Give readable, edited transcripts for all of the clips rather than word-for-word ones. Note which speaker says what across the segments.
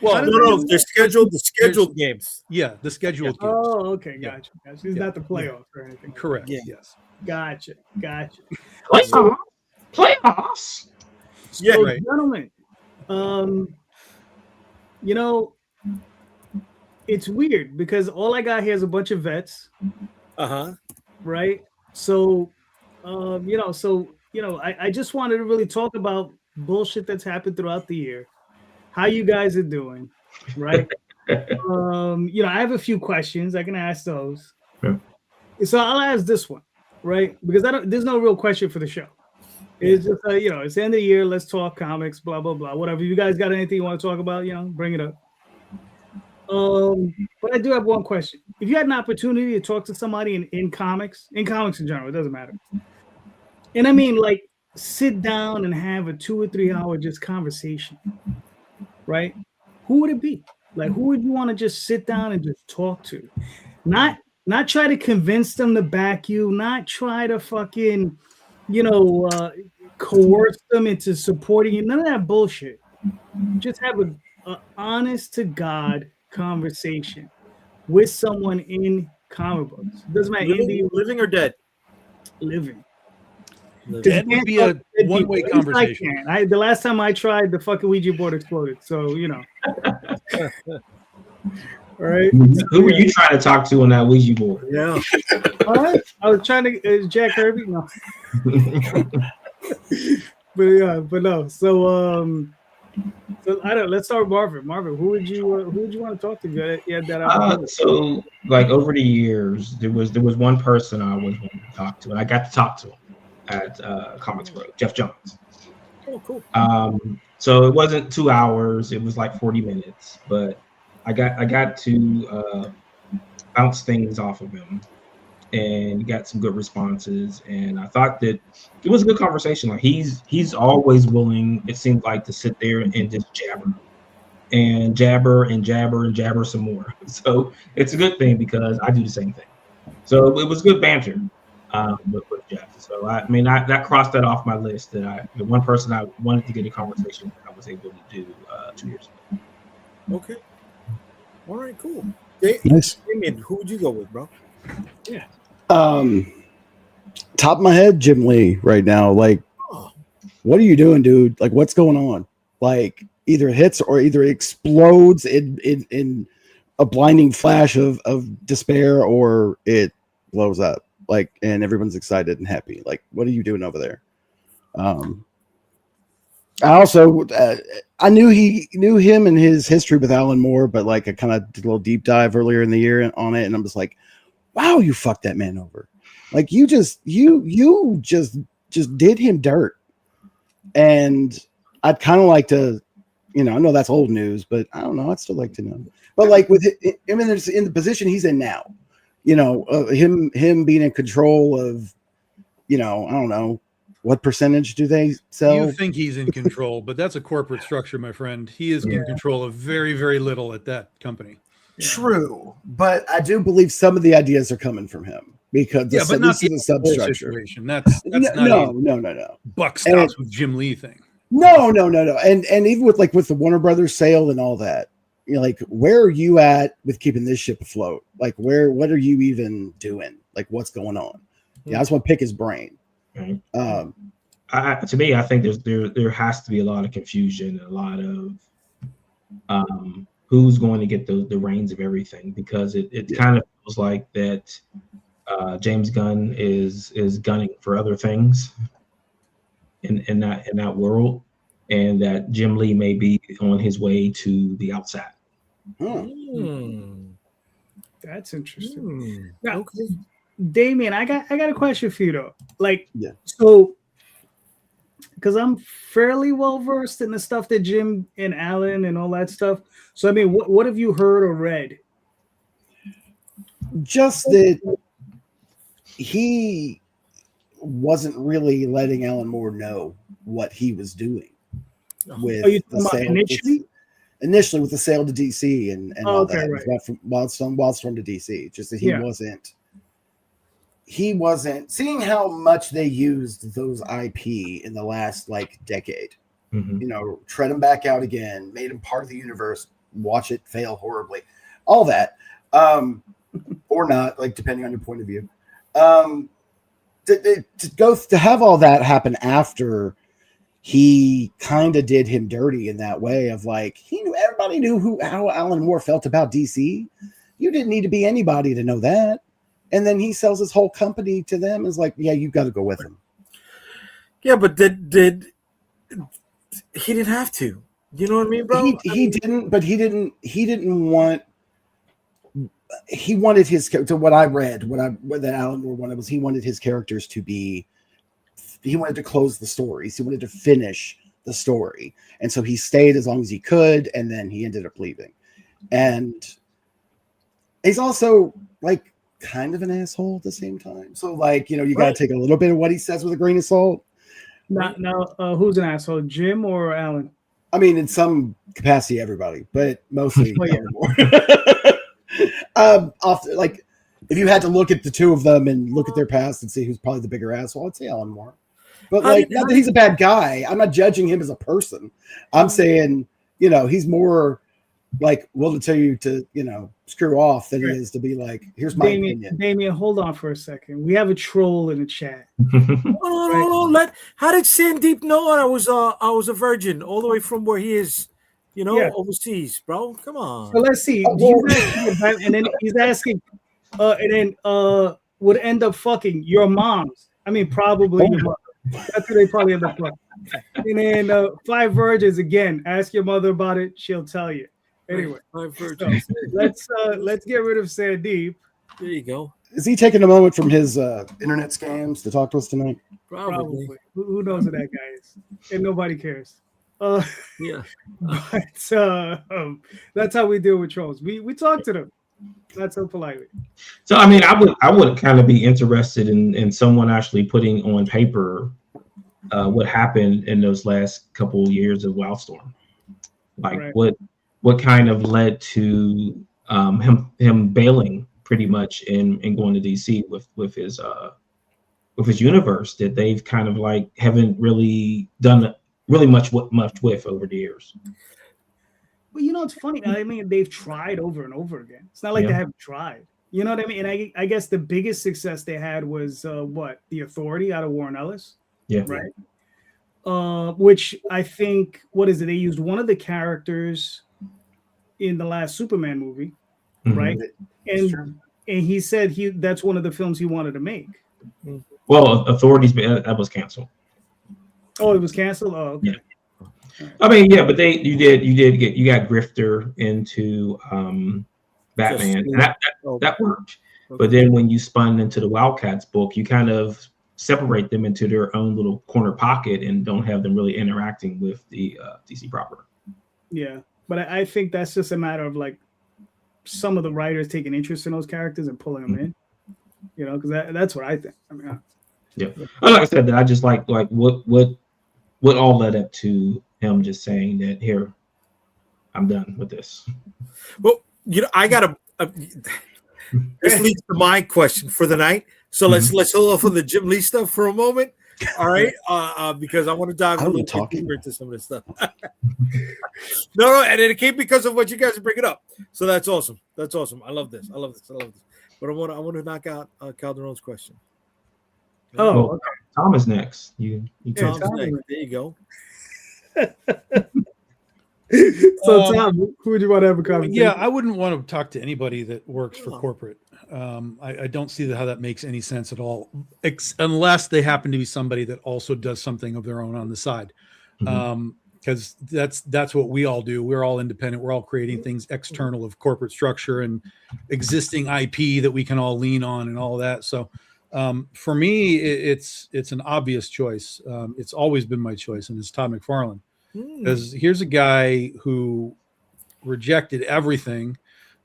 Speaker 1: Well,
Speaker 2: no, they're scheduled. The scheduled games.
Speaker 1: Yeah, the scheduled games.
Speaker 3: Oh, okay, gotcha. It's not the playoffs or anything.
Speaker 1: Correct.
Speaker 2: Yeah.
Speaker 1: Yes.
Speaker 3: Gotcha.
Speaker 4: Playoffs.
Speaker 2: Yeah,
Speaker 3: So,
Speaker 1: right.
Speaker 3: gentlemen, you know, it's weird because all I got here is a bunch of vets, right? So, I just wanted to really talk about bullshit that's happened throughout the year, how you guys are doing, right? I have a few questions. I can ask those.
Speaker 4: Yeah.
Speaker 3: So I'll ask this one, right? Because there's no real question for the show. It's just, it's the end of the year. Let's talk comics, blah, blah, blah. Whatever. You guys got anything you want to talk about, bring it up. But I do have one question. If you had an opportunity to talk to somebody in comics in general, it doesn't matter. And I mean, like, sit down and have a 2 or 3 hour just conversation, right? Who would it be? Like, who would you want to just sit down and just talk to? Not try to convince them to back you, not try to fucking, coerce them into supporting you. None of that bullshit. Just have a honest to God conversation with someone in comic books. Doesn't matter.
Speaker 2: Living or dead?
Speaker 3: Living.
Speaker 1: That would be a one-way conversation.
Speaker 3: The last time I tried, the fucking Ouija board exploded. So, All right.
Speaker 4: Who were you trying to talk to on that Ouija board?
Speaker 2: Yeah.
Speaker 3: All right. I was trying to Jack Kirby. No. but no. So I don't. Let's start with Marvin. Marvin, who would you want to talk to?
Speaker 4: So like over the years, there was one person I was wanting to talk to, and I got to talk to him at Comics Bro, Jeff Johns.
Speaker 2: Oh, cool.
Speaker 4: So it wasn't 2 hours; it was like 40 minutes. But I got to bounce things off of him, and got some good responses. And I thought that it was a good conversation. Like he's always willing, it seems like, to sit there and just jabber some more. So it's a good thing because I do the same thing. So it was good banter with Jeff. So I mean, that crossed that off my list. The one person I wanted to get a conversation with, I was able to do 2 years ago.
Speaker 2: Okay. All right. Cool.
Speaker 5: Nice.
Speaker 2: Damien, who would you go with, bro?
Speaker 3: Yeah.
Speaker 5: Top of my head, Jim Lee right now. Like, what are you doing, dude? Like, what's going on? Like, either hits or either explodes in a blinding flash of despair, or it blows up. Like, and everyone's excited and happy. Like, what are you doing over there? I also I knew him and his history with Alan Moore, but like I kind of did a little deep dive earlier in the year on it, and I'm just like, wow, you fucked that man over. Like you just did him dirt. And I'd kind of like to, I know that's old news, but I don't know. I'd still like to know. But like with him in the position he's in now, him being in control of, I don't know, what percentage do they sell?
Speaker 1: You think he's in control, but that's a corporate structure, my friend. He is in control of very, very little at that company.
Speaker 5: True, but I do believe some of the ideas are coming from him because
Speaker 1: but not the
Speaker 5: substructure.
Speaker 1: Situation. That's
Speaker 5: no.
Speaker 1: Buck stops with Jim Lee thing.
Speaker 5: No. And even with the Warner Brothers sale and all that, like, where are you at with keeping this ship afloat? Like, what are you even doing? Like, what's going on? Yeah, I just want to pick his brain.
Speaker 4: Right. To me, I think there has to be a lot of confusion, a lot of who's going to get the reins of everything, because it kind of feels like that James Gunn is gunning for other things in that world, and that Jim Lee may be on his way to the outside.
Speaker 3: That's interesting. Now, okay. Damien, I got a question for you though. So because I'm fairly well versed in the stuff that Jim and Alan and all that stuff. So I mean, what have you heard or read?
Speaker 5: Just that he wasn't really letting Alan Moore know what he was doing with the sale. Initially with the sale to DC and all that. Right. From Wildstorm to DC. Just that he wasn't seeing how much they used those IP in the last decade. Mm-hmm. Tread them back out again, made them part of the universe, watch it fail horribly, all that, or not, like depending on your point of view. To have all that happen after he kind of did him dirty in that way of like everybody knew how Alan Moore felt about DC. You didn't need to be anybody to know that. And then he sells his whole company to them. Is like, yeah, you got to go with him.
Speaker 2: Yeah, but did he didn't have to? You know what I mean, bro?
Speaker 5: He didn't, but he didn't want. He wanted his to what I read, what that Alan Moore wanted was he wanted his characters to be. He wanted to close the stories. He wanted to finish the story, and so he stayed as long as he could, and then he ended up leaving. And he's also like kind of an asshole at the same time. So like you got to take a little bit of what he says with a grain of salt.
Speaker 3: Now, who's an asshole, Jim or Alan?
Speaker 5: I mean, in some capacity, everybody, but mostly. Like, if you had to look at the two of them and look at their past and see who's probably the bigger asshole, I'd say Alan Moore. But like, not that he's a bad guy. I'm not judging him as a person. I'm saying, he's more like willing to tell you to, screw off than he is to be like, here's my opinion.
Speaker 3: Damien, hold on for a second. We have a troll in the chat.
Speaker 2: No. How did Sandeep know I was a virgin all the way from where he is? Overseas, bro. Come on.
Speaker 3: So let's see. And then he's asking, would end up fucking your mom's. I mean, probably your mother. That's who they probably end up fucking. And then 5 virgins again. Ask your mother about it. She'll tell you. Anyway, 5 virgins. So, let's get rid of Sandeep.
Speaker 2: There you go.
Speaker 5: Is he taking a moment from his internet scams to talk to us tonight?
Speaker 2: Probably.
Speaker 3: Who knows who that guy is? And nobody cares.
Speaker 2: Yeah.
Speaker 3: But that's how we deal with trolls. We talk to them. Not so politely.
Speaker 4: So I mean, I would kind of be interested in someone actually putting on paper what happened in those last couple of years of Wildstorm. Like what kind of led to him bailing pretty much and going to DC with his universe that they've kind of like haven't really done really much with over the years.
Speaker 3: Well, it's funny. I mean, they've tried over and over again. It's not like they haven't tried. You know what I mean? And I guess the biggest success they had was The Authority out of Warren Ellis.
Speaker 4: Yeah.
Speaker 3: Right. Which I think, what is it? They used one of the characters in the last Superman movie, right? And he said that's one of the films he wanted to make.
Speaker 4: Well, Authorities, that was canceled.
Speaker 3: Oh, it was canceled. Oh, okay.
Speaker 4: Yeah. I mean, yeah, but you got Grifter into Batman. And that worked. But then when you spun into the Wildcats book, you kind of separate them into their own little corner pocket and don't have them really interacting with the DC proper.
Speaker 3: Yeah, but I think that's just a matter of like some of the writers taking interest in those characters and pulling them in. Because that's what I think. I mean,
Speaker 4: yeah. Like I said, I just like what all led up to him just saying that here, I'm done with this.
Speaker 2: Well, I got this leads to my question for the night. So let's hold off on the Jim Lee stuff for a moment. All right, because I want to dive a little bit deeper into some of this stuff. No, and it came because of what you guys are bringing up. So that's awesome. That's awesome. I love this. But I want to knock out Calderon's question.
Speaker 3: Oh, okay.
Speaker 4: Tom is next.
Speaker 2: Tom's next. There you go.
Speaker 3: So Tom, who would you want to have a conversation?
Speaker 1: Yeah, I wouldn't want to talk to anybody that works for corporate. I don't see how that makes any sense at all, unless they happen to be somebody that also does something of their own on the side. Because that's what we all do. We're all independent. We're all creating things external of corporate structure and existing IP that we can all lean on and all that. So for me, it's an obvious choice. It's always been my choice, and it's Todd McFarlane. Because here's a guy who rejected everything,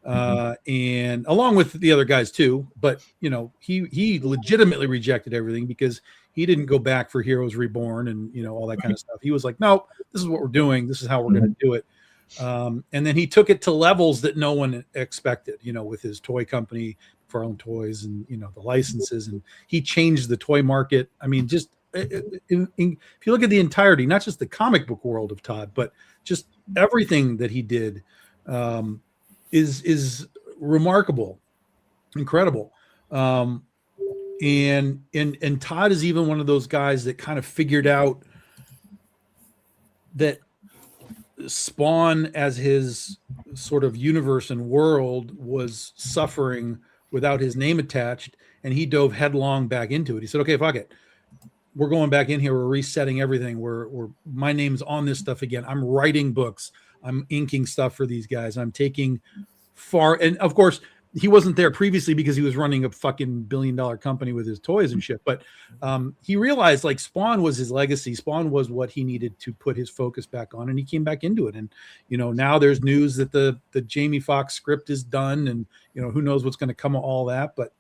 Speaker 1: and along with the other guys too. But he legitimately rejected everything because he didn't go back for Heroes Reborn and all that kind of stuff. He was like, no, this is what we're doing. This is how we're going to do it. And then he took it to levels that no one expected. With his toy company, for own toys, and the licenses, and he changed the toy market. I mean, just. If you look at the entirety, not just the comic book world of Todd, but just everything that he did, is remarkable, incredible. And Todd is even one of those guys that kind of figured out that Spawn as his sort of universe and world was suffering without his name attached, and he dove headlong back into it. He said, okay, fuck it. We're going back in here. We're resetting everything. We're my name's on this stuff again. I'm writing books. I'm inking stuff for these guys. I'm taking and of course, he wasn't there previously because he was running a fucking $1 billion company with his toys and shit. But he realized like Spawn was his legacy. Spawn was what he needed to put his focus back on, and he came back into it. And now there's news that the Jamie Foxx script is done, and who knows what's going to come of all that. But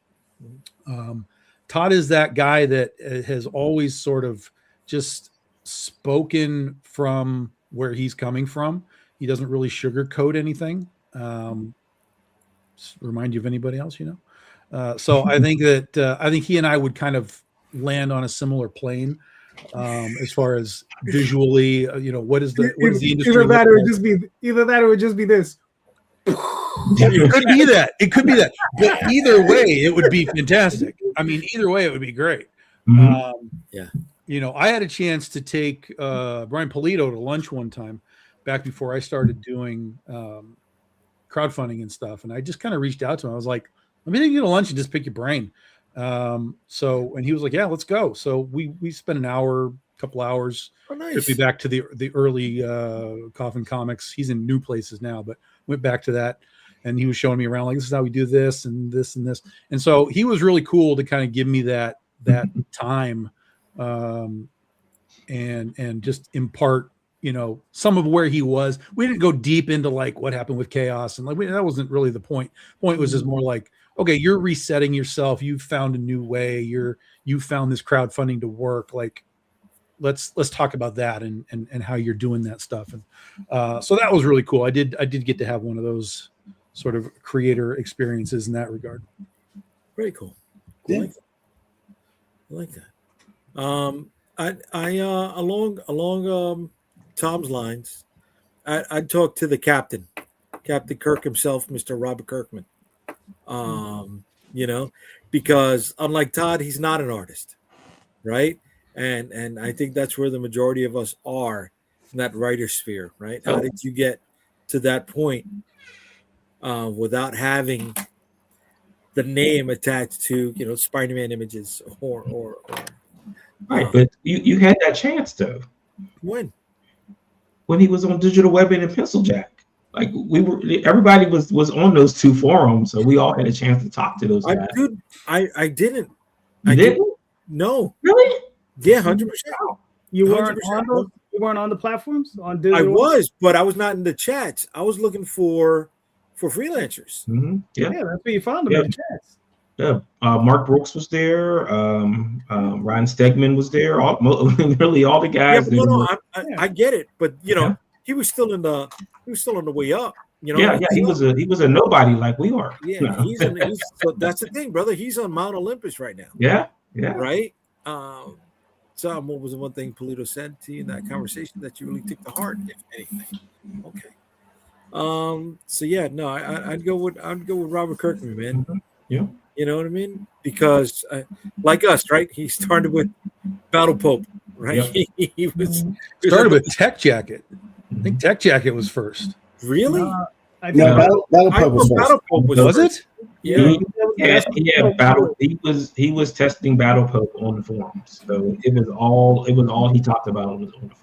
Speaker 1: Todd is that guy that has always sort of just spoken from where he's coming from. He doesn't really sugarcoat anything. Remind you of anybody else, so I think that I think he and I would kind of land on a similar plane as far as visually. What is the industry?
Speaker 3: Either that or it would just be this.
Speaker 1: It could be that. It could be that. But either way, it would be fantastic. I mean, either way, it would be great. I had a chance to take Brian Polito to lunch one time back before I started doing crowdfunding and stuff, and I just kind of reached out to him. I was like, let me take you to lunch and just pick your brain. And he was like, yeah, let's go. So we spent an hour, couple hours.
Speaker 2: Oh, nice.
Speaker 1: Took me back to the early Coffin Comics. He's in new places now, but went back to that, and he was showing me around like, this is how we do this and this and this. And so he was really cool to kind of give me that time and just impart some of where he was. We didn't go deep into like what happened with Chaos, and that wasn't really the point. Point was just more like, okay, you're resetting yourself. You've found a new way. You found this crowdfunding to work. Like, let's talk about that and how you're doing that stuff. And so that was really cool. I did get to have one of those sort of creator experiences in that regard.
Speaker 2: Very cool.
Speaker 5: Yeah.
Speaker 2: I like that. I along Tom's lines, I'd talk to the Captain Kirk himself, Mr. Robert Kirkman. Because unlike Todd, he's not an artist, right? And I think that's where the majority of us are in that writer sphere, right? How did you get to that point without having the name attached to Spider-Man images or
Speaker 4: right? But you had that chance though. When he was on Digital Webbing and Pencil Jack, like everybody was on those two forums, so we all had a chance to talk to those guys.
Speaker 2: I didn't.
Speaker 4: You didn't?
Speaker 2: No.
Speaker 4: Really?
Speaker 2: Yeah, 100%.
Speaker 3: You weren't on the platforms on digital.
Speaker 2: I was, but I was not in the chats. I was looking for freelancers.
Speaker 4: Mm-hmm. Yeah,
Speaker 3: that's where you found them in the chats.
Speaker 4: Yeah, Mark Brooks was there. Ryan Stegman was there. Really, all the guys.
Speaker 2: Yeah, I get it, but he was still on the way up.
Speaker 4: He was a nobody like we are.
Speaker 2: Yeah, so that's the thing, brother. He's on Mount Olympus right now.
Speaker 4: Yeah.
Speaker 2: Right. So what was the one thing Polito said to you in that conversation that you really took to heart, if anything? Okay. So yeah, no, I'd go with Robert Kirkman, man.
Speaker 4: Mm-hmm. Yeah.
Speaker 2: You know what I mean? Because like us, right? He started with Battle Pope, right?
Speaker 4: Yep.
Speaker 2: he
Speaker 1: started with Tech Jacket. I think Tech Jacket was first.
Speaker 2: Really?
Speaker 5: Battle Pope was first.
Speaker 2: Battle Pope
Speaker 1: was it?
Speaker 2: Yeah.
Speaker 4: He was testing Battle Pope on the forums, so it was all he talked about on the forums.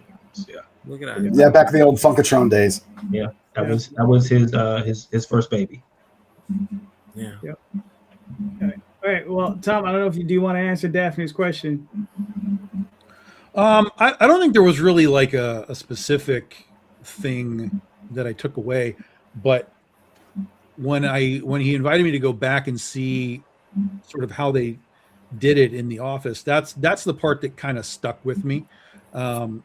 Speaker 4: Yeah.
Speaker 2: Look at that.
Speaker 5: Yeah, back in the old Funkatron days.
Speaker 4: Yeah, that was his first baby.
Speaker 2: Yeah.
Speaker 3: Yep. Okay. All right. Well, Tom, I don't know if do you want to answer Daphne's question?
Speaker 1: I don't think there was really like a specific thing that I took away, but when he invited me to go back and see sort of how they did it in the office, that's the part that kind of stuck with me.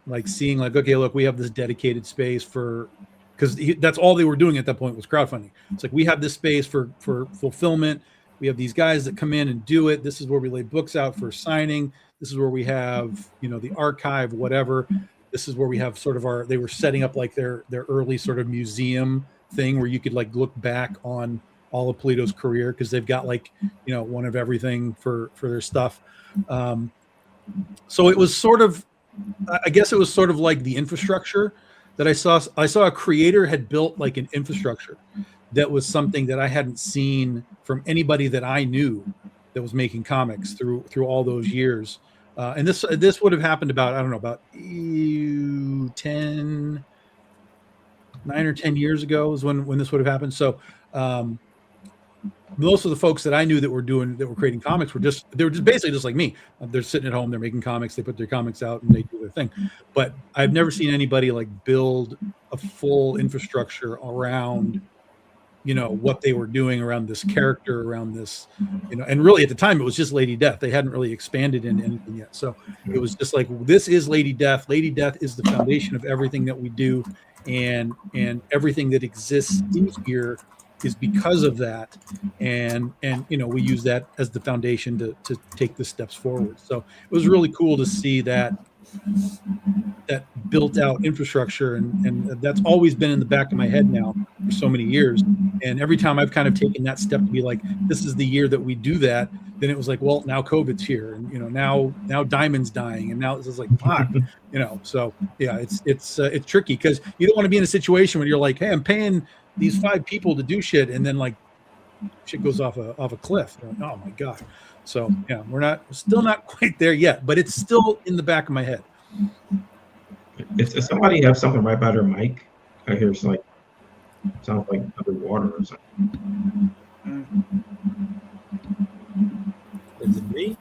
Speaker 1: Like seeing like, okay, look, we have this dedicated space because that's all they were doing at that point was crowdfunding. It's like, we have this space for fulfillment. We have these guys that come in and do it. This is where we lay books out for signing. This is where we have, the archive, whatever. This is where we have sort of they were setting up like their early sort of museum thing where you could like look back on all of Polito's career, because they've got like, you know, one of everything for their stuff. So it was sort of, I guess it was sort of like the infrastructure that I saw a creator had built like an infrastructure that was something that I hadn't seen from anybody that I knew that was making comics through all those years. And this would have happened about, I don't know, about 9 or 10 years ago is when this would have happened. So most of the folks that I knew that were creating comics they were just basically just like me. They're sitting at home, they're making comics, they put their comics out and they do their thing. But I've never seen anybody like build a full infrastructure around, you know, what they were doing around this character, around this, you know, and really at the time it was just Lady Death. They hadn't really expanded into anything yet. So it was just like, this is Lady Death. Lady Death is the foundation of everything that we do. And everything that exists in here is because of that. And you know, we use that as the foundation to take the steps forward. So it was really cool to see that built out infrastructure, and that's always been in the back of my head now for so many years. And every time I've kind of taken that step to be like, this is the year that we do that, then it was like, well, now COVID's here, and you know, now Diamond's dying, and now it's just like, fuck, you know. So yeah, it's tricky, because you don't want to be in a situation where you're like, hey, I'm paying these 5 people to do shit, and then like shit goes off a cliff. Like, oh my god. So yeah, we're still not quite there yet, but it's still in the back of my head.
Speaker 4: If somebody has something right by their mic, I hear it's like, sounds like underwater or something.
Speaker 2: Is it me?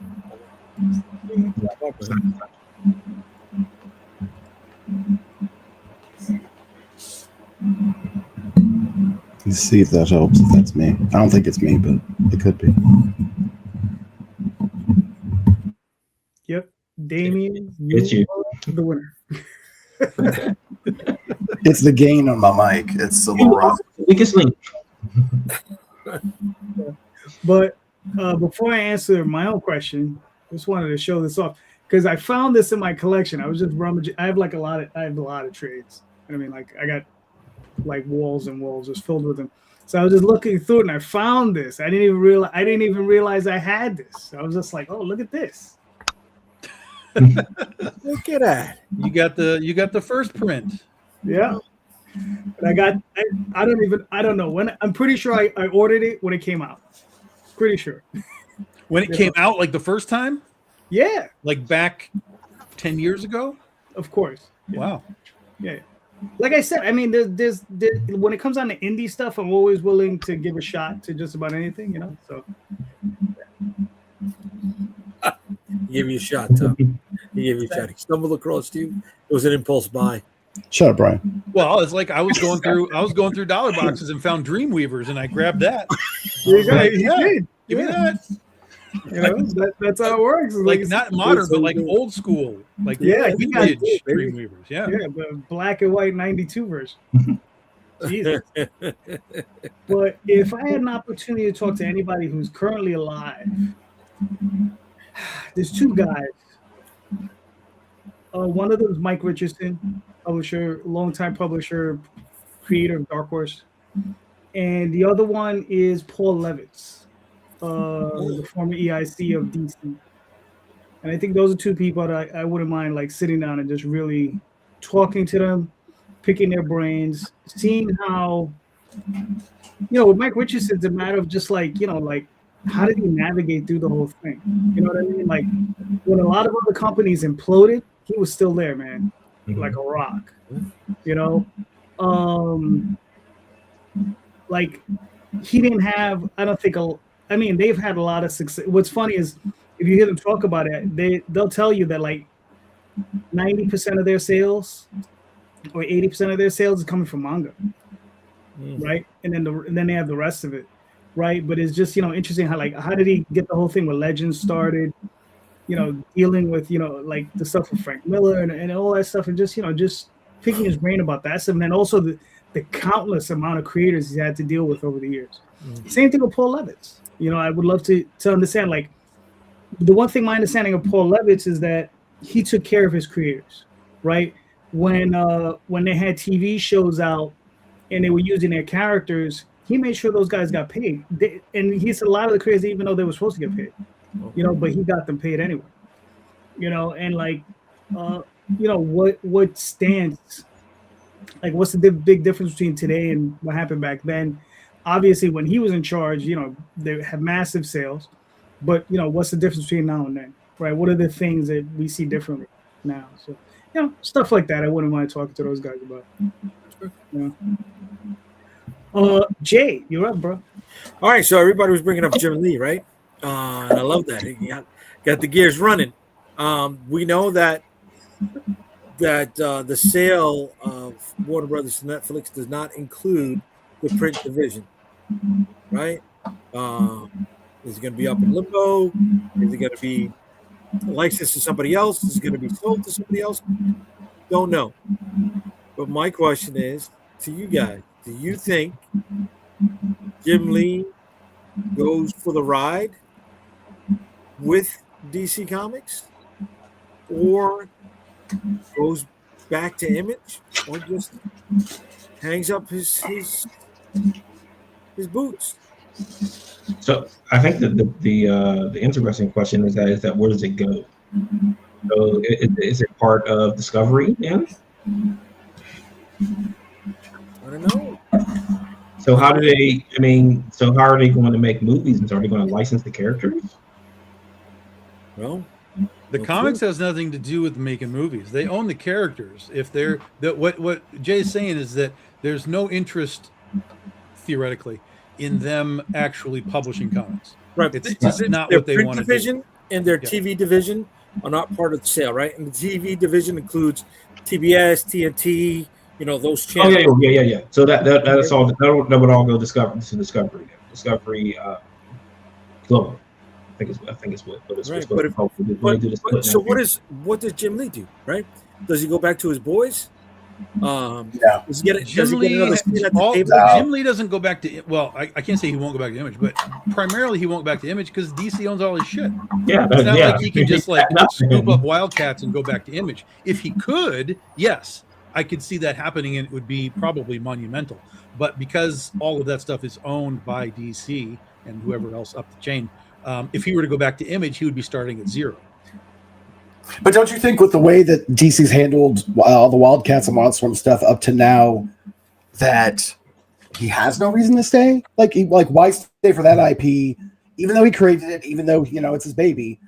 Speaker 5: Let's see if that helps, if that's me. I don't think it's me, but it could be.
Speaker 3: Yep. Damien,
Speaker 4: It's you.
Speaker 3: are the winner.
Speaker 5: It's the gain on my mic. It's a little rough.
Speaker 4: Weakest link.
Speaker 3: But before I answer my own question, I just wanted to show this off because I found this in my collection. I was just rummaging. I have a lot of trades. I mean, like I got like walls and walls just filled with them. So I was just looking through it and I found this. I didn't even realize I had this. I was just like, oh, look at this.
Speaker 2: Look at that.
Speaker 1: You got the first print.
Speaker 3: Yeah. But I don't know when. I'm pretty sure I ordered it when it came out. Pretty sure.
Speaker 1: When it came out, like the first time?
Speaker 3: Yeah.
Speaker 1: Like back 10 years ago?
Speaker 3: Of course. Yeah.
Speaker 1: Wow.
Speaker 3: Yeah. Like I said, I mean, there's when it comes on to indie stuff, I'm always willing to give a shot to just about anything, you know. So
Speaker 2: Give you a shot, Tom. He gave you a shot. He stumbled across you. It was an impulse buy.
Speaker 5: Shut up, Brian.
Speaker 1: Well, it's like I was going through dollar boxes and found Dreamweavers, and I grabbed that.
Speaker 3: you
Speaker 1: Like,
Speaker 3: did.
Speaker 1: Give me that.
Speaker 3: You know, that's how it works. It's
Speaker 1: Like not modern, but like old school. Like
Speaker 3: Yeah, you got
Speaker 1: vintage
Speaker 3: it, baby.
Speaker 1: Dreamweavers. Yeah.
Speaker 3: yeah, the black and white 92 version. Jesus. But if I had an opportunity to talk to anybody who's currently alive, there's 2 guys. One of them is Mike Richardson, publisher, longtime publisher, creator of Dark Horse, and the other one is Paul Levitz, the former EIC of DC. And I think those are 2 people that I wouldn't mind like sitting down and just really talking to them, picking their brains, seeing how, with Mike Richardson, it's a matter of just like, like how did he navigate through the whole thing? You know what I mean? Like when a lot of other companies imploded, he was still there, man, like a rock, like he didn't have, I don't think, they've had a lot of success. What's funny is if you hear them talk about it, they'll tell you that like 90% of their sales or 80% of their sales is coming from manga, right? And then they have the rest of it, right? But it's just, interesting how did he get the whole thing with Legends started, dealing with, like the stuff with Frank Miller and all that stuff, and just picking his brain about that stuff. And then also the countless amount of creators he's had to deal with over the years. Same thing with Paul Levitz. I would love to understand, like, the one thing my understanding of Paul Levitz is that he took care of his creators, right? When they had TV shows out and they were using their characters, he made sure those guys got paid. And he said a lot of the creators, even though they were supposed to get paid, but he got them paid anyway. And like, what stands? Like, what's the big difference between today and what happened back then? Obviously, when he was in charge, they had massive sales, but what's the difference between now and then, right? What are the things that we see differently now? So, stuff like that. I wouldn't mind talking to those guys about. Jay, you're up, bro.
Speaker 2: All right, so everybody was bringing up Jim Lee, right? And I love that. He got the gears running. We know that the sale of Warner Brothers to Netflix does not include the print division, right? Is it going to be up in limbo? Is it going to be licensed to somebody else? Is it going to be sold to somebody else? Don't know. But my question is to you guys: do you think Jim Lee goes for the ride with DC Comics, or goes back to Image, or just hangs up his boots?
Speaker 4: So I think that the interesting question is that where does it go? So is it part of Discovery then?
Speaker 2: I don't know.
Speaker 4: So how do they? So how are they going to make movies? And so are they going to license the characters?
Speaker 2: Well,
Speaker 1: The comics has nothing to do with making movies. They own the characters. If they're what Jay's saying is that there's no interest, theoretically, in them actually publishing comics.
Speaker 2: right.
Speaker 1: It's just not
Speaker 2: their
Speaker 1: what they
Speaker 2: print
Speaker 1: want to
Speaker 2: division
Speaker 1: do.
Speaker 2: and their
Speaker 1: Yeah.
Speaker 2: TV division are not part of the sale, right? And the TV division includes TBS, TNT, those
Speaker 4: Oh
Speaker 2: channels.
Speaker 4: yeah. So that's all. That would all go to Discovery. Discovery Global. I think it's what it's
Speaker 2: Right,
Speaker 4: supposed to help when they do the split
Speaker 2: So
Speaker 4: now.
Speaker 2: what does Jim Lee do? Right? Does he go back to his boys?
Speaker 5: Yeah.
Speaker 2: Does he get
Speaker 1: Jim
Speaker 2: another seat at the
Speaker 1: Lee,
Speaker 2: table?
Speaker 1: Jim Lee doesn't go back to. Well, I can't say he won't go back to Image, but primarily he won't go back to Image because DC owns all his shit.
Speaker 4: Yeah,
Speaker 1: It's not like he can just
Speaker 4: That's
Speaker 1: scoop up Wildcats and go back to Image. If he could, yes, I could see that happening, and it would be probably monumental. But because all of that stuff is owned by DC and whoever else up the chain, if he were to go back to Image, he would be starting at zero.
Speaker 5: But don't you think with the way that DC's handled all the Wildcats and Wildstorm stuff up to now, that he has no reason to stay? Like why stay for that IP? Even though he created it, even though it's his baby,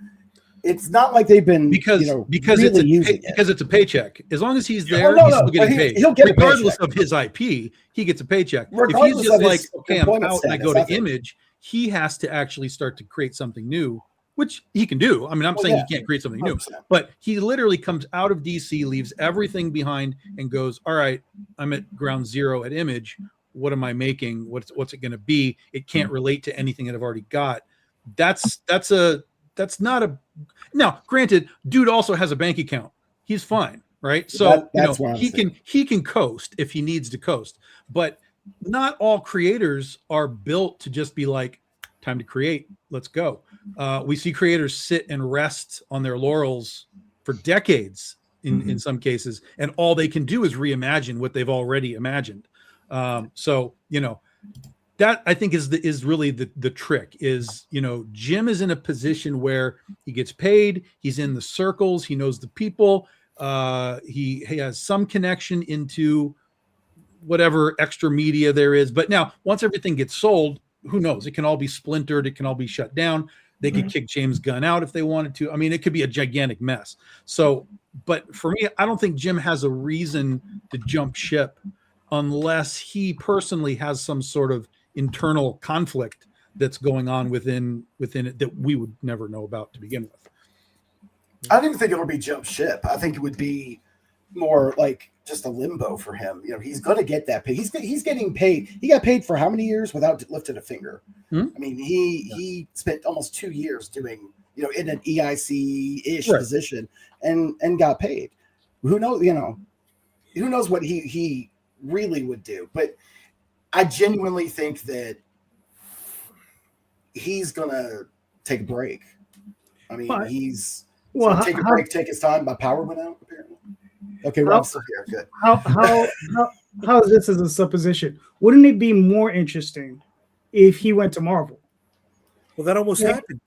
Speaker 5: it's not like they've been
Speaker 1: because
Speaker 5: really using it.
Speaker 1: because it's a paycheck. As long as he's there,
Speaker 5: Well,
Speaker 1: he's still getting paid.
Speaker 5: he'll get a
Speaker 1: Regardless
Speaker 5: paycheck.
Speaker 1: of his IP, he gets a paycheck. If
Speaker 5: Regardless
Speaker 1: he's just
Speaker 5: of his
Speaker 1: like, okay, I'm
Speaker 5: employment
Speaker 1: out and I go
Speaker 5: status,
Speaker 1: to Image, he has to actually start to create something new, which he can do. I mean, I'm
Speaker 5: Well,
Speaker 1: saying
Speaker 5: yeah.
Speaker 1: he can't create something new,
Speaker 5: 100%.
Speaker 1: but he literally comes out of DC, leaves everything behind, and goes, all right, I'm at ground zero at Image. What am I making? What's it going to be? It can't relate to anything that I've already got. That's not a. Now, granted, dude also has a bank account. He's fine, right? So
Speaker 5: That's what I'm saying.
Speaker 1: he can coast if he needs to coast, but not all creators are built to just be like, time to create, let's go. We see creators sit and rest on their laurels for decades in some cases, and all they can do is reimagine what they've already imagined. So that I think is really the trick is, Jim is in a position where he gets paid, he's in the circles, he knows the people, he has some connection into whatever extra media there is. But now once everything gets sold, who knows? It can all be splintered, it can all be shut down. They could kick James Gunn out if they wanted to. I mean, it could be a gigantic mess. So, but for me, I don't think Jim has a reason to jump ship unless he personally has some sort of internal conflict that's going on within it that we would never know about to begin with.
Speaker 5: I don't even think it'll be jump ship. I think it would be more like just a limbo for him. He's going to get that pay. He's getting paid. He got paid for how many years without lifting a finger? I mean, he spent almost 2 years doing, in an EIC-ish position and got paid. Who knows, who knows what he really would do. But I genuinely think that he's going to take a break. I mean, he's gonna take a break, take his time. My power went out, apparently. Okay, Rob's still here. Good.
Speaker 3: how is this as a supposition? Wouldn't it be more interesting if he went to Marvel?
Speaker 2: Well, that almost happened.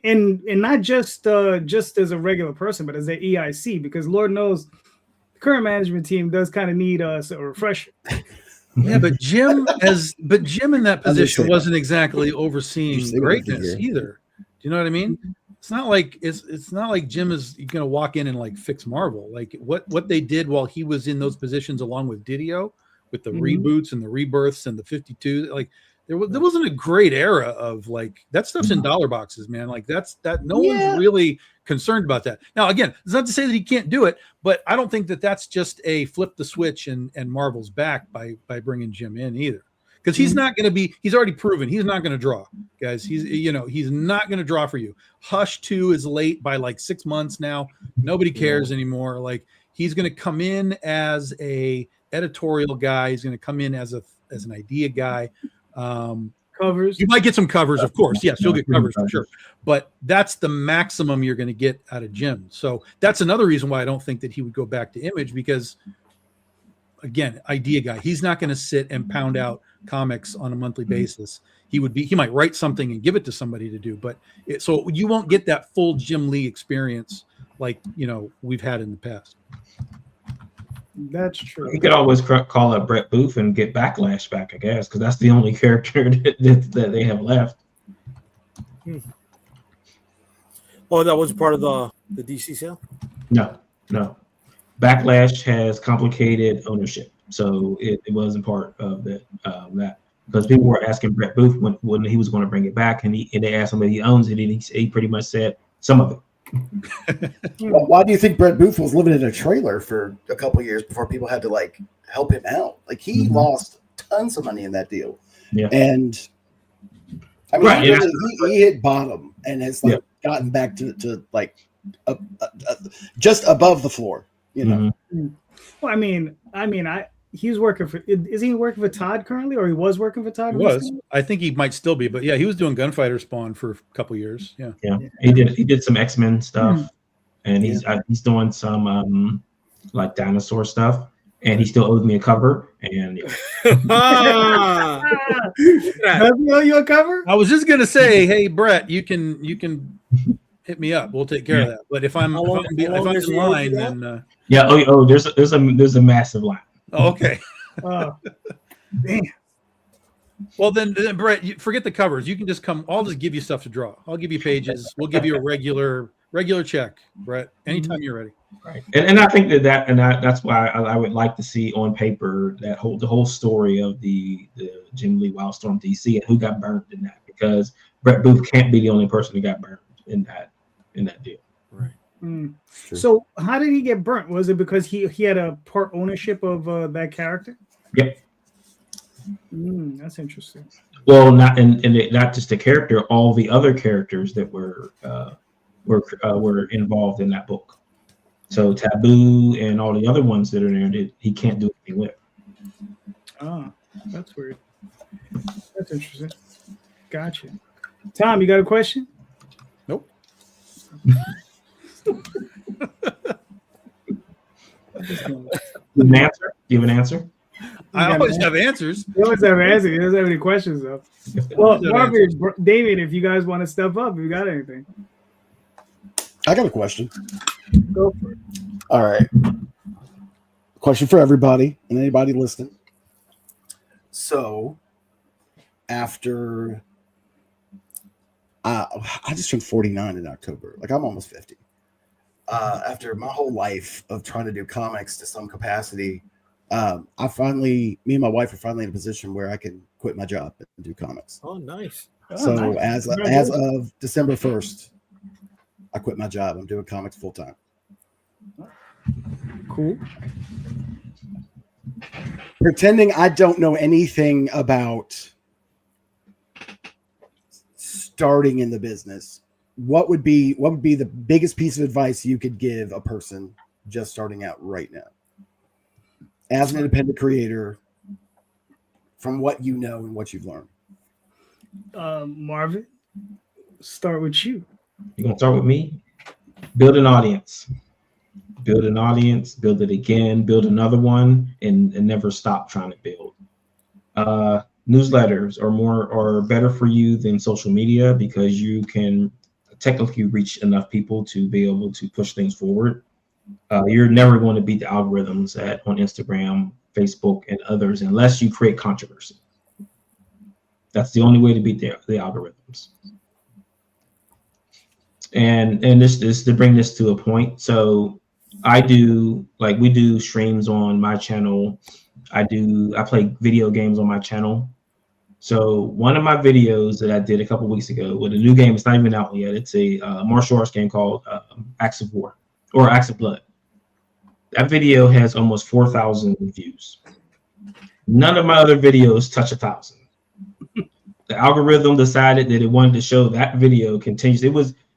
Speaker 3: and not just as a regular person, but as an EIC, because Lord knows the current management team does kind of need a refresher.
Speaker 1: Yeah, but Jim in that position
Speaker 5: Understand.
Speaker 1: wasn't exactly
Speaker 5: You
Speaker 1: overseeing
Speaker 5: see what I did
Speaker 1: greatness
Speaker 5: here.
Speaker 1: either. Do you know what I mean? It's not like Jim is going to walk in and like fix Marvel. Like what they did while he was in those positions, along with Didio, with the
Speaker 3: Mhm.
Speaker 1: reboots and the rebirths and the 52, like there wasn't a great era of like that stuff's in dollar boxes, man. Like that no
Speaker 3: Yeah.
Speaker 1: one's really concerned about that. Now, again, it's not to say that he can't do it, but I don't think that that's just a flip the switch and Marvel's back by bringing Jim in either. Because he's not going to be, he's already proven he's not going to draw, guys. He's not going to draw for you. Hush 2 is late by like 6 months now. Nobody cares anymore. Like he's going to come in as a editorial guy. He's going to come in as an idea guy.
Speaker 3: Covers.
Speaker 1: You might get some covers, of course. Yes, you'll get covers for sure. But that's the maximum you're going to get out of Jim. So that's another reason why I don't think that he would go back to Image, because again, idea guy. He's not going to sit and pound out comics on a monthly basis. He might write something and give it to somebody to do, but so you won't get that full Jim Lee experience like we've had in the past.
Speaker 3: That's true.
Speaker 4: You could always call up Brett Booth and get Backlash back, I guess, because that's the only character that they have left.
Speaker 2: Oh, that was part of the DC sale?
Speaker 4: No. Backlash has complicated ownership, so it wasn't part of that. Because people were asking Brett Booth when he was going to bring it back, and they asked him if he owns it, and he pretty much said some of it.
Speaker 5: Well, why do you think Brett Booth was living in a trailer for a couple of years before people had to like help him out? Like he lost tons of money in that deal.
Speaker 4: Yeah.
Speaker 5: And I mean,
Speaker 4: Right,
Speaker 5: he hit bottom and has like gotten back to like just above the floor.
Speaker 4: Mm-hmm.
Speaker 3: Well, I mean, he's working for. Is he working for Todd currently, or he was working for Todd?
Speaker 1: He was. I think he might still be, but yeah, he was doing Gunfighter Spawn for a couple years. Yeah.
Speaker 4: He did some X-Men stuff, and he's doing some like dinosaur stuff, and he still owes me a cover. And
Speaker 2: Ah,
Speaker 3: Does he owe you a cover?
Speaker 1: I was just gonna say, hey Brett, you can hit me up. We'll take care of that. But if I'm
Speaker 2: How long
Speaker 1: in
Speaker 2: has he owed you
Speaker 1: line,
Speaker 2: that?
Speaker 1: then
Speaker 4: there's a massive line.
Speaker 1: okay.
Speaker 3: Oh, damn.
Speaker 1: Well, then Brett, forget the covers. You can just come. I'll just give you stuff to draw. I'll give you pages. We'll give you a regular check, Brett. Anytime you're ready.
Speaker 4: Right, and I think that's why I would like to see on paper the whole story of the Jim Lee Wildstorm DC and who got burned in that, because Brett Booth can't be the only person who got burned in that deal.
Speaker 1: Right.
Speaker 3: So how did he get burnt? Was it because he had a part ownership of that character?
Speaker 4: Yep.
Speaker 3: That's interesting.
Speaker 4: Well, not just the character, all the other characters that were involved in that book. So Taboo and all the other ones that are there, he can't do anything with.
Speaker 3: Oh, that's weird. That's interesting. Gotcha. Tom, you got a question?
Speaker 1: Nope.
Speaker 4: An answer? You have an answer?
Speaker 1: I always have answers.
Speaker 3: He always have answers. He doesn't have any questions though. Well, Marvin, David, if you guys want to step up, if you got anything,
Speaker 5: I got a question.
Speaker 3: go for it.
Speaker 5: All right. Question for everybody and anybody listening. So, after I just turned 49 in October, like I'm almost 50. After my whole life of trying to do comics to some capacity, me and my wife are finally in a position where I can quit my job and do comics.
Speaker 2: oh, nice.
Speaker 5: So
Speaker 3: nice.
Speaker 5: as of December 1st, I quit my job. I'm doing comics full time.
Speaker 3: Cool.
Speaker 5: Pretending I don't know anything about starting in the business, what would be the biggest piece of advice you could give a person just starting out right now as an independent creator, from what you know and what you've learned?
Speaker 3: Marvin, start with you.
Speaker 4: You're gonna start with me. Build an audience. build an audience, build it again, build another one, and never stop trying to build. Newsletters are better for you than social media because you can technically reach enough people to be able to push things forward. You're never going to beat the algorithms on Instagram, Facebook, and others unless you create controversy. That's the only way to beat the algorithms. And this is to bring this to a point. So we do streams on my channel. I play video games on my channel. So one of my videos that I did a couple weeks ago with a new game, it's not even out yet. It's a martial arts game called Acts of War or Acts of Blood. That video has almost 4,000 views. None of my other videos touch 1,000. The algorithm decided that it wanted to show that video continues.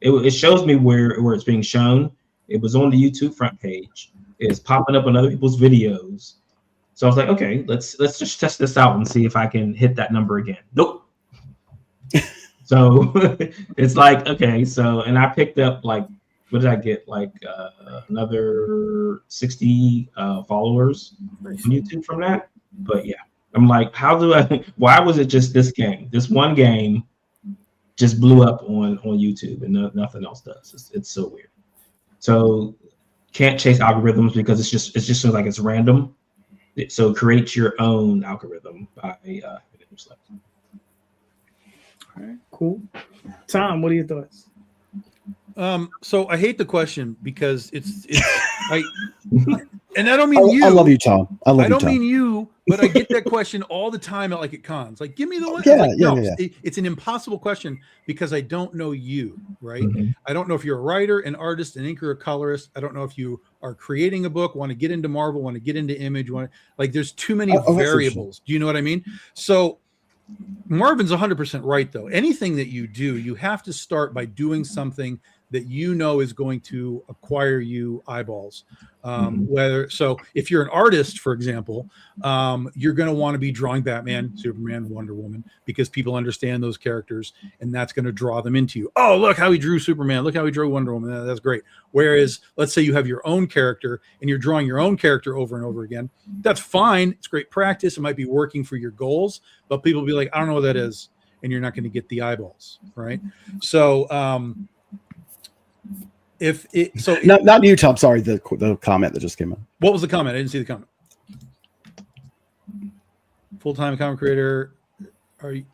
Speaker 4: It shows me where it's being shown. It was on the YouTube front page. It's popping up on other people's videos. So I was like, okay, let's just test this out and see if I can hit that number again. Nope. So it's like, okay, and I picked up what did I get? Another 60 followers on YouTube from that. But yeah, I'm like, why was it just this game? This one game just blew up on YouTube and nothing else does. It's so weird. So can't chase algorithms because it's just like it's random. So create your own algorithm by
Speaker 3: All right, cool. Tom, what are your thoughts?
Speaker 1: So I hate the question because it's and I don't mean you.
Speaker 5: I love you, Tom. I
Speaker 1: don't mean you, but I get that question all the time at cons. Like, give me the one. It's an impossible question because I don't know you, right?
Speaker 4: Mm-hmm.
Speaker 1: I don't know if you're a writer, an artist, an inker, a colorist. I don't know if you are creating a book, want to get into Marvel, want to get into Image, there's too many variables. Do you know what I mean? So Marvin's 100% right, though. Anything that you do, you have to start by doing something that you know is going to acquire you eyeballs. So if you're an artist, for example, you're going to want to be drawing Batman, Superman, Wonder Woman, because people understand those characters and that's going to draw them into you. Oh, look how he drew Superman. Look how he drew Wonder Woman. That's great. Whereas let's say you have your own character and you're drawing your own character over and over again. That's fine. It's great practice. It might be working for your goals, but people will be like, I don't know what that is. And you're not going to get the eyeballs. Right. So,
Speaker 5: not you, Tom. Sorry, the comment that just came in.
Speaker 1: What was the comment? I didn't see the comment. Full-time comic creator.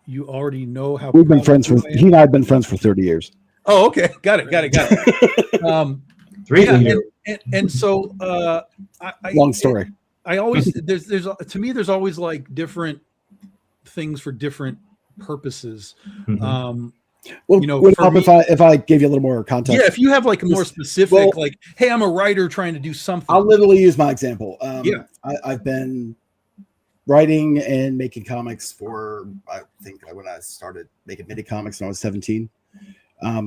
Speaker 1: You already know how
Speaker 5: we've been friends for? He and I have been friends for 30 years.
Speaker 1: Oh, okay, got it.
Speaker 4: 3 years.
Speaker 1: And so,
Speaker 5: long story.
Speaker 1: I always to me there's always like different things for different purposes.
Speaker 4: Mm-hmm.
Speaker 5: Well, would it help if I gave you a little more context?
Speaker 1: Yeah, if you have like a more specific, like, hey, I'm a writer trying to do something.
Speaker 5: I'll literally use my example. I've been writing and making comics for, I think when I started making mini comics when I was 17,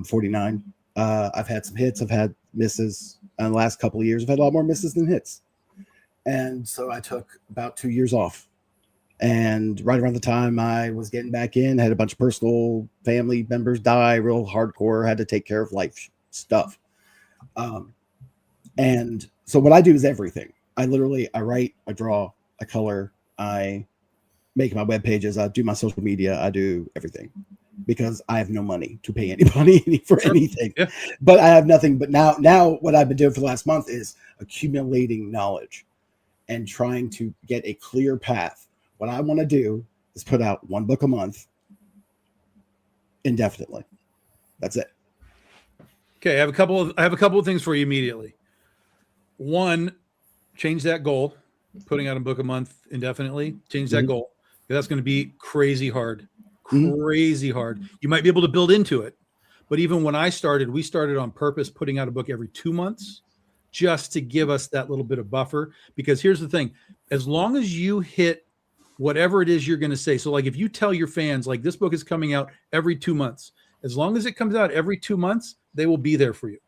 Speaker 5: 49. I've had some hits, I've had misses. In the last couple of years, I've had a lot more misses than hits. And so I took about 2 years off. And right around the time I was getting back in, had a bunch of personal family members die, real hardcore, had to take care of life stuff. And so what I do is everything. I write, I draw, I color, I make my web pages, I do my social media, I do everything because I have no money to pay anybody for anything. Yeah. But I have nothing. But now what I've been doing for the last month is accumulating knowledge and trying to get a clear path. What I want to do is put out one book a month indefinitely. That's it.
Speaker 1: Okay, I have a couple of things for you immediately. One, change that goal. Putting out a book a month indefinitely. Change that goal. That's going to be crazy hard. Crazy hard. You might be able to build into it, but even when we started on purpose, putting out a book every 2 months, just to give us that little bit of buffer. Because here's the thing: as long as you hit whatever it is you're going to say. So like if you tell your fans, like, this book is coming out every 2 months, as long as it comes out every 2 months, they will be there for you.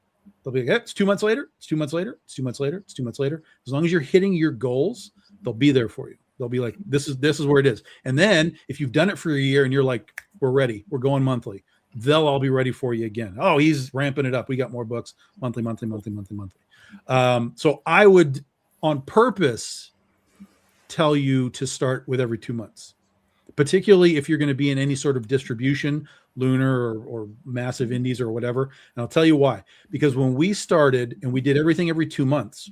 Speaker 1: They'll be like, hey, it's 2 months later. It's 2 months later. It's 2 months later. It's 2 months later. As long as you're hitting your goals, they'll be there for you. They'll be like, this is where it is. And then if you've done it for a year and you're like, we're ready, we're going monthly, they'll all be ready for you again. Oh, he's ramping it up. We got more books monthly. So I would on purpose tell you to start with every 2 months, particularly if you're going to be in any sort of distribution, lunar or massive indies or whatever. And I'll tell you why. Because when we started and we did everything every 2 months,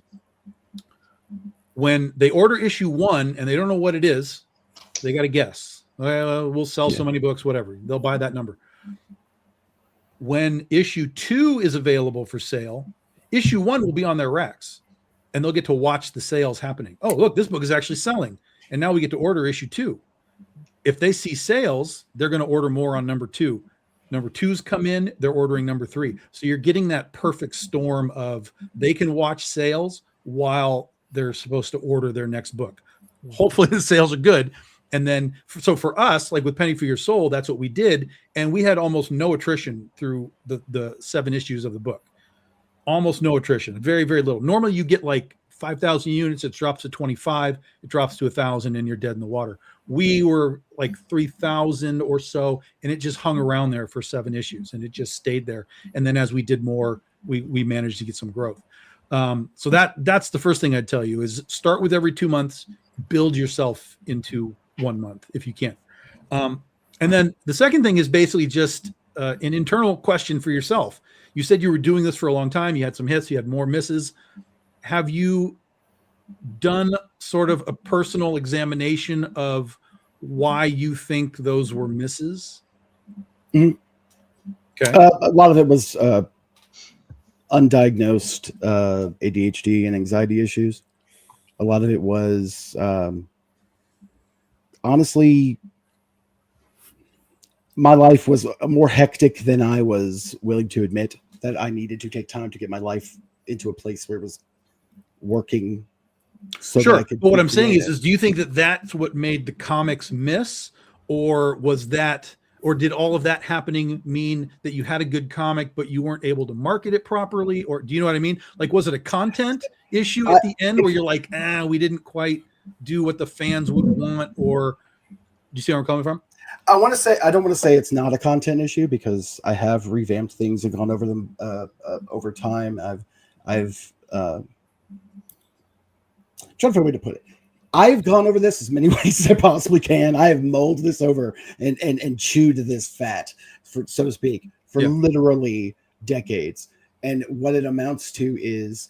Speaker 1: when they order issue 1 and they don't know what it is, they got to guess. We'll sell so many books, whatever. They'll buy that number. When issue 2 is available for sale, issue 1 will be on their racks and they'll get to watch the sales happening. Oh, look, this book is actually selling. And now we get to order issue 2. If they see sales, they're going to order more on number 2. Number 2's come in, they're ordering number 3. So you're getting that perfect storm of they can watch sales while they're supposed to order their next book. Hopefully the sales are good. And then, so for us, like with Penny for Your Soul, that's what we did. And we had almost no attrition through the 7 issues of the book. Almost no attrition, very, very little. Normally you get like 5,000 units, it drops to 25, it drops to 1,000 and you're dead in the water. We were like 3,000 or so, and it just hung around there for 7 issues and it just stayed there. And then as we did more, we managed to get some growth. So that's the first thing I'd tell you is start with every 2 months, build yourself into 1 month if you can. And then the second thing is basically just an internal question for yourself. You said you were doing this for a long time. You had some hits, you had more misses. Have you done sort of a personal examination of why you think those were misses?
Speaker 5: Mhm.
Speaker 1: Okay.
Speaker 5: A lot of it was undiagnosed ADHD and anxiety issues. A lot of it was honestly, my life was more hectic than I was willing to admit, that I needed to take time to get my life into a place where it was working. So
Speaker 1: Sure.
Speaker 5: that I could
Speaker 1: But what I'm saying
Speaker 5: creative.
Speaker 1: is do you think that that's what made the comics miss, or was that, or did all of that happening mean that you had a good comic, but you weren't able to market it properly? Or do you know what I mean? Like, was it a content issue at the end where you're like, we didn't quite do what the fans would want? Or do you see where I'm coming from?
Speaker 5: I don't want to say it's not a content issue, because I have revamped things and gone over them over time. I've trying to find a way to put it. I've gone over this as many ways as I possibly can. I have mulled this over and chewed this fat, for so to speak, for literally decades. And what it amounts to is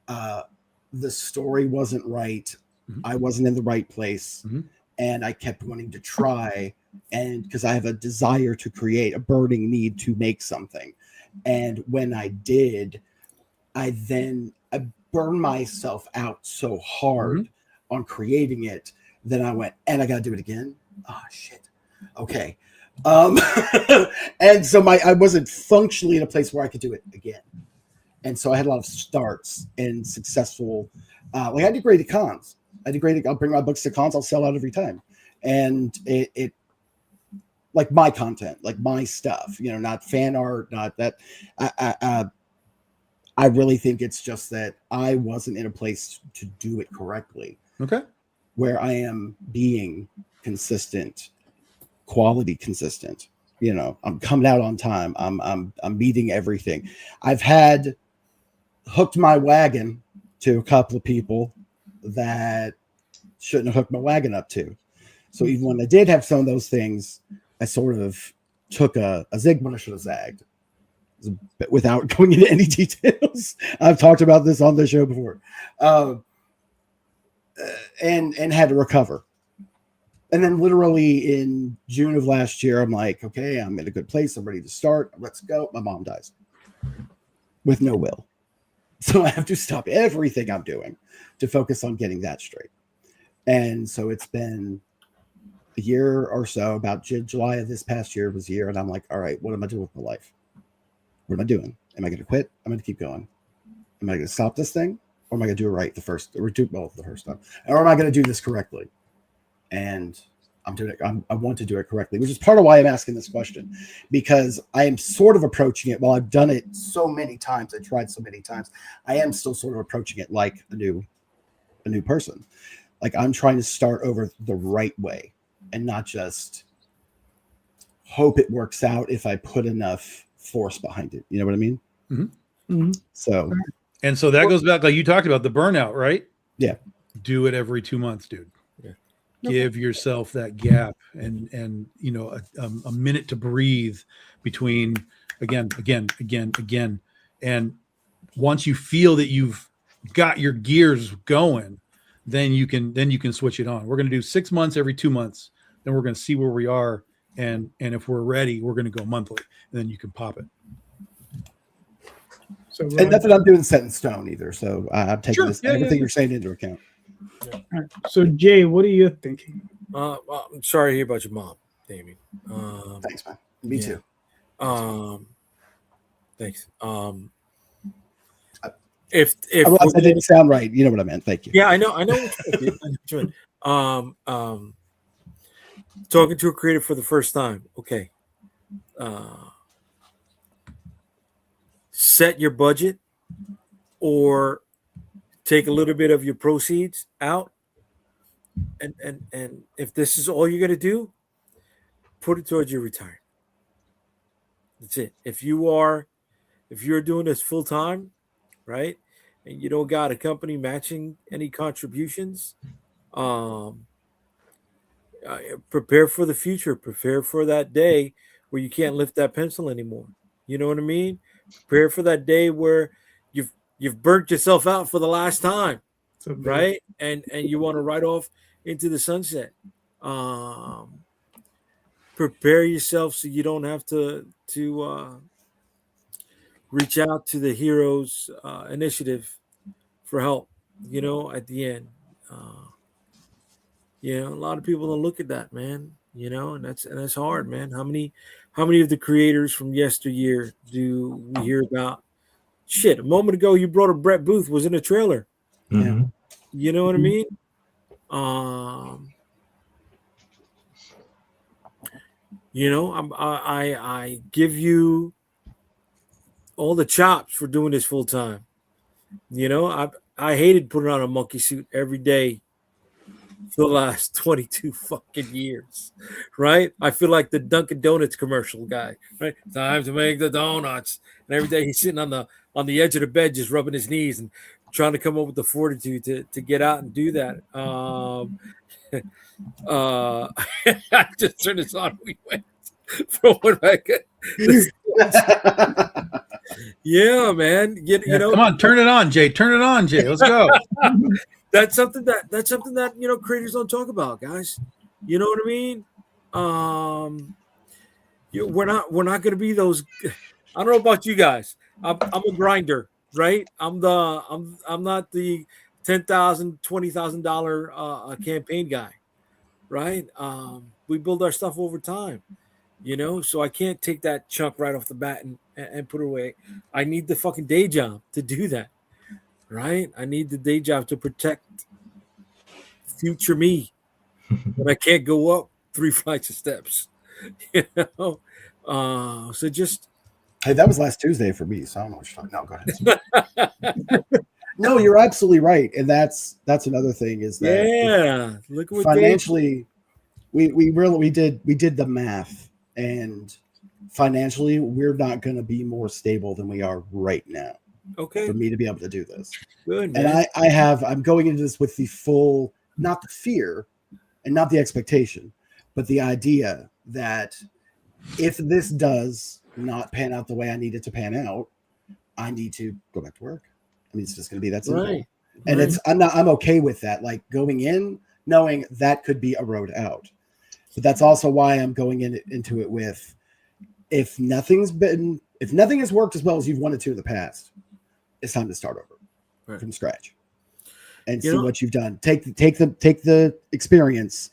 Speaker 5: the story wasn't right. Mm-hmm. I wasn't in the right place. Mm-hmm. And I kept wanting to try. And because I have a desire to create, a burning need to make something. And when I did, I burned myself out so hard on creating it that I went, and I got to do it again. Oh, shit. Okay. And so I wasn't functionally in a place where I could do it again. And so I had a lot of starts and successful, I did great at cons. I'll bring my books to cons. I'll sell out every time. And it like my content, like my stuff, not fan art, not that. I really think it's just that I wasn't in a place to do it correctly.
Speaker 1: Okay.
Speaker 5: Where I am being consistent, quality consistent. I'm coming out on time. I'm meeting everything. I've had hooked my wagon to a couple of people that shouldn't have hooked my wagon up to. So even when I did have some of those things, I sort of took a zig when I should have zagged. Without going into any details, I've talked about this on the show before, and had to recover. And then literally in June of last year, I'm like, okay, I'm in a good place. I'm ready to start. Let's go. My mom dies with no will. So I have to stop everything I'm doing to focus on getting that straight. And so it's been a year or so, about July of this past year was a year. And I'm like, all right, what am I doing with my life? What am I doing? Am I going to quit? I'm going to keep going. Am I going to stop this thing? Or am I going to do it right the first time? Or am I going to do this correctly? And I'm doing it. I want to do it correctly, which is part of why I'm asking this question, because I am sort of approaching it. While I've done it so many times, I tried so many times, I am still sort of approaching it like a new person. Like I'm trying to start over the right way and not just hope it works out if I put enough force behind it. You know what I mean?
Speaker 1: Mm-hmm.
Speaker 5: Mm-hmm. So,
Speaker 1: And so that goes back, like you talked about the burnout, right?
Speaker 5: Yeah.
Speaker 1: Do it every 2 months, dude.
Speaker 2: Yeah.
Speaker 1: Give yourself that gap and a minute to breathe between again. And once you feel that you've got your gears going, then you can switch it on. We're going to do 6 months every 2 months. Then we're going to see where we are. And if we're ready, we're going to go monthly, and then you can pop it.
Speaker 3: So
Speaker 5: And that's what I'm doing set in stone either. So I'm taking
Speaker 1: Sure.
Speaker 5: this
Speaker 1: Yeah,
Speaker 5: everything
Speaker 1: yeah.
Speaker 5: you're saying into account.
Speaker 3: all right. So Jay, what are you thinking?
Speaker 2: I'm sorry to hear about your mom, Damien.
Speaker 5: Thanks, man. Me
Speaker 2: Yeah.
Speaker 5: too.
Speaker 2: Thanks. If
Speaker 5: I realize that didn't sound right. You know what I meant. Thank you.
Speaker 2: yeah, I know what you meant, dude. I know what you meant. Talking to a creative for the first time. Okay. Set your budget or take a little bit of your proceeds out. And if this is all you're gonna do, put it towards your retirement. That's it. If you're doing this full time, right, and you don't got a company matching any contributions, prepare for the future. Prepare for that day where you can't lift that pencil anymore. You know what I mean? Prepare for that day where you've burnt yourself out for the last time,
Speaker 3: So
Speaker 2: right? And you want to ride off into the sunset. Prepare yourself so you don't have to reach out to the Heroes Initiative for help. You know, at the end, a lot of people don't look at that, man. You know, and that's hard, man. How many of the creators from yesteryear do we hear about? Shit, a moment ago you brought up Brett Booth was in a trailer.
Speaker 4: Mhm.
Speaker 2: You know what I mean? I give you all the chops for doing this full time. You know, I hated putting on a monkey suit every day for the last 22 fucking years, right? I feel like the Dunkin' Donuts commercial guy, right? Time to make the donuts, and every day he's sitting on the edge of the bed, just rubbing his knees and trying to come up with the fortitude to get out and do that. I just turned this on. We went from one back. Yeah, man. You know,
Speaker 1: Come on, turn it on, Jay. Turn it on, Jay. Let's go.
Speaker 2: that's something that creators don't talk about, guys. You know what I mean? We're not going to be those. I don't know about you guys. I'm a grinder, right? I'm not the $10,000, $20,000 campaign guy, right? We build our stuff over time, you know. So I can't take that chunk right off the bat and put it away. I need the fucking day job to do that, right? I need the day job to protect future me, but I can't go up 3 flights of steps, you know. So just.
Speaker 5: Hey, that was last Tuesday for me, so I don't know what you're talking. No, go ahead. No, you're absolutely right, and that's another thing is that
Speaker 2: Look at what
Speaker 5: financially, we did the math, and financially, we're not going to be more stable than we are right now.
Speaker 2: Okay,
Speaker 5: for me to be able to do this,
Speaker 2: good, man.
Speaker 5: And I'm going into this with the full, not the fear, and not the expectation, but the idea that if this does not pan out the way I need it to pan out, I need to go back to work. I mean, it's just going to be that simple.
Speaker 2: Right.
Speaker 5: And I'm okay with that. Like going in, knowing that could be a road out. But that's also why I'm going into it with, if nothing has worked as well as you've wanted to in the past, it's time to start over from scratch and see what you've done. Take the experience,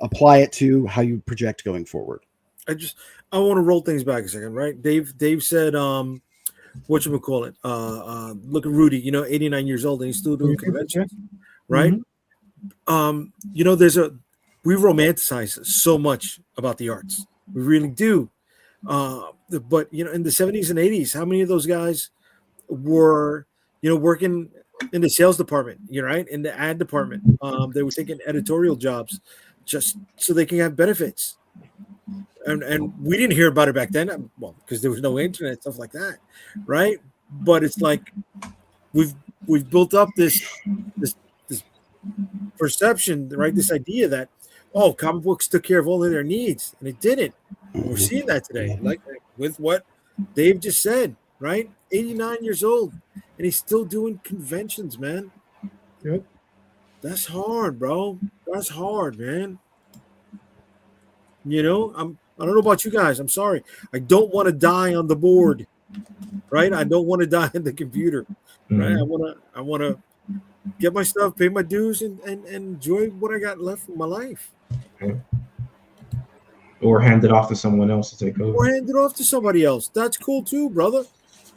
Speaker 5: apply it to how you project going forward.
Speaker 2: I want to roll things back a second, right? Dave said, whatchamacallit? Look at Rudy, 89 years old and he's still doing conventions, right? Mm-hmm. We romanticize so much about the arts. We really do. But in the 70s and 80s, how many of those guys were, working in the sales department, right? In the ad department. They were taking editorial jobs just so they can have benefits. And we didn't hear about it back then, well, because there was no internet, stuff like that, right? But it's like we've built up this perception, right? This idea that comic books took care of all of their needs, and it didn't. And we're seeing that today, like with what Dave just said, right? 89 years old, and he's still doing conventions, man.
Speaker 3: Yep.
Speaker 2: That's hard, bro. That's hard, man. You know, I don't know about you guys. I'm sorry. I don't want to die on the board, right? I don't want to die on the computer, right? I want to get my stuff, pay my dues, and enjoy what I got left from my life.
Speaker 4: Okay. Or hand it off to someone else to take over.
Speaker 2: Or hand it off to somebody else. That's cool too, brother.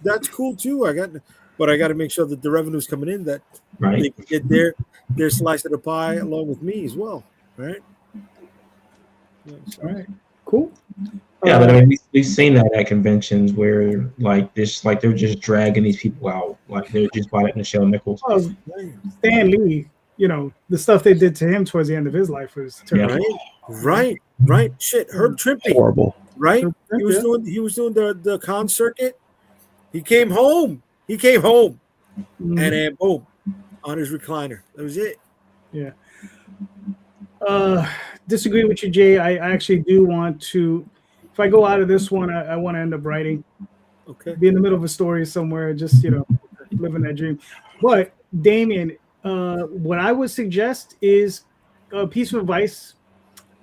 Speaker 2: That's cool too. I got to make sure that the revenue's coming in, that
Speaker 4: Right.
Speaker 2: they can get their slice of the pie along with me as well, right? Yeah, so-
Speaker 3: All right. Cool.
Speaker 4: Yeah, but I mean, we've seen that at conventions where like they're just dragging these people out, like they're just buying Michelle Nichols.
Speaker 3: Oh, Stan Lee, you know, the stuff they did to him towards the end of his life was terrible.
Speaker 2: Right. Shit, Herb Trimpe,
Speaker 5: Horrible.
Speaker 2: right?
Speaker 3: Herb
Speaker 2: He was
Speaker 3: Trimpe.
Speaker 2: doing the con circuit. He came home, and then boom, on his recliner. That was it.
Speaker 3: Yeah. Disagree with you, Jay. I actually do want to. If I go out of this one, I want to end up writing,
Speaker 2: Okay.
Speaker 3: be in the middle of a story somewhere, just living that dream. But Damien, what I would suggest is a piece of advice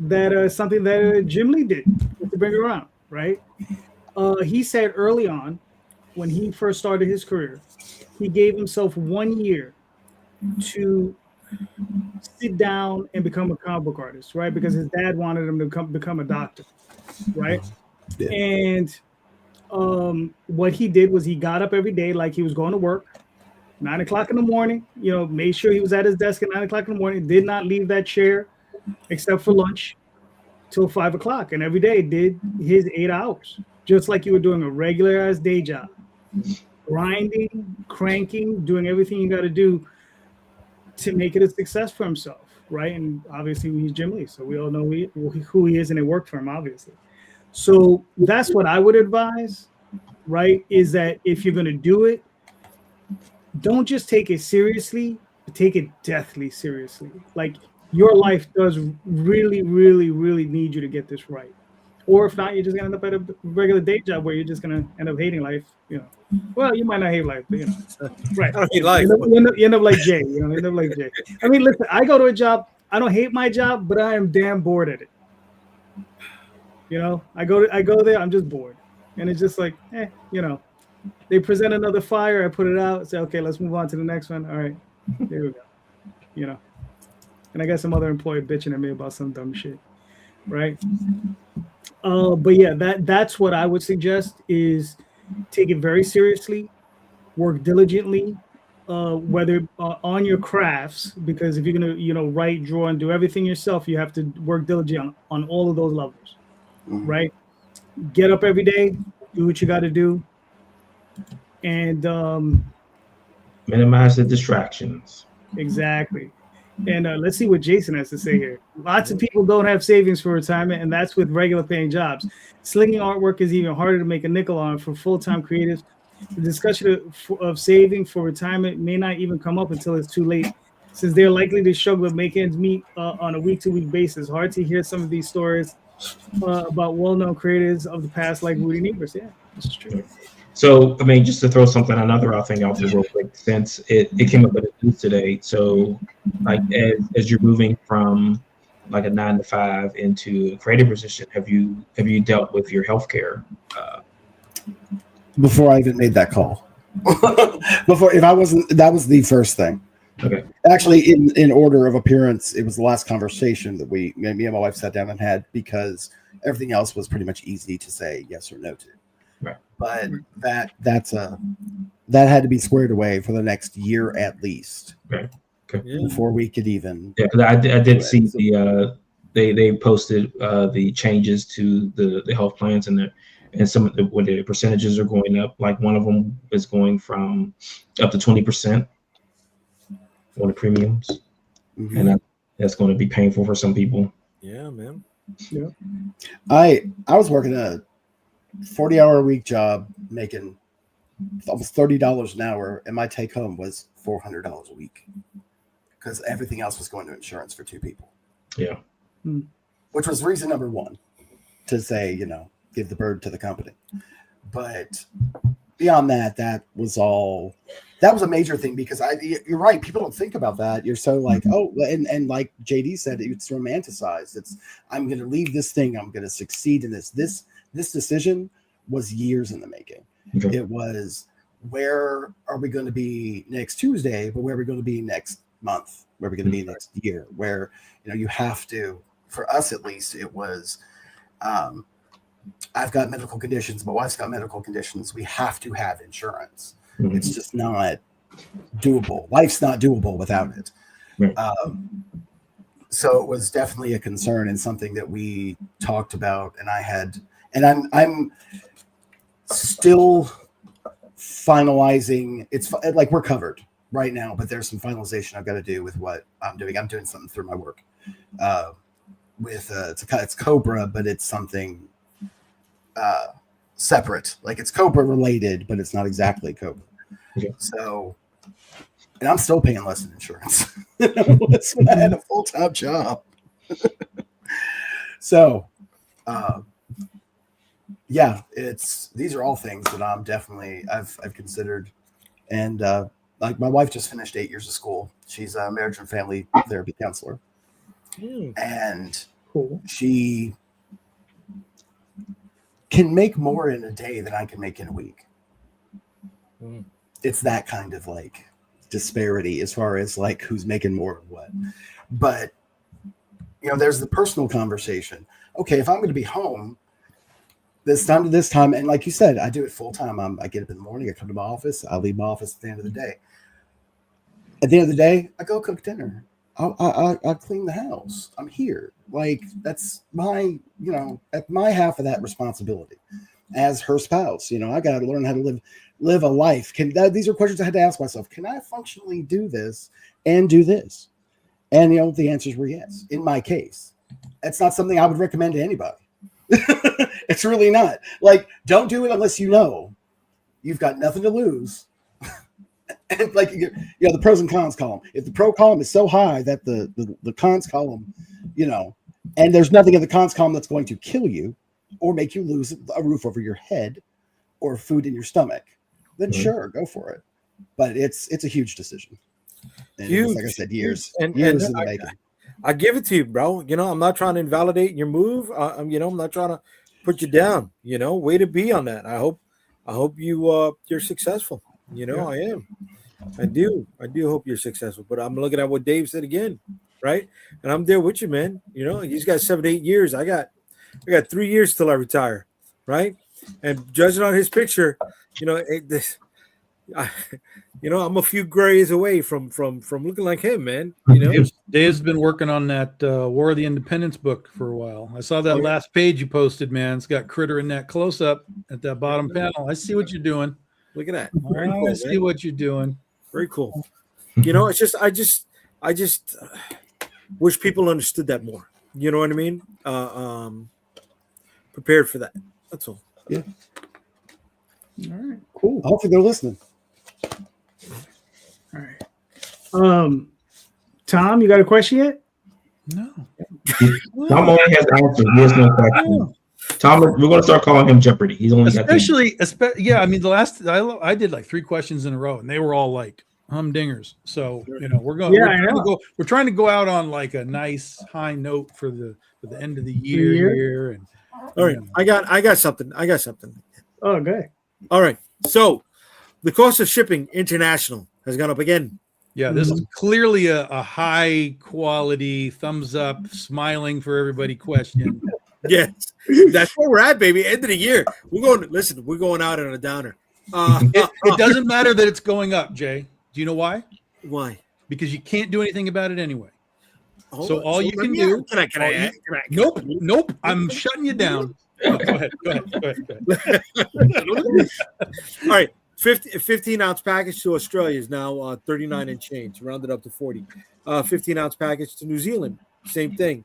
Speaker 3: that something that Jim Lee did to bring it around. Right? He said early on, when he first started his career, he gave himself 1 year to sit down and become a comic book artist, right? Because his dad wanted him to become a doctor, right?
Speaker 5: Yeah.
Speaker 3: And what he did was he got up every day like he was going to work, 9 o'clock in the morning, made sure he was at his desk at 9 o'clock in the morning, did not leave that chair except for lunch till 5 o'clock. And every day did his 8 hours, just like you were doing a regular ass day job, grinding, cranking, doing everything you got to do to make it a success for himself, right? And obviously he's Jim Lee, so we all know who he is, and it worked for him, obviously. So that's what I would advise, right? Is that if you're going to do it, don't just take it seriously, but take it deathly seriously. Like, your life does really, really, really need you to get this right. Or if not, you're just going to end up at a regular day job where you're just going to end up hating life, Well, you might not hate life, but right.
Speaker 2: I don't hate life.
Speaker 3: You end up like Jay. You end up like Jay. I mean, listen, I go to a job. I don't hate my job, but I am damn bored at it. I go there. I'm just bored, and it's just like, They present another fire. I put it out. Say, okay, let's move on to the next one. All right, here we go. And I got some other employee bitching at me about some dumb shit, right? But yeah, that's what I would suggest is take it very seriously, work diligently, whether on your crafts, because if you're gonna write, draw, and do everything yourself, you have to work diligently on all of those levels, right? Get up every day, do what you got to do, and
Speaker 4: minimize the distractions.
Speaker 3: Exactly. And let's see what Jason has to say here. Lots of people don't have savings for retirement, and that's with regular paying jobs. Slinging artwork is even harder to make a nickel on for full-time creatives. The discussion of saving for retirement may not even come up until it's too late, since they're likely to struggle to make ends meet on a week-to-week basis. Hard to hear some of these stories about well-known creators of the past, like Rudy Nebers. Yeah, this is true.
Speaker 4: So, I mean, just to throw another thing out there real quick, since it came up with the news today. So, like, as you're moving from like a 9 to 5 into a creative position, have you dealt with your healthcare?
Speaker 5: Before I even made that call, that was the first thing.
Speaker 4: Okay.
Speaker 5: Actually, in order of appearance, it was the last conversation that me and my wife sat down and had, because everything else was pretty much easy to say yes or no to.
Speaker 4: Right.
Speaker 5: But that had to be squared away for the next year at least.
Speaker 4: Okay.
Speaker 5: Before we could even.
Speaker 4: Yeah, because I did see they posted the changes to the health plans and some of when the percentages are going up. Like, one of them is going up to 20% on the premiums, and that's going to be painful for some people.
Speaker 2: Yeah, man.
Speaker 3: Yeah.
Speaker 5: I was working a 40-hour-a-week job, making almost $30 an hour, and my take home was $400 a week because everything else was going to insurance for 2 people.
Speaker 4: Yeah.
Speaker 5: Which was reason number 1 to say, give the bird to the company. But beyond that, that was a major thing because you're right. People don't think about that. You're so like, oh, and like JD said, it's romanticized. I'm going to leave this thing. I'm going to succeed in this. This decision was years in the making.
Speaker 4: Okay.
Speaker 5: It was, where are we going to be next Tuesday, but where are we going to be next month? Where are we going to be next year? Where, you have to, for us at least, it was, I've got medical conditions. My wife's got medical conditions. We have to have insurance.
Speaker 4: Mhm.
Speaker 5: It's just not doable. Life's not doable without it.
Speaker 4: Right.
Speaker 5: So it was definitely a concern and something that we talked about. And I'm still finalizing. It's like we're covered right now, but there's some finalization I've got to do with what I'm doing. I'm doing something through my work it's Cobra, but it's something separate. Like it's Cobra related, but it's not exactly Cobra.
Speaker 4: Okay.
Speaker 5: So, and I'm still paying less in insurance. That's when I had a full-time job. So, yeah, these are all things that I've considered. And like my wife just finished 8 years of school. She's a marriage and family therapy counselor. And
Speaker 3: Cool.
Speaker 5: she can make more in a day than I can make in a week. It's that kind of like disparity as far as like who's making more of what. But there's the personal conversation. Okay, if I'm going to be home this time to this time, and like you said, I do it full time. I get up in the morning, I come to my office, I leave my office at the end of the day. At the end of the day, I go cook dinner. I clean the house. I'm here. Like that's my, at my half of that responsibility as her spouse. I got to learn how to live a life. These are questions I had to ask myself. Can I functionally do this and do this? And the answers were yes. In my case, that's not something I would recommend to anybody. It's really not. Like, don't do it unless you've got nothing to lose. And like the pros and cons column. If the pro column is so high that the cons column, and there's nothing in the cons column that's going to kill you or make you lose a roof over your head or food in your stomach, then sure, go for it. But it's a huge decision. And
Speaker 2: Huge,
Speaker 5: like I said, years
Speaker 2: and
Speaker 5: in the making.
Speaker 2: I give it to you, bro. I'm not trying to invalidate your move. I'm not trying to put you down. Way to be on that. I hope you're successful. I am. I do hope you're successful. But I'm looking at what Dave said again, right? And I'm there with you, man. He's got 7 to 8 years. I got 3 years till I retire, right? And judging on his picture, I'm a few grays away from looking like him, man.
Speaker 1: Dave's been working on that War of the Independence book for a while. I saw that last page you posted, man. It's got Critter in that close up at that bottom panel. I see what you're doing.
Speaker 2: Look at that.
Speaker 1: I see what you're doing.
Speaker 2: Very cool. It's just I just wish people understood that more. You know what I mean? Prepared for that. That's all.
Speaker 5: Yeah.
Speaker 3: All right. Cool.
Speaker 5: Hopefully they're listening.
Speaker 3: All right. Tom, you got a question yet?
Speaker 1: No.
Speaker 4: Tom only has answers. He has no questions. Tom, we're going to start calling him Jeopardy. He's only
Speaker 1: especially, yeah. I mean, the last I did like 3 questions in a row, and they were all like humdingers. So we're trying to go out on like a nice high note for the end of the year here. And
Speaker 2: all right, I got something.
Speaker 3: Oh, good.
Speaker 2: All right. So the cost of shipping international has gone up again.
Speaker 1: Yeah, this is clearly a high quality thumbs up, smiling for everybody question.
Speaker 2: Yes, that's where we're at, baby. End of the year. We're going out on a downer.
Speaker 1: It doesn't matter that it's going up, Jay. Do you know why?
Speaker 2: Why?
Speaker 1: Because you can't do anything about it anyway.
Speaker 2: Hold on.
Speaker 1: All you can do.
Speaker 2: Can I?
Speaker 1: Nope. I'm shutting you down. Go ahead.
Speaker 2: All right. 15-ounce package to Australia is now 39 and change, rounded up to 40. 15-ounce package to New Zealand, same thing.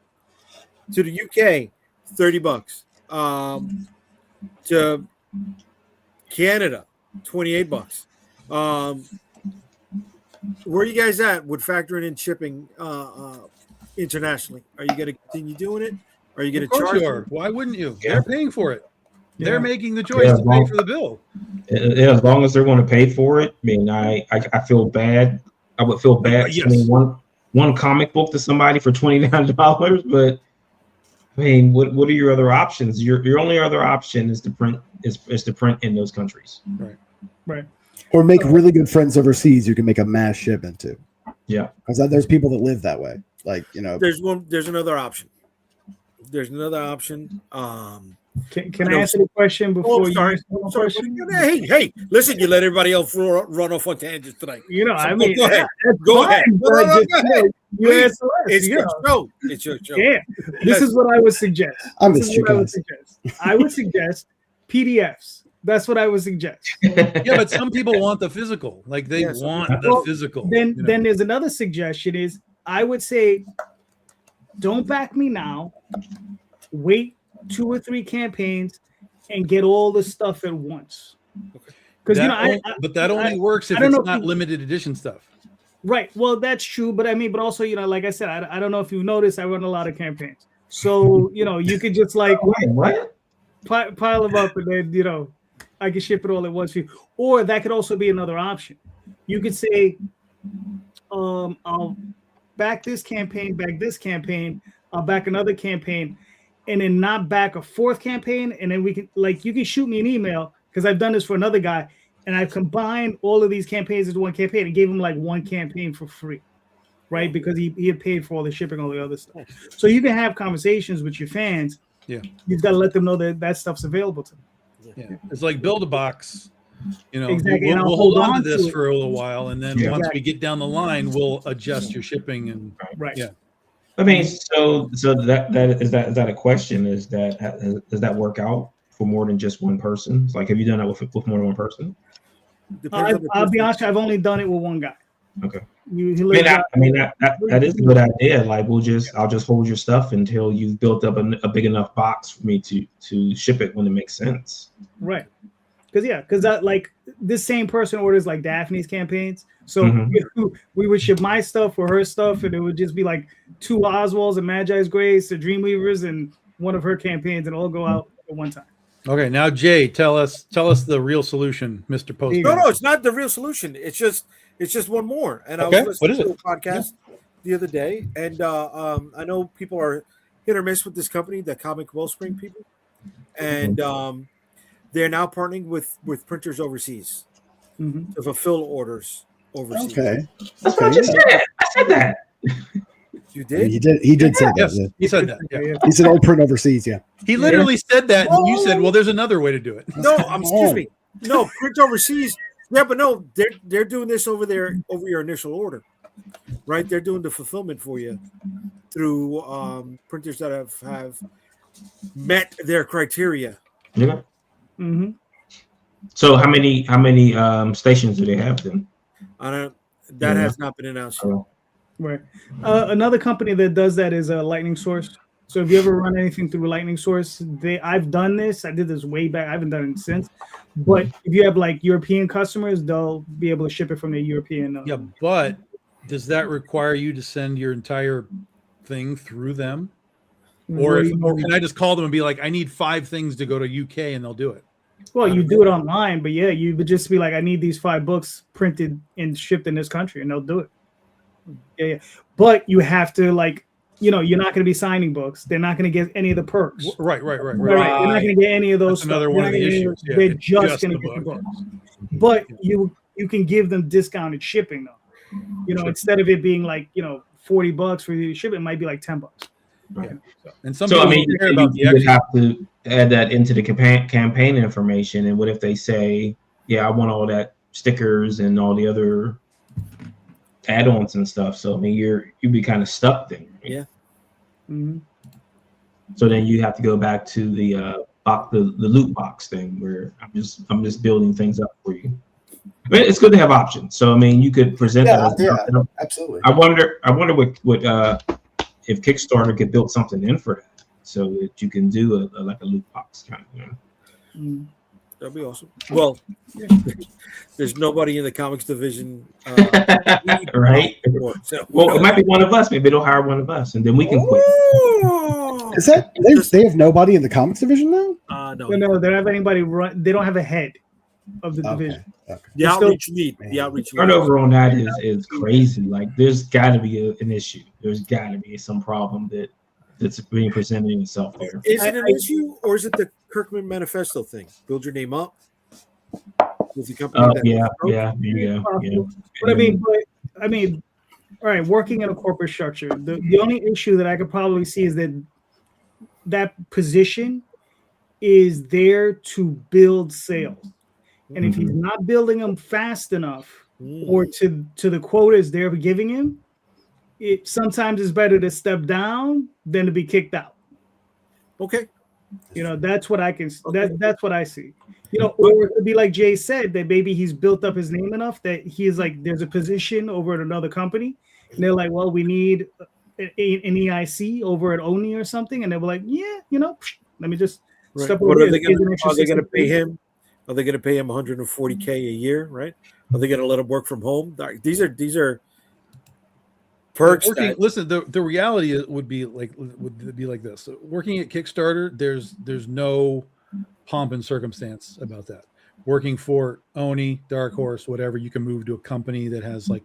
Speaker 2: To the UK, $30. To Canada, $28. Where are you guys at with factoring in shipping internationally? Are you going to continue doing it? Are you going
Speaker 1: Of
Speaker 2: to
Speaker 1: course
Speaker 2: charge?
Speaker 1: you are. Why wouldn't you?
Speaker 4: Yeah.
Speaker 1: They're paying for it. They're
Speaker 3: Yeah.
Speaker 1: making the choice
Speaker 4: Yeah,
Speaker 1: to pay
Speaker 4: well-
Speaker 1: for the bill.
Speaker 4: Yeah, as long as they're going to pay for it. I mean, I feel bad. I would feel bad
Speaker 1: Yes.
Speaker 4: sending one comic book to somebody for $29, but I mean, what are your other options? Your only other option is to print in those countries.
Speaker 3: Right.
Speaker 5: Or make really good friends overseas you can make a mass shipment to.
Speaker 4: Yeah.
Speaker 5: Because there's people that live that way. Like, you know,
Speaker 2: There's another option. There's another option.
Speaker 3: Can
Speaker 2: I
Speaker 3: I
Speaker 2: know-
Speaker 3: answer the question before you
Speaker 2: sorry.
Speaker 3: answer the
Speaker 2: Sorry,
Speaker 3: question?
Speaker 2: hey, listen, you let everybody else run off on tangents tonight.
Speaker 3: You know,
Speaker 2: So
Speaker 3: I mean,
Speaker 2: go ahead.
Speaker 3: that's
Speaker 2: Go
Speaker 3: fine,
Speaker 2: ahead.
Speaker 3: but
Speaker 2: No,
Speaker 3: just,
Speaker 2: go
Speaker 3: you know,
Speaker 2: ahead.
Speaker 3: you
Speaker 2: Please.
Speaker 3: answer us,
Speaker 2: It's
Speaker 3: you
Speaker 2: your
Speaker 3: know.
Speaker 2: show. It's your show.
Speaker 3: Yeah, this is what I would suggest.
Speaker 5: I
Speaker 3: This
Speaker 5: missed
Speaker 3: is
Speaker 5: you
Speaker 3: what I would
Speaker 5: guys.
Speaker 3: suggest. I would suggest PDFs. That's what I would suggest.
Speaker 1: Yeah, but some people want the physical. Like they
Speaker 2: Yes.
Speaker 1: want the
Speaker 3: Well,
Speaker 1: physical.
Speaker 3: Then
Speaker 1: you know?
Speaker 3: then there's another suggestion is I would say don't back me now. Wait 2 or 3 campaigns and get all the stuff at once. Because you know,
Speaker 1: but that only works if
Speaker 3: I don't
Speaker 1: it's
Speaker 3: know if
Speaker 1: not
Speaker 3: you-
Speaker 1: limited edition stuff.
Speaker 3: right. Well, that's true, but I mean, but also, you know, like I said, I don't know if you noticed, I run a lot of campaigns. So, you know, you could just like
Speaker 4: Wait, what?
Speaker 3: pile them up and then, you know, I can ship it all at once for you. Or that could also be another option. You could say, I'll back this campaign, I'll back another campaign, and then not back a 4th campaign. And then we can, like, you can shoot me an email because I've done this for another guy, and I've combined all of these campaigns into one campaign and gave him like one campaign for free, right? Because he had paid for all the shipping, all the other stuff. So you can have conversations with your fans.
Speaker 1: Yeah.
Speaker 3: You've got to let them know that that stuff's available to them.
Speaker 1: Yeah, it's like build a box. You know,
Speaker 3: Exactly,
Speaker 1: we'll,
Speaker 3: and I'll
Speaker 1: we'll hold
Speaker 3: hold
Speaker 1: on
Speaker 3: on
Speaker 1: to this
Speaker 3: to it.
Speaker 1: for a little while, and then
Speaker 4: Yeah.
Speaker 1: once we get down the line, we'll adjust your shipping and
Speaker 3: Right.
Speaker 1: Yeah.
Speaker 4: I mean, so that a question? Does that work out for more than just one person? Like, have you done that with more than one person?
Speaker 2: Depends on the
Speaker 3: I'll be
Speaker 2: person.
Speaker 3: honest, I've only done it with one guy.
Speaker 4: Okay.
Speaker 3: He
Speaker 4: I mean,
Speaker 3: lives out,
Speaker 4: that is a good idea. Like, I'll just hold your stuff until you've built up a big enough box for me to ship it when it makes sense.
Speaker 3: right. Because that, like, this same person orders like Daphne's campaigns. So
Speaker 4: Mhm.
Speaker 3: we would ship my stuff for her stuff, and it would just be like 2 Oswalds and Magi's Grace, the Dreamweavers, and one of her campaigns, and all go out at one time.
Speaker 1: okay. Now, Jay, tell us the real solution, Mr. Postman.
Speaker 2: No, it's not the real solution. It's just one more. And
Speaker 1: Okay,
Speaker 2: I was
Speaker 1: what
Speaker 2: listening
Speaker 1: is
Speaker 2: to a podcast the other day, and I know people are hit or miss with this company, the Comic Wellspring people, and they're now partnering with printers overseas
Speaker 3: Mhm.
Speaker 2: to fulfill orders overseas.
Speaker 5: okay.
Speaker 4: That's what I just said. I said that.
Speaker 2: You
Speaker 5: I mean,
Speaker 2: did?
Speaker 5: he did say that.
Speaker 1: Yes,
Speaker 5: Yeah.
Speaker 1: he said that. Yeah.
Speaker 3: Yeah.
Speaker 5: He said, "I'll print overseas." Yeah.
Speaker 1: He literally said that, and you said, "Well, there's another way to do it."
Speaker 2: No, excuse me. No, print overseas. Yeah, but no, they're doing this over your initial order, right? They're doing the fulfillment for you through printers that have met their criteria.
Speaker 4: Yeah.
Speaker 3: Mhm.
Speaker 4: So how many stations do they have then?
Speaker 2: I don't. That
Speaker 4: Yeah.
Speaker 2: has not been announced yet.
Speaker 4: Oh,
Speaker 3: Right. Another company that does that is Lightning Source. So if you ever run anything through Lightning Source, I've done this. I did this way back. I haven't done it since. But if you have like European customers, they'll be able to ship it from their European.
Speaker 1: Yeah, but does that require you to send your entire thing through them, or can I just call them and be like, "I need 5 things to go to UK," and they'll do it?
Speaker 3: Well, you do it online, but yeah, you would just be like, I need these 5 books printed and shipped in this country, and they'll do it. Yeah. But you have to, like, you know, you're not going to be signing books. They're not going to get any of the perks.
Speaker 1: Right.
Speaker 3: Right. They're not going to get any of those.
Speaker 1: That's another
Speaker 3: stuff.
Speaker 1: one of
Speaker 3: They're
Speaker 1: the
Speaker 3: not gonna
Speaker 1: issues.
Speaker 3: get-
Speaker 1: Yeah,
Speaker 3: They're
Speaker 1: it's
Speaker 3: just
Speaker 1: just
Speaker 3: going to
Speaker 1: the
Speaker 3: get the
Speaker 1: book.
Speaker 3: books. But you can give them discounted shipping though. You know, instead of it being like, you know, $40 for you to ship, it might be like $10.
Speaker 1: And some
Speaker 4: So
Speaker 1: people
Speaker 4: I mean,
Speaker 1: don't care about the
Speaker 4: you would
Speaker 1: extra.
Speaker 4: have to add that into the campaign information. And what if they say, "Yeah, I want all that stickers and all the other add-ons and stuff"? So I mean, you'd be kind of stuck there. Right?
Speaker 2: Yeah.
Speaker 3: Mm-hmm.
Speaker 4: So then you have to go back to the loot box thing, where I'm just building things up for you. I mean, it's good to have options. So I mean, you could present that. As
Speaker 5: absolutely.
Speaker 4: I wonder what if Kickstarter could build something in for that, so that you can do a loot box kind of. You know?
Speaker 2: That'd be awesome. Well, there's nobody in the comics division,
Speaker 4: right?
Speaker 2: So,
Speaker 4: Well, it might be one of us. Maybe they'll hire one of us, and then we can quit.
Speaker 2: Oh!
Speaker 5: Is that they have nobody in the comics division now?
Speaker 2: No.
Speaker 3: No, they don't have anybody run. They don't have a head of the division.
Speaker 5: Okay.
Speaker 2: The outreach lead. The outreach lead.
Speaker 4: Turnover on that is crazy. Like, there's got to be an issue. There's got to be some problem that's being presented itself there.
Speaker 2: Is it an issue, or is it the Kirkman Manifesto thing? Build your name up. With the company.
Speaker 4: Oh
Speaker 2: that-
Speaker 4: yeah. There you go. Yeah.
Speaker 3: But I mean, all right. Working in a corporate structure, the only issue that I could probably see is that position is there to build sales, and if he's not building them fast enough, or to the quotas they're giving him, it sometimes it's better to step down than to be kicked out.
Speaker 2: Okay.
Speaker 3: You know, that's what I can.
Speaker 2: Okay.
Speaker 3: That's what I see. You know, or it could be like Jay said, that maybe he's built up his name enough that he is like, there's a position over at another company, and they're like, well, we need an EIC over at Oni or something, and they were like, yeah, you know, let me just
Speaker 2: Right.
Speaker 3: step
Speaker 2: What
Speaker 3: over
Speaker 2: are they
Speaker 3: here. Here's an extra
Speaker 2: going to pay
Speaker 3: 60.
Speaker 2: him? Are they going to pay him 140K a year? Right? Are they going to let him work from home? These are perks. That,
Speaker 1: Listen, the reality would be like this. Working at Kickstarter, there's no pomp and circumstance about that. Working for Oni, Dark Horse, whatever, you can move to a company that has like,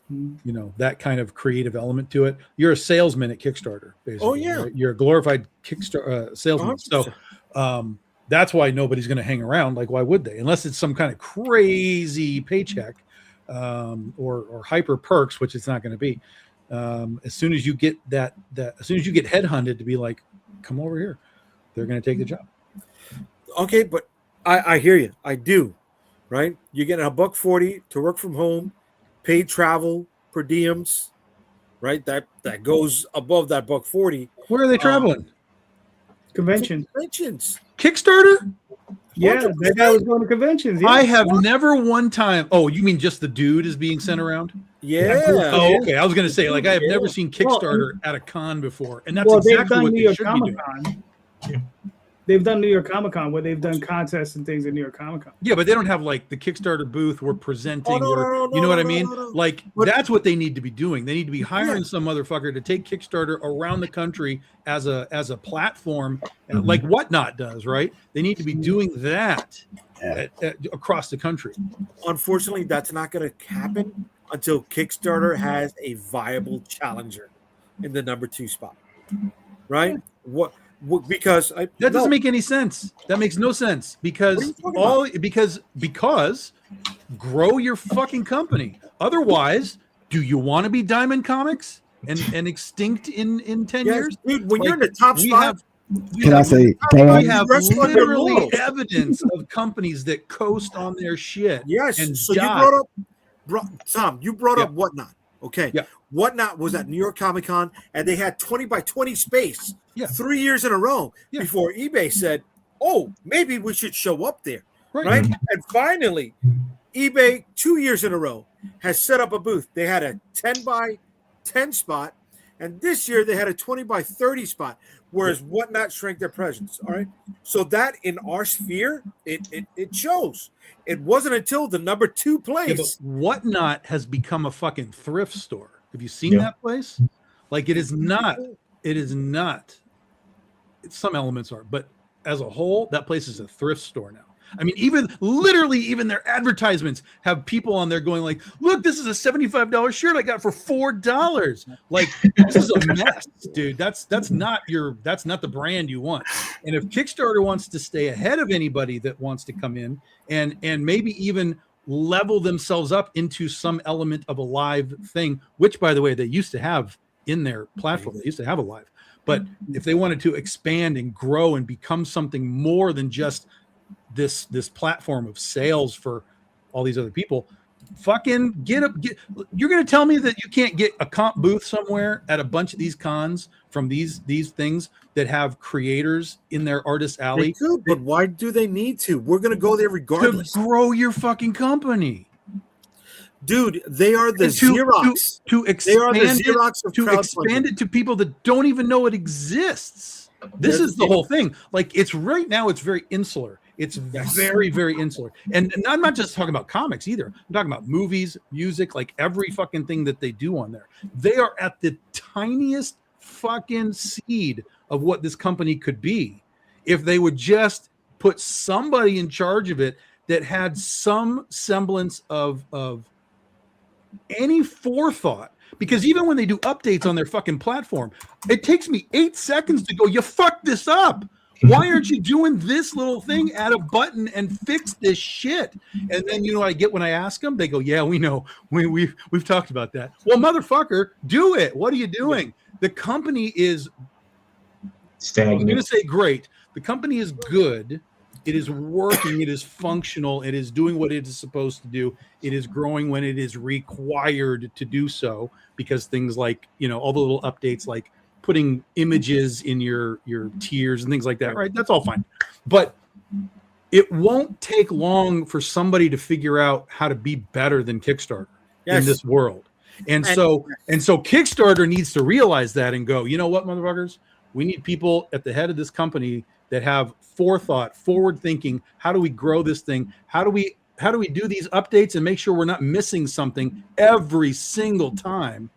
Speaker 1: you know, that kind of creative element to it. You're a salesman at Kickstarter, basically.
Speaker 2: Oh, yeah.
Speaker 1: right? You're a glorified Kickstarter salesman.
Speaker 2: 100%.
Speaker 1: So that's why nobody's going to hang around. Like, why would they? Unless it's some kind of crazy paycheck or hyper perks, which it's not going to be. As soon as you get as soon as you get headhunted to be like, come over here, they're going to take the job.
Speaker 2: okay, but I hear you. I do. Right? You're getting $140 to work from home, paid travel, per diems. Right? That goes above that $140.
Speaker 1: Where are they traveling?
Speaker 3: Convention.
Speaker 2: Conventions.
Speaker 1: Kickstarter?
Speaker 3: Yeah, that guy was going to conventions. Yeah.
Speaker 1: I have never one time. Oh, you mean just the dude is being sent around?
Speaker 2: Yeah.
Speaker 1: Oh, okay. I was going to say, like, I have
Speaker 2: Yeah.
Speaker 1: never seen Kickstarter at a con before, and that's
Speaker 3: Well,
Speaker 1: exactly what
Speaker 3: New
Speaker 1: they
Speaker 3: York
Speaker 1: should be
Speaker 3: Comic
Speaker 1: doing.
Speaker 3: Con. They've done New York Comic Con where they've done contests and things at New York Comic Con.
Speaker 1: Yeah, but they don't have like the Kickstarter booth we're presenting,
Speaker 2: Oh, no,
Speaker 1: or
Speaker 2: no, no,
Speaker 1: you know what I
Speaker 2: no,
Speaker 1: mean?
Speaker 2: no, no.
Speaker 1: Like
Speaker 2: But-
Speaker 1: that's what they need to be doing. They need to be hiring
Speaker 2: Yeah.
Speaker 1: some motherfucker to take Kickstarter around the country as a platform, like Whatnot does, right? They need to be doing that across the country.
Speaker 2: Unfortunately, that's not going to happen until Kickstarter has a viable challenger in the number 2 spot. Right? What because
Speaker 1: That doesn't make any sense. That makes no sense
Speaker 2: What are
Speaker 1: because
Speaker 2: you talking
Speaker 1: because grow your fucking company. Otherwise, do you want to be Diamond Comics and extinct in 10
Speaker 2: yes,
Speaker 1: years?
Speaker 2: dude. When
Speaker 1: Like,
Speaker 2: you're in the top
Speaker 1: we
Speaker 2: spot,
Speaker 1: have- we
Speaker 5: Can I
Speaker 1: have-
Speaker 5: say,
Speaker 1: We
Speaker 5: Dan?
Speaker 1: have
Speaker 2: Rest on their
Speaker 1: literally
Speaker 2: laurels.
Speaker 1: evidence of companies that coast on their shit.
Speaker 2: yes.
Speaker 1: and
Speaker 2: So
Speaker 1: die.
Speaker 2: you brought up Tom. You brought up Whatnot. Okay.
Speaker 1: Yeah.
Speaker 2: Whatnot was at New York Comic Con, and they had 20 by 20 space.
Speaker 1: Yeah.
Speaker 2: 3 years in a row
Speaker 1: Yeah.
Speaker 2: before eBay said, "Oh, maybe we should show up there."
Speaker 1: Right.
Speaker 2: Right? And finally, eBay 2 years in a row has set up a booth. They had a 10 by 10 spot, and this year they had a 20 by 30 spot, whereas Whatnot shrank their presence. All right. So that in our sphere, it shows. It wasn't until the number 2
Speaker 1: Yeah, but
Speaker 2: place.
Speaker 1: Whatnot has become a fucking thrift store. Have you seen
Speaker 4: Yeah.
Speaker 1: that place? Like it is not. It is not. Some elements are, but as a whole, that place is a thrift store now. I mean, even their advertisements have people on there going like, "Look, this is a $75 shirt I got for $4." Like, this is a mess, dude. That's not the brand you want. And if Kickstarter wants to stay ahead of anybody that wants to come in and maybe even level themselves up into some element of a live thing, which by the way they used to have in their platform, they used to have a live. But if they wanted to expand and grow and become something more than just this platform of sales for all these other people, fucking you're going to tell me that you can't get a comp booth somewhere at a bunch of these cons from these things that have creators in their artist
Speaker 2: They
Speaker 1: alley
Speaker 2: could, but why do they need to? We're going to go there
Speaker 1: to
Speaker 2: regardless.
Speaker 1: grow your fucking company,
Speaker 2: Dude, they are the
Speaker 1: And to-
Speaker 2: Xerox.
Speaker 1: to
Speaker 2: They are
Speaker 1: expand
Speaker 2: the
Speaker 1: it,
Speaker 2: Xerox of
Speaker 1: to
Speaker 2: crowdfunding.
Speaker 1: expand it to people that don't even know it exists. This
Speaker 2: There's
Speaker 1: is the whole thing. Like it's right now, it's very insular. It's
Speaker 2: Yes.
Speaker 1: very, very insular. And I'm not just talking about comics either. I'm talking about movies, music, like every fucking thing that they do on there. They are at the tiniest fucking seed of what this company could be if they would just put somebody in charge of it that had some semblance of any forethought. Because even when they do updates on their fucking platform, it takes me 8 seconds to go, you fucked this up. Why aren't you doing this little thing, add a button and fix this shit? And then you know what I get when I ask them? They go, yeah, we know. We've talked about that. Well, motherfucker, do it. What are you doing? The company is
Speaker 4: Stagnant.
Speaker 1: I'm going to say great. The company is good. It is working. It is functional. It is doing what it is supposed to do. It is growing when it is required to do so, because things like, you know, all the little updates like putting images in your tiers and things like that, right? That's all fine. But it won't take long for somebody to figure out how to be better than Kickstarter in this world. And so Kickstarter needs to realize that and go, you know what, motherfuckers? We need people at the head of this company that have forethought, forward thinking. How do we grow this thing? How do we do these updates and make sure we're not missing something every single time?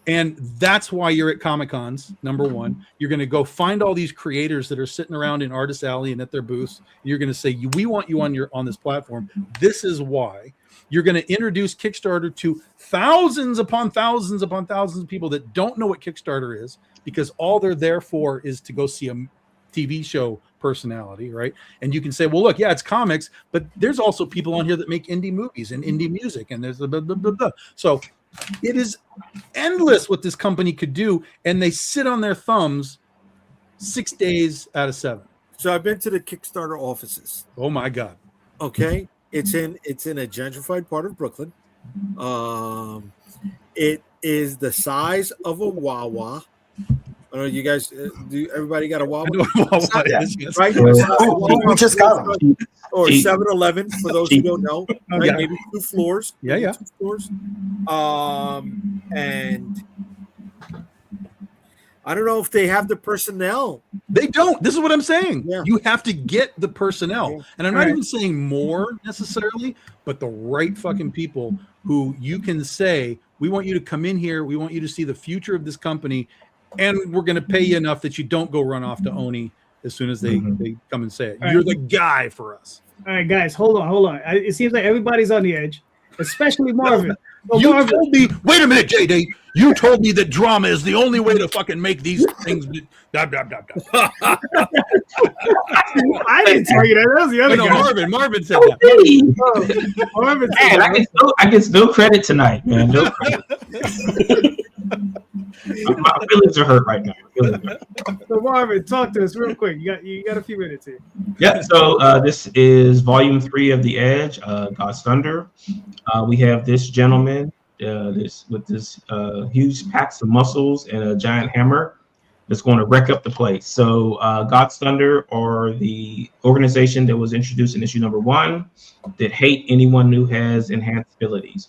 Speaker 1: And that's why you're at Comic-Cons, number one. You're going to go find all these creators that are sitting around in Artist Alley and at their booths. You're going to say, we want you on this platform. This is why. You're going to introduce Kickstarter to thousands upon thousands upon thousands of people that don't know what Kickstarter is, because all they're there for is to go see a TV show personality, right? And you can say, well, look, yeah, it's comics, but there's also people on here that make indie movies and indie music, and there's blah, blah, blah, blah. So it is endless what this company could do, and they sit on their thumbs 6 days out of 7.
Speaker 2: So I've been to the Kickstarter offices.
Speaker 1: Oh my God.
Speaker 2: Okay. It's in a gentrified part of Brooklyn. It is the size of a Wawa. I don't know, you guys do. Everybody got a Wawa, right?
Speaker 5: We just got them.
Speaker 2: Or 7-Eleven for those who don't know. Right?
Speaker 1: Yeah.
Speaker 2: Maybe 2 floors.
Speaker 1: Yeah.
Speaker 2: 2 floors. And I don't know if they have the personnel.
Speaker 1: They don't. This is what I'm saying.
Speaker 2: Yeah.
Speaker 1: You have to get the personnel.
Speaker 2: Yeah.
Speaker 1: And I'm not even saying more necessarily, but the right fucking people who you can say, we want you to come in here. We want you to see the future of this company. And we're going to pay you enough that you don't go run off to Oni as soon as they come and say it. You're the guy for us.
Speaker 3: All right, guys, hold on. It seems like everybody's on the edge, especially Marvin. Well,
Speaker 1: You
Speaker 3: Marvin,
Speaker 1: told me, wait a minute, JD. You told me that drama is the only way to fucking make these things.
Speaker 3: I didn't tell you that. That was the other guy.
Speaker 1: Marvin said that.
Speaker 3: Marvin said
Speaker 4: Man,
Speaker 3: that.
Speaker 4: I get no credit tonight, man. No credit. My feelings are hurt right now.
Speaker 3: So Marvin, talk to us real quick. You got a few minutes here.
Speaker 4: Yeah, so this is volume 3 of The Edge, God's Thunder. We have this gentleman this huge packs of muscles and a giant hammer that's going to wreck up the place. So God's Thunder are the organization that was introduced in issue number 1 that hate anyone who has enhanced abilities.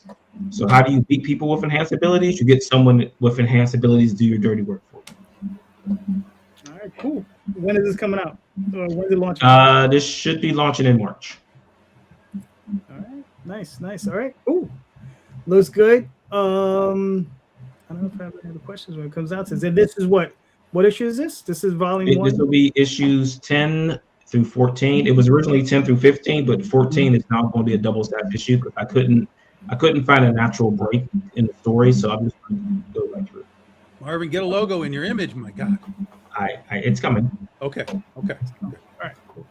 Speaker 4: So how do you beat people with enhanced abilities? You get someone with enhanced abilities to do your dirty work for you.
Speaker 3: All right, cool. When is this coming out? When is it launching?
Speaker 4: This should be launching in March.
Speaker 3: All right, nice. All right, ooh, looks good. I don't know if I have any other questions when it comes out to this. And this is what issue is this? This is volume 1?
Speaker 4: This will be issues 10 through 14. It was originally 10 through 15, but 14 is now going to be a double-stack issue because I couldn't find a natural break in the story, so I'm just going to go right through.
Speaker 1: Marvin, get a logo in your image, my God.
Speaker 4: It's coming.
Speaker 1: Okay.
Speaker 3: All right, cool.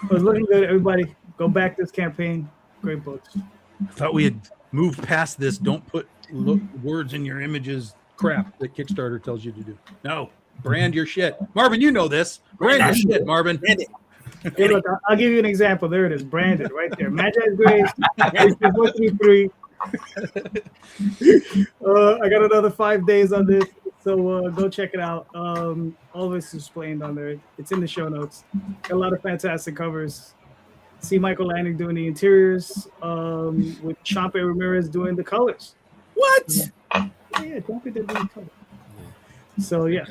Speaker 3: Well, it's looking good, everybody. Go back this campaign. Great books.
Speaker 1: I thought we had moved past this. Don't put words in your images crap that Kickstarter tells you to do. No, brand your shit. Marvin, you know this. Brand your shit, Marvin.
Speaker 3: Hey, look, I'll give you an example. There it is, branded right there. Magi's Grace, 133. I got another 5 days on this, so go check it out. All of this is explained on there. It's in the show notes. Got a lot of fantastic covers. See Michael Lanning doing the interiors, with Champe Ramirez doing the colors.
Speaker 2: What?
Speaker 3: Yeah, Champe did the colors. So yeah,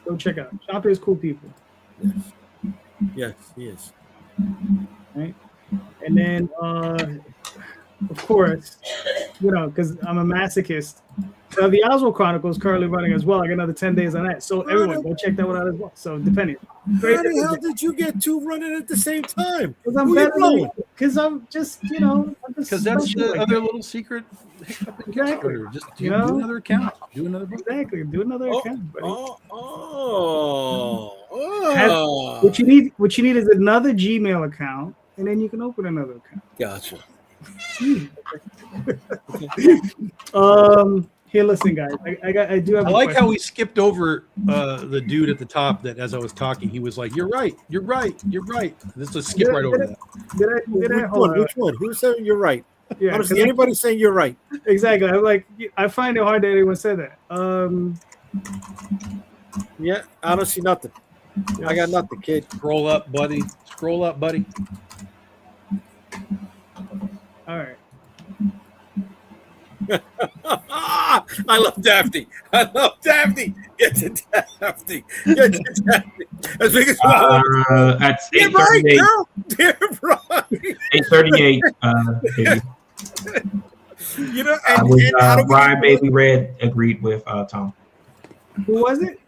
Speaker 3: go check it out. Champe is cool people.
Speaker 2: Yes, he is.
Speaker 3: right? And then, of course, because I'm a masochist. The Oswald Chronicles currently running as well. I got another 10 days on that. So everyone, go check that one out as well. So depending.
Speaker 2: How the hell did you get two running at the same time?
Speaker 3: Because I'm better. Because I'm just,
Speaker 1: because that's the other little secret.
Speaker 3: Exactly.
Speaker 1: Just do another account. Do another book.
Speaker 3: Exactly. Do another account. Buddy. What you need is another Gmail account, and then you can open another account.
Speaker 2: Gotcha.
Speaker 3: Here, listen, guys. I do have.
Speaker 1: I like how we skipped over the dude at the top. That as I was talking, he was like, "You're right. You're right. You're right." Let's just skip right over that.
Speaker 2: Which one? Who's saying you're right?
Speaker 3: Yeah,
Speaker 2: I don't see anybody saying you're right.
Speaker 3: Exactly. I'm like, I find it hard that anyone said that.
Speaker 2: Yeah, I don't see nothing. I got nothing, kid.
Speaker 1: Scroll up, buddy. Scroll up, buddy.
Speaker 3: All right.
Speaker 2: I love Daphne. Get to Daphne. As big as
Speaker 4: at 8:38.
Speaker 2: Dear Brian.
Speaker 4: 8:38.
Speaker 2: And
Speaker 4: Brian Baby Red agreed with Tom.
Speaker 3: Who was it?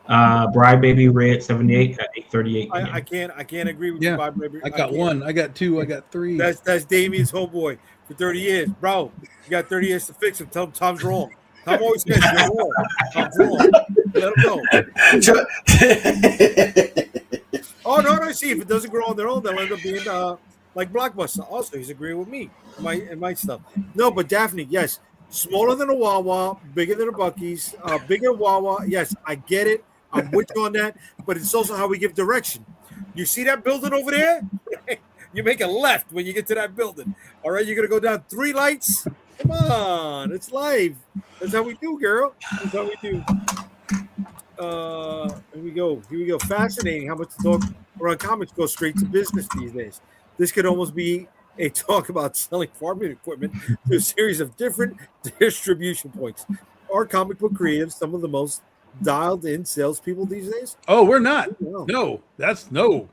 Speaker 4: Brian Baby Red 78 at 8:38.
Speaker 2: I can't agree with you, Brian Baby.
Speaker 1: I got one. I got two. I got three.
Speaker 2: That's Damien's homeboy for 30 years, bro. You got 30 years to fix him. Tell him Tom's wrong. Tom always says you're wrong. Tom's wrong. Let him know. Oh no! See, if it doesn't grow on their own, they'll end up being like Blockbuster. Also, he's agreeing with me and my stuff. No, but Daphne, yes, smaller than a Wawa, bigger than a Buc-ee's, bigger Wawa. Yes, I get it. I'm with you on that. But it's also how we give direction. You see that building over there? You make a left when you get to that building. All right, you're gonna go down 3 lights. Come on, it's live. That's how we do, girl. That's how we do. Here we go. Fascinating how much the talk around comics goes straight to business these days. This could almost be a talk about selling farming equipment to a series of different distribution points. Are comic book creatives some of the most dialed in salespeople these days?
Speaker 1: Oh, we're not. No, that's no.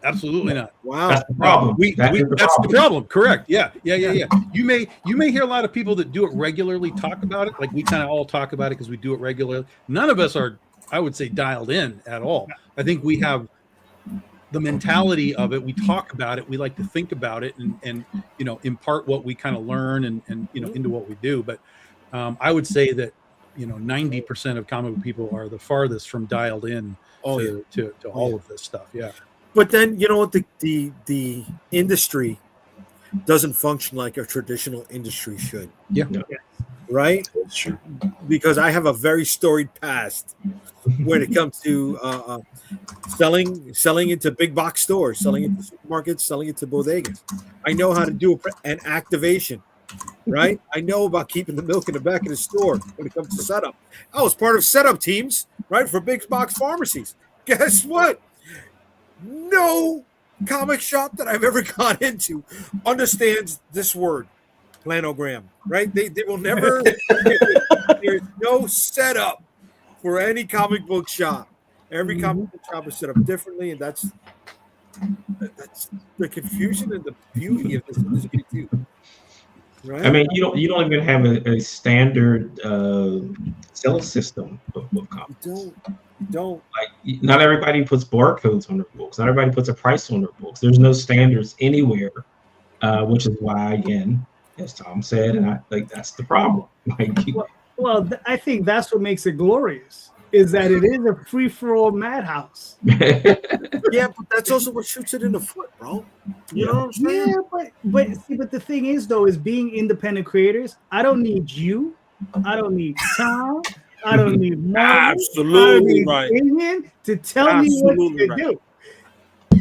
Speaker 1: Absolutely not.
Speaker 2: Wow,
Speaker 4: that's the problem.
Speaker 1: That's the problem. Correct. Yeah. You may hear a lot of people that do it regularly talk about it. Like we kind of all talk about it because we do it regularly. None of us are, I would say, dialed in at all. I think we have the mentality of it. We talk about it. We like to think about it and impart what we kind of learn and into what we do. But I would say that 90% of comic book people are the farthest from dialed in to all of this stuff. Yeah.
Speaker 2: But then the industry doesn't function like a traditional industry should.
Speaker 1: Yeah.
Speaker 2: Right?
Speaker 5: That's true.
Speaker 2: Because I have a very storied past when it comes to selling into big box stores, selling into supermarkets, selling into bodegas. I know how to do an activation, right? I know about keeping the milk in the back of the store when it comes to setup. I was part of setup teams, right, for big box pharmacies. Guess what? No comic shop that I've ever gone into understands this word, planogram, right? They will never. There's no setup for any comic book shop. Every comic book shop is set up differently, and that's the confusion and the beauty of this industry too. Right?
Speaker 4: I mean, you don't even have a standard sales system of comics.
Speaker 2: You don't.
Speaker 4: Like, not everybody puts barcodes on their books. Not everybody puts a price on their books. There's no standards anywhere, which is why, again, as Tom said, and I think that's the problem.
Speaker 3: Well, I think that's what makes it glorious. Is that it is a free-for-all madhouse.
Speaker 2: Yeah, but that's also what shoots it in the foot, bro. You know what I'm saying?
Speaker 3: Yeah, but the thing is, though, is being independent creators, I don't need you. I don't need Tom. I don't need Mark.
Speaker 2: Absolutely right.
Speaker 3: To tell me what to do.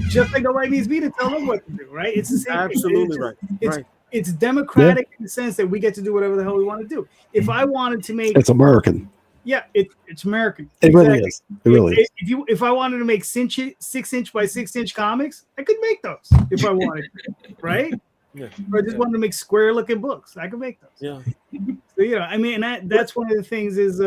Speaker 3: Just like nobody needs me to tell them what to do, right? It's the same thing.
Speaker 2: Absolutely right.
Speaker 3: It's democratic in the sense that we get to do whatever the hell we want to do. If I wanted to make...
Speaker 5: It's American.
Speaker 3: Yeah, it's American.
Speaker 5: It really is. It really is.
Speaker 3: If I wanted to make 6-inch by 6-inch comics, I could make those if I wanted to, right?
Speaker 2: Yeah.
Speaker 3: Or I just wanted to make square-looking books. I could make those.
Speaker 2: Yeah.
Speaker 3: So, I mean, and that's one of the things is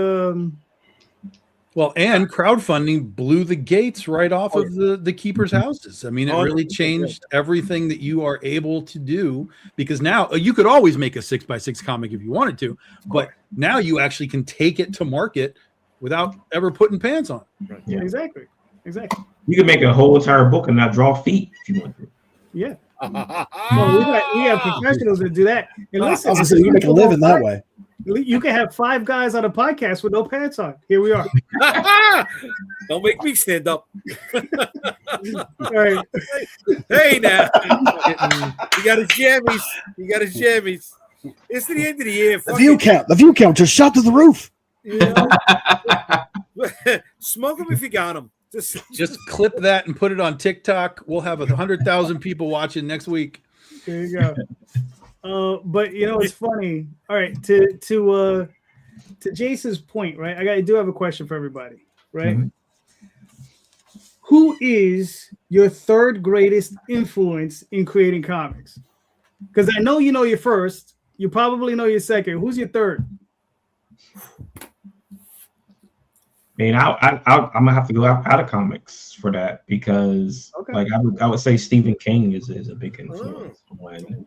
Speaker 1: Well, and crowdfunding blew the gates right off of the keepers' houses. I mean, it really
Speaker 2: 100%.
Speaker 1: changed everything that you are able to do, because now you could always make a 6x6 comic if you wanted to, but now you actually can take it to market without ever putting pants on.
Speaker 4: Yeah.
Speaker 3: Exactly.
Speaker 4: You can make a whole entire book and not draw feet if you want to.
Speaker 3: Yeah. Well, we have professionals that do that. And
Speaker 5: I was
Speaker 3: listen,
Speaker 5: gonna say you make a living that way.
Speaker 3: you can have 5 guys on a podcast with no pants on. Here we are.
Speaker 2: Don't make me stand up.
Speaker 3: All right.
Speaker 2: Hey now, you got his jammies. It's the end of the year.
Speaker 5: The view count just shot to the roof.
Speaker 2: You know? Smoke them if you got them.
Speaker 1: Just clip that and put it on TikTok. We'll have 100,000 people watching next week.
Speaker 3: There you go. But you know, it's funny. All right, to Jason's point, right? I do have a question for everybody, right?
Speaker 4: Mhm.
Speaker 3: Who is your third greatest influence in creating comics? Because I know you know your first. You probably know your second. Who's your third?
Speaker 4: I mean, I'm gonna have to go out of comics for that because, like, I would say Stephen King is a big influence when,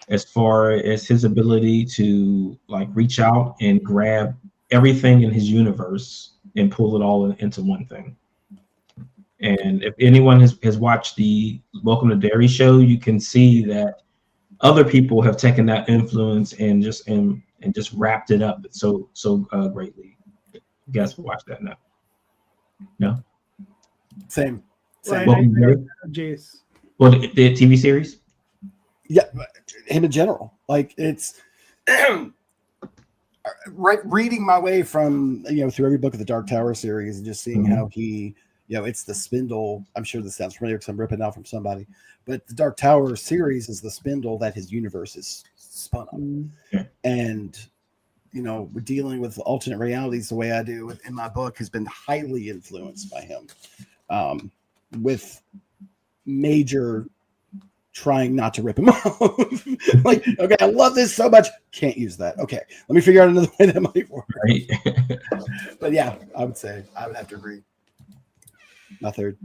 Speaker 4: as far as his ability to like reach out and grab everything in his universe and pull it all into one thing. And if anyone has watched the Welcome to Derry show, you can see that other people have taken that influence and just wrapped it up so greatly. You guys will watch that now. No?
Speaker 5: Same.
Speaker 3: Well,
Speaker 4: Welcome to Derry?
Speaker 3: Jace.
Speaker 4: Well, the TV series?
Speaker 5: Yeah, him in general. Like it's reading my way from through every book of the Dark Tower series and just seeing how he, it's the spindle. I'm sure this sounds familiar because I'm ripping out from somebody, but the Dark Tower series is the spindle that his universe is spun on. And we're dealing with alternate realities the way I do in my book has been highly influenced by him, with major trying not to rip him off. Like, okay, I love this so much. Can't use that. Okay, let me figure out another way that might work.
Speaker 4: Right.
Speaker 5: But yeah, I would have to agree. My third.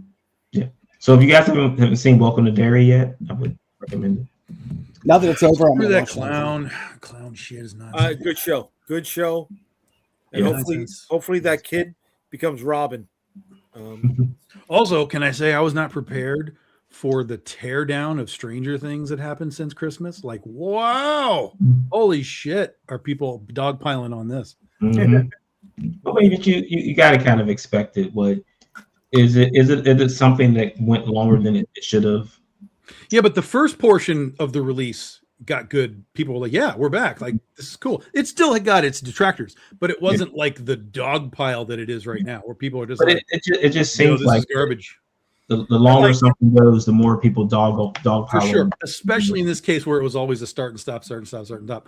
Speaker 4: Yeah. So if you guys haven't seen Welcome to Derry yet, I would recommend it.
Speaker 5: Now that it's over, I'm
Speaker 1: Remember
Speaker 5: gonna
Speaker 1: that
Speaker 5: watch
Speaker 1: clown shit is not
Speaker 2: Good show. And
Speaker 1: Yeah.
Speaker 2: hopefully that kid becomes Robin.
Speaker 1: Also, can I say I was not prepared for the teardown of Stranger Things that happened since Christmas? Like, wow, holy shit, are people dogpiling on this?
Speaker 4: Mhm. I mean, but you got to kind of expect it. What is it? Is it something that went longer than it should have?
Speaker 1: Yeah, but the first portion of the release got good. People were like, yeah, we're back. Like, this is cool. It still had got its detractors, but it wasn't like the dog pile that it is right now, where people are just
Speaker 4: But
Speaker 1: like,
Speaker 4: it just
Speaker 1: "Yo,
Speaker 4: seems
Speaker 1: this
Speaker 4: like
Speaker 1: is garbage.
Speaker 4: the longer something goes, the more people dog
Speaker 1: For
Speaker 4: pile
Speaker 1: sure,
Speaker 4: on.
Speaker 1: especially in this case where it was always a start and stop.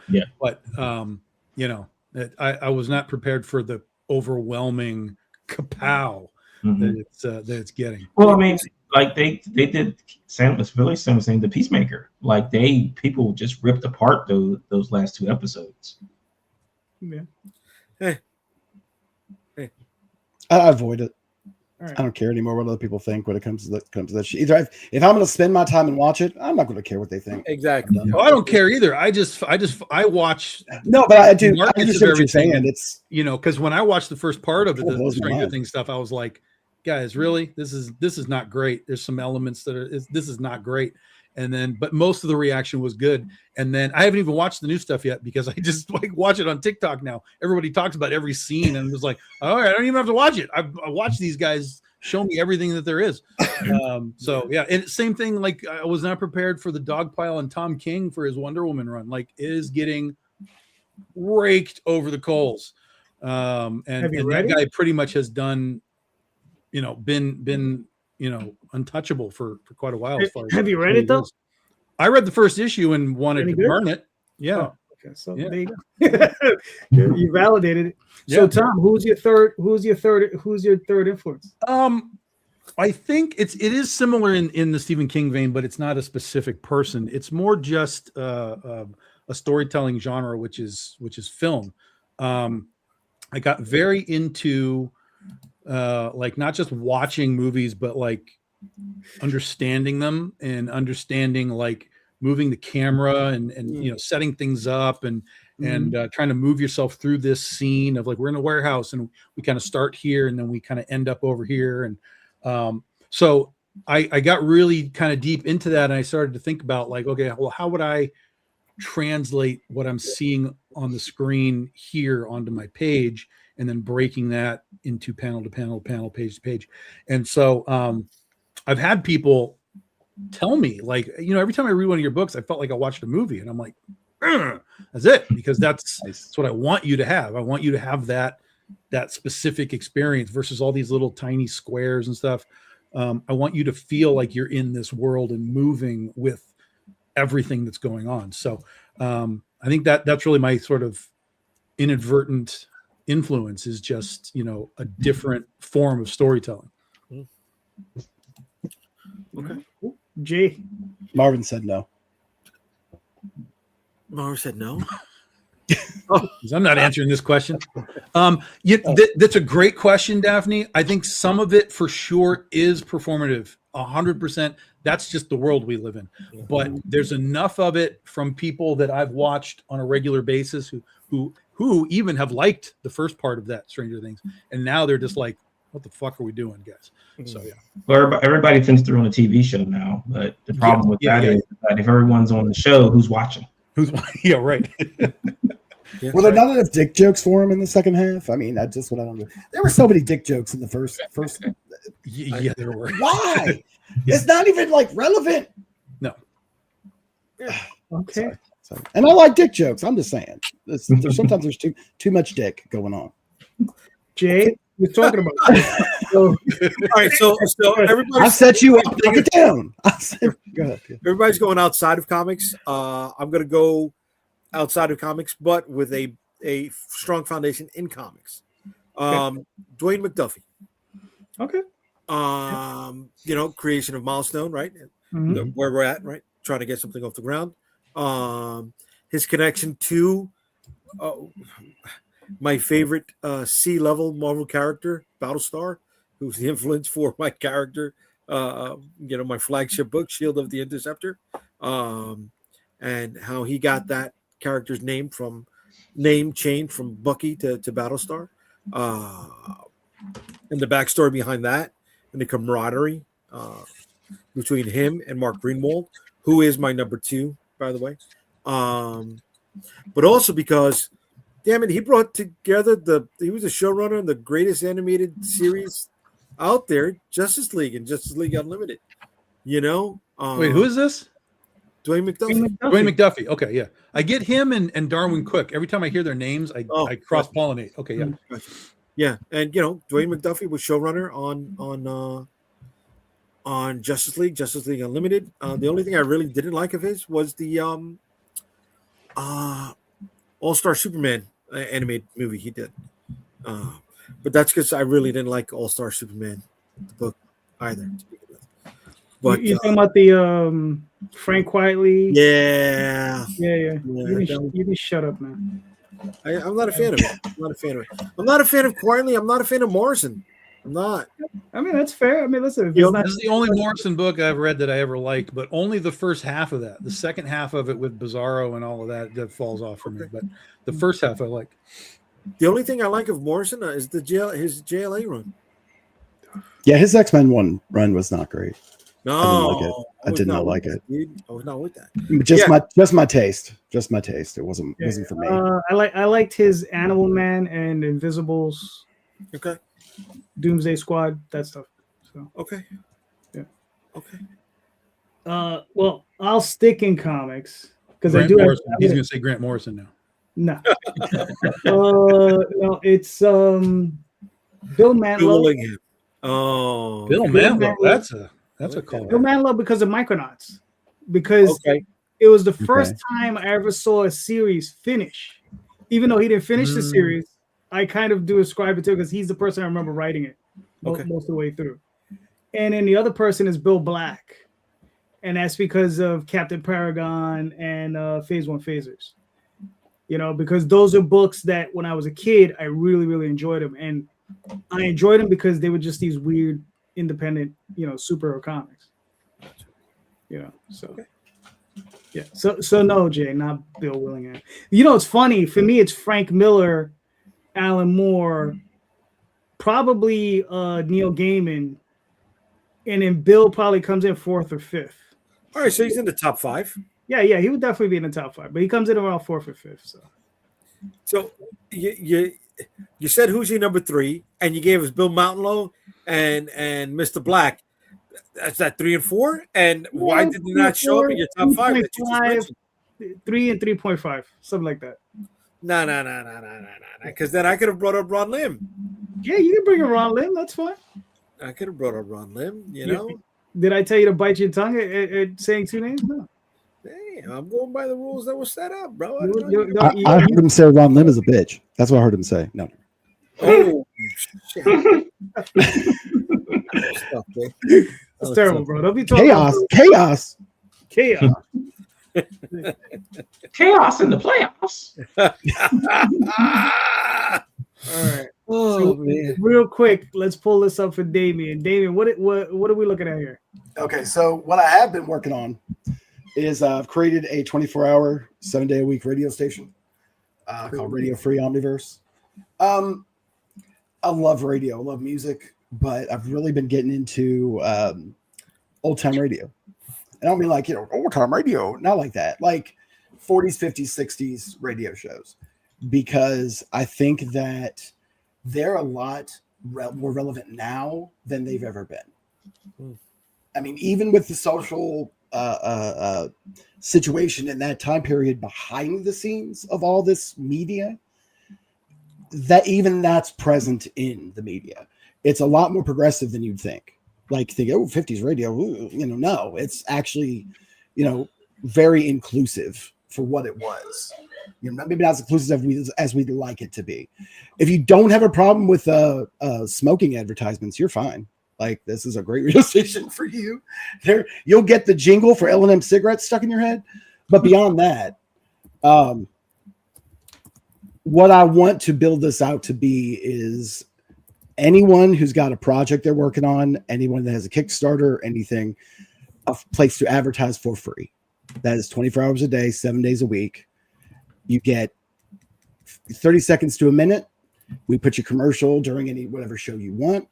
Speaker 4: Yeah.
Speaker 1: But I was not prepared for the overwhelming kapow that it's getting.
Speaker 4: Well, I mean, like they did Sam was really saying the Peacemaker. Like people just ripped apart those last 2 episodes.
Speaker 3: Yeah.
Speaker 5: I avoid it.
Speaker 3: All right.
Speaker 5: I don't care anymore what other people think when it comes to that shit. Either if I'm going to spend my time and watch it, I'm not going to care what they think.
Speaker 2: Exactly.
Speaker 1: Oh, I don't care either. I watch.
Speaker 5: No, but I do. I
Speaker 1: Markets
Speaker 5: understand
Speaker 1: of
Speaker 5: what you're saying.
Speaker 1: everything.
Speaker 5: It's
Speaker 1: Because when I watched the first part of
Speaker 5: It blows
Speaker 1: the
Speaker 5: my
Speaker 1: Stranger
Speaker 5: mind.
Speaker 1: Things stuff, I was like, guys, really, this is not great. There's some elements this is not great. And then, but most of the reaction was good. And then I haven't even watched the new stuff yet because I just like watch it on TikTok now. Everybody talks about every scene and was like, all right, I don't even have to watch it. I watch these guys show me everything that there is. So yeah, and same thing. Like I was not prepared for the dogpile on Tom King for his Wonder Woman run. Like it is getting raked over the coals. And that guy pretty much has done, been untouchable for quite a while. As far as
Speaker 3: Have you read it though?
Speaker 1: I read the first issue and wanted to burn it. Yeah.
Speaker 3: Oh, okay, so
Speaker 1: Yeah.
Speaker 3: there you go. You validated it. So
Speaker 1: Yeah.
Speaker 3: Tom, who's your third influence?
Speaker 1: I think it is similar in the Stephen King vein, but it's not a specific person. It's more just a storytelling genre, which is film. I got very into like not just watching movies, but like understanding them and understanding like moving the camera and you know setting things up and trying to move yourself through this scene of like we're in a warehouse and we kind of start here and then we kind of end up over here and so I got really kind of deep into that and I started to think about like, okay, well, how would I translate what I'm seeing on the screen here onto my page and then breaking that into panel to panel, page to page. And so I've had people tell me like, you know, every time I read one of your books, I felt like I watched a movie and I'm like, that's it, because that's what I want you to have. I want you to have that specific experience versus all these little tiny squares and stuff. I want you to feel like you're in this world and moving with everything that's going on. So I think that's really my sort of inadvertent influence is just, you know, a different form of storytelling.
Speaker 2: Okay.
Speaker 3: Jay.
Speaker 5: Marvin said no.
Speaker 2: Marvin said no.
Speaker 1: I'm not answering this question. That's a great question, Daphne. I think some of it for sure is performative, 100%. That's just the world we live in. But there's enough of it from people that I've watched on a regular basis who even have liked the first part of that Stranger Things, and now they're just like, "What the fuck are we doing, guys?" So yeah.
Speaker 4: Well, everybody thinks they're on a TV show now, but the problem with that is that if everyone's on the show, who's watching?
Speaker 1: Yeah, right.
Speaker 5: Were there not enough dick jokes for him in the second half? I mean, that's just what I don't know. There were so many dick jokes in the first.
Speaker 1: Yeah, there were.
Speaker 5: Why? It's not even like relevant.
Speaker 1: No.
Speaker 3: Okay.
Speaker 5: Sorry. And I like dick jokes. I'm just saying. Sometimes there's too much dick going on.
Speaker 3: Jay, we're talking about. So,
Speaker 2: all right, so everybody.
Speaker 5: I set you up. Take it down. Go ahead.
Speaker 2: Everybody's going outside of comics. I'm going to go outside of comics, but with a strong foundation in comics. Dwayne McDuffie.
Speaker 3: Okay.
Speaker 2: You know, creation of Milestone, right?
Speaker 3: Mm-hmm.
Speaker 2: Where we're at, right? Trying to get something off the ground. His connection to my favorite C-level Marvel character, Battlestar, who's the influence for my character, you know, my flagship book, Shield of the Interceptor, and how he got that character's name changed from Bucky to Battlestar, and the backstory behind that, and the camaraderie between him and Mark Greenwald, who is my number 2, by the way. But also because, damn it, he brought together he was a showrunner in the greatest animated series out there, Justice League and Justice League Unlimited. You know?
Speaker 1: Wait, who is this?
Speaker 2: Dwayne McDuffie.
Speaker 1: Dwayne McDuffie. Okay, yeah. I get him and Darwin Cook. Every time I hear their names, I cross-pollinate. Okay, yeah.
Speaker 2: Yeah, and you know, Dwayne McDuffie was showrunner on Justice League Unlimited. The only thing I really didn't like of his was the All-Star Superman animated movie he did. But that's because I really didn't like All-Star Superman, the book, either. But
Speaker 3: you're talking about the Frank Quietly?
Speaker 2: Yeah.
Speaker 3: You need to shut up, man.
Speaker 2: I'm not a fan of it. I'm not a fan of Quietly. I'm not a fan of Morrison. I'm not.
Speaker 3: I mean, that's fair. I mean, listen.
Speaker 1: This is the only Morrison book I've read that I ever liked, but only the first half of that. The second half of it with Bizarro and all of that falls off for me. But the first half I like.
Speaker 2: The only thing I like of Morrison is his JLA run.
Speaker 5: Yeah, his X-Men run was not great.
Speaker 2: No,
Speaker 5: I did not like it.
Speaker 2: Dude. I was not with that.
Speaker 5: Just my taste. Just my taste. It wasn't for me.
Speaker 3: I liked his Animal Man and Invisibles.
Speaker 2: Okay.
Speaker 3: Doomsday Squad, that stuff. So
Speaker 2: okay.
Speaker 3: Yeah.
Speaker 2: Okay.
Speaker 3: Well, I'll stick in comics because I
Speaker 1: Grant
Speaker 3: do.
Speaker 1: Morrison. He's going to say Grant Morrison now.
Speaker 3: No. No, it's Bill Mantlo.
Speaker 2: Oh,
Speaker 1: Bill Mantlo. That's a call.
Speaker 3: Bill Mantlo because of Micronauts. Because it was the first time I ever saw a series finish. Even though he didn't finish the series, I kind of do ascribe it to because he's the person I remember writing it most of the way through. And then the other person is Bill Black. And that's because of Captain Paragon and Phase 1 Phasers. You know, because those are books that when I was a kid, I really, really enjoyed them. And I enjoyed them because they were just these weird, independent, superhero comics. So yeah. So no, Jay, not Bill Willingham. It's funny for me. It's Frank Miller, Alan Moore, probably Neil Gaiman, and then Bill probably comes in 4th or 5th.
Speaker 2: All right, so he's in the top 5.
Speaker 3: Yeah, he would definitely be in the top 5, but he comes in around 4th or 5th.
Speaker 2: So you said who's your number 3, and you gave us Bill Mountainlow and Mr. Black. That's that 3 and 4. And why did they not show up in your top 5? That you just mentioned?
Speaker 3: 3 and 3.5, something like that.
Speaker 2: No. Because then I could have brought up Ron Lim.
Speaker 3: Yeah, you can bring in Ron Lim. That's fine.
Speaker 2: I could have brought up Ron Lim.
Speaker 3: Did I tell you to bite your tongue at saying 2 names? No.
Speaker 2: Hey, I'm going by the rules that were set up, bro.
Speaker 5: I heard him say Ron Lim is a bitch. That's what I heard him say. No.
Speaker 2: Oh, shit.
Speaker 3: It's terrible, bro. Don't be talking
Speaker 5: chaos.
Speaker 4: Chaos in the playoffs.
Speaker 3: All right. Man. Real quick, let's pull this up for Damien. Damien, what are we looking at here?
Speaker 5: Okay, so what I have been working on is I've created a 24-hour, 7-day-a-week radio station called Radio Free Omniverse. I love radio, I love music, but I've really been getting into old time radio. And I don't mean like, old time radio, not like that, like 40s, 50s, 60s radio shows, because I think that they're a lot more relevant now than they've ever been. I mean, even with the social situation in that time period behind the scenes of all this media, that's present in the media. It's a lot more progressive than you'd think. Like, 50s radio, no, it's actually, very inclusive for what it was. Maybe not as inclusive as we'd like it to be. If you don't have a problem with smoking advertisements, you're fine. Like, this is a great radio station for you. There, you'll get the jingle for L&M cigarettes stuck in your head. But beyond that, what I want to build this out to be is anyone who's got a project they're working on, anyone that has a Kickstarter, anything, a place to advertise for free. That is 24 hours a day, 7 days a week. You get 30 seconds to a minute. We put your commercial during whatever show you want.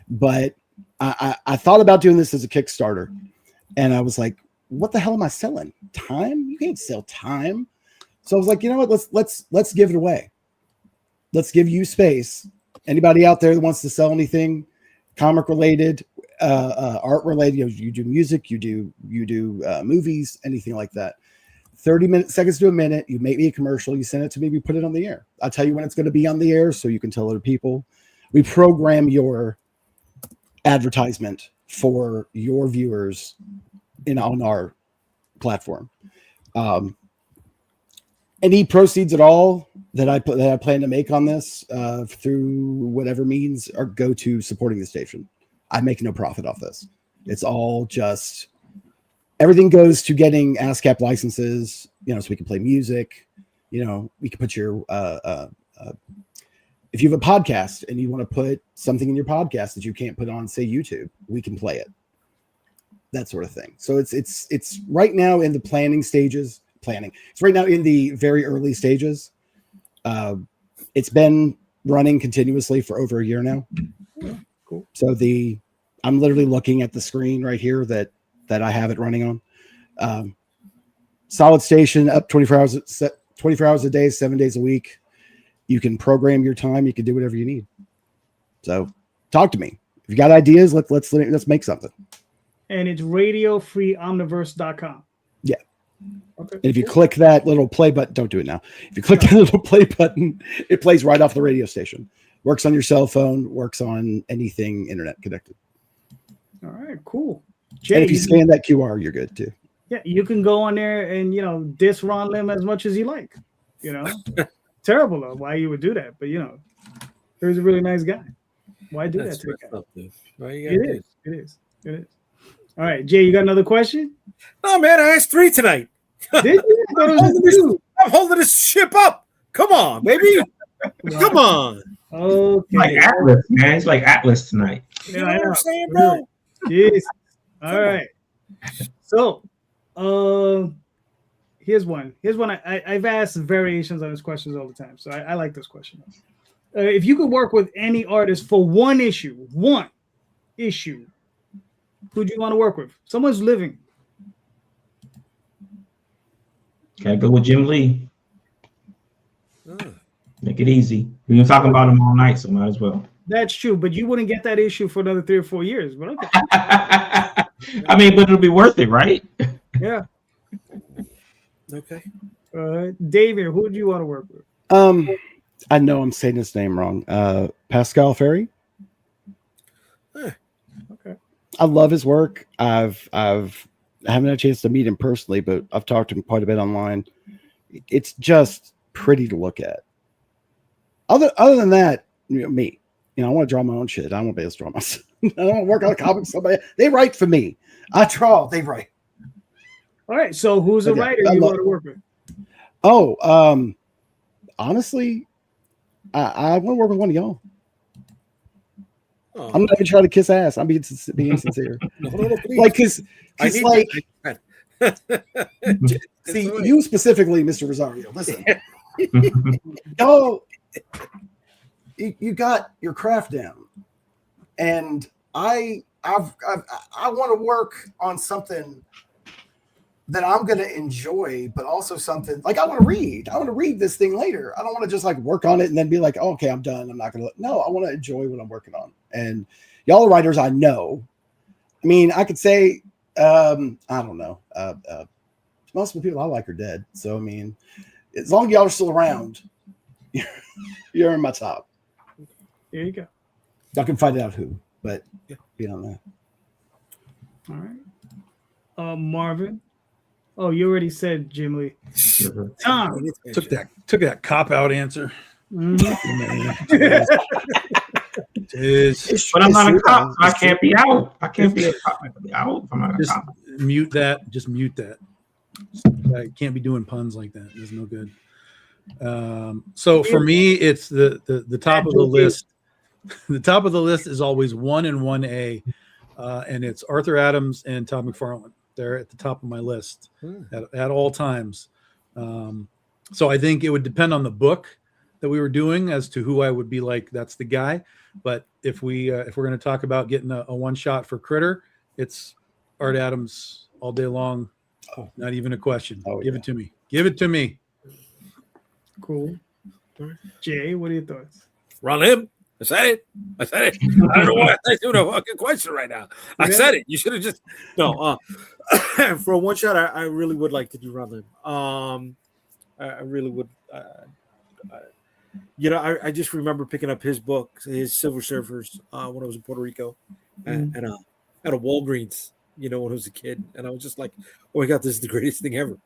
Speaker 5: But I thought about doing this as a Kickstarter, and I was like, what the hell am I selling? Time? You can't sell time. So I was like, you know what? Let's give it away. Let's give you space. Anybody out there that wants to sell anything comic related, art related, you do music, you do movies, anything like that. 30 seconds to a minute, you make me a commercial, you send it to me, we put it on the air. I'll tell you when it's going to be on the air so you can tell other people. We program your advertisement for your viewers on our platform. Any proceeds at all that I plan to make on this through whatever means or go to supporting the station. I make no profit off this. It's all just everything goes to getting ASCAP licenses, so we can play music. We can put your if you have a podcast and you want to put something in your podcast that you can't put on, say, YouTube, we can play it. That sort of thing. So it's right now in the planning stages. It's right now in the very early stages. It's been running continuously for over a year now.
Speaker 3: Cool.
Speaker 5: So I'm literally looking at the screen right here that I have it running on. Solid station up 24 hours a day, 7 days a week. You can program your time. You can do whatever you need. So talk to me. If you got ideas, let's make something.
Speaker 3: And it's radiofreeomniverse.com.
Speaker 5: Yeah.
Speaker 3: Okay.
Speaker 5: And if you click that little play button, don't do it now. If you click that little play button, it plays right off the radio station. Works on your cell phone, works on anything internet connected.
Speaker 3: All right, cool. Jay,
Speaker 5: and if you scan that QR, you're good too.
Speaker 3: Yeah, you can go on there and diss Ron Lim as much as you like. Terrible though. Why you would do that? But he's a really nice guy. Why do that to the guy? It is. All right, Jay, you got another question?
Speaker 2: Oh man, I asked 3 tonight.
Speaker 3: Did you?
Speaker 2: I'm holding this ship up. Come on, baby. Come on.
Speaker 3: Okay.
Speaker 4: Like Atlas, man. It's like Atlas tonight.
Speaker 2: You know what I'm saying, bro?
Speaker 3: Jeez. All right. So, here's one. I've asked variations on this questions all the time, so I like this question. If you could work with any artist for one issue, who'd you want to work with? Someone's living.
Speaker 4: Gotta go with Jim Lee. Make it easy. We've been talking about him all night, so might as well.
Speaker 3: That's true, but you wouldn't get that issue for another 3 or 4 years. But okay.
Speaker 4: I mean, but it'll be worth it, right?
Speaker 3: Yeah.
Speaker 2: Okay.
Speaker 3: David, who would you want to work with?
Speaker 5: I know I'm saying his name wrong. Pascal Ferry.
Speaker 3: Okay.
Speaker 5: I love his work. I haven't had a chance to meet him personally, but I've talked to him quite a bit online. It's just pretty to look at. Other than that, me. I want to draw my own shit. I don't want to be able to draw myself. I don't want to work on a comic. Somebody they write for me. I draw. They write.
Speaker 3: All right. So who's a writer you want to work with?
Speaker 5: Oh, honestly, I want to work with one of y'all.
Speaker 2: Oh.
Speaker 5: I'm not even trying to kiss ass. I'm being sincere.
Speaker 2: No, please.
Speaker 5: Like, cause like,
Speaker 2: that.
Speaker 5: see, you specifically, Mr. Rosario. Listen, y'all, you got your craft down, and I want to work on something that I'm going to enjoy, but also something like I want to read. I want to read this thing later. I don't want to just like work on it and then be like, oh, okay, I'm done. I'm not going to. No, I want to enjoy what I'm working on. And y'all are writers I know. I mean, I could say, I don't know. Most of the people I like are dead. So, I mean, as long as y'all are still around, you're in my top.
Speaker 3: There you go.
Speaker 5: Y'all can find out who, but beyond that.
Speaker 3: All right. Marvin. Oh, you already said Jim Lee. Tom.
Speaker 1: Took that cop out answer.
Speaker 4: But I'm not a cop, so I can't be out. I can't be a cop. I can be out if I'm not a
Speaker 1: Just
Speaker 4: cop.
Speaker 1: mute that. Just mute that. I can't be doing puns like that. It's no good. So for me, it's the top of the list. The top of the list is always 1 and 1A, and it's Arthur Adams and Todd McFarlane. They're at the top of my list at all times. So I think it would depend on the book that we were doing as to who I would be like. That's the guy. But if we're going to talk about getting a one shot for Critter, it's Art Adams all day long. Oh, not even a question. Give it to me. Give it to me.
Speaker 3: Cool. Jay, what are your thoughts?
Speaker 2: Ron Lim. I said it. I don't know why I'm doing a fucking question right now. I said it. You should have just no. For a one shot, I really would like to do Ron Lim. I really would. I just remember picking up his book, his Silver Surfers, when I was in Puerto Rico, at a Walgreens. When I was a kid, and I was just like, "Oh my god, this is the greatest thing ever!"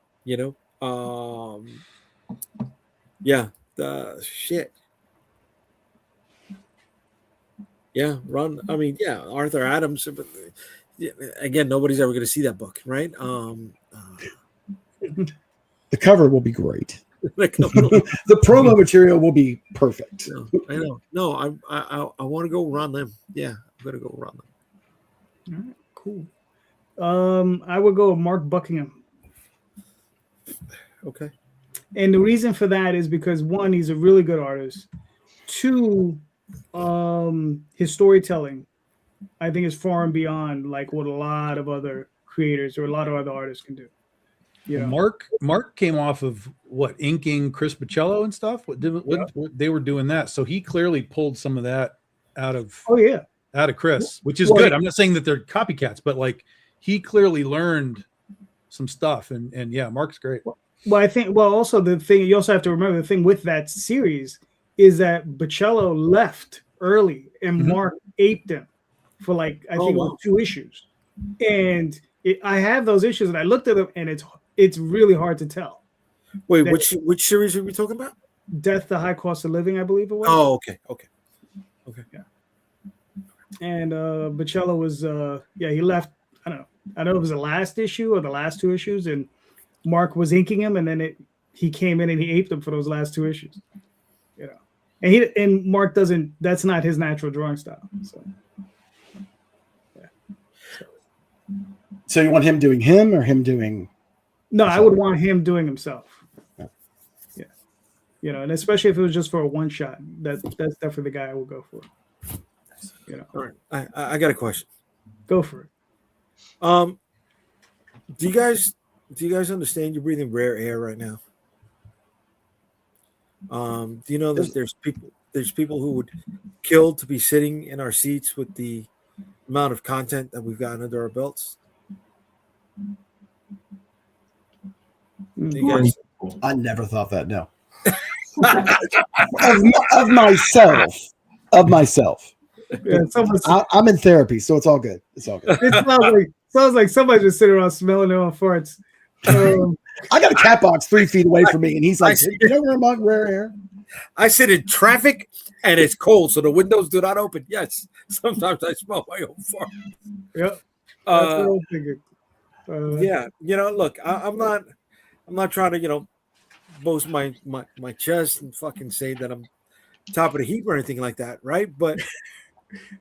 Speaker 2: The shit. Yeah, Arthur Adams. But again, nobody's ever going to see that book, right?
Speaker 5: The cover will be great. The promo material will be perfect.
Speaker 2: I know. No, I want to go Ron Lim. Yeah, I'm going to go Ron Lim.
Speaker 3: All right, cool. I would go with Mark Buckingham.
Speaker 2: Okay.
Speaker 3: And the reason for that is because 1, he's a really good artist. 2, his storytelling, I think, is far and beyond like what a lot of other creators or a lot of other artists can do.
Speaker 1: Mark came off of inking Chris Bichello and stuff. What they were doing that, so he clearly pulled some of that out of Chris, which is good. I'm not saying that they're copycats, but like he clearly learned some stuff, and Mark's great.
Speaker 3: Well, I think also the thing you also have to remember, the thing with that series is that Bichello left early and Mark aped him for like I think 2 issues, and I have those issues and I looked at them and it's really hard to tell.
Speaker 2: Wait, which series are we talking about?
Speaker 3: Death, the High Cost of Living, I believe it was.
Speaker 2: Oh, okay.
Speaker 3: Yeah. And Bichello was he left. I don't know if it was the last issue or the last 2 issues, and Mark was inking him, and then he came in and he aped him for those last 2 issues. and Mark doesn't. That's not his natural drawing style. So.
Speaker 5: So you want him doing him or him doing?
Speaker 3: No, I would want him doing himself. Yeah, and especially if it was just for a one shot, that's definitely the guy I would go for.
Speaker 2: All right, I got a question.
Speaker 3: Go for it.
Speaker 2: Do you guys understand you're breathing rare air right now? Do you know that there's people who would kill to be sitting in our seats with the amount of content that we've gotten under our belts? You guys,
Speaker 5: I never thought that. No. of myself.
Speaker 3: Yeah,
Speaker 5: I'm in therapy, so it's all good. It's all good.
Speaker 3: It sounds like somebody just sitting around smelling their own farts.
Speaker 5: I got a cat box 3 feet away from me, and he's like, "You know where I'm on rare air?"
Speaker 2: I sit in traffic and it's cold, so the windows do not open. Yes, sometimes I smell my own fart.
Speaker 3: Yep. That's what I'm thinking.
Speaker 2: Yeah, look, I'm not trying to, boast my chest and fucking say that I'm top of the heap or anything like that, right? But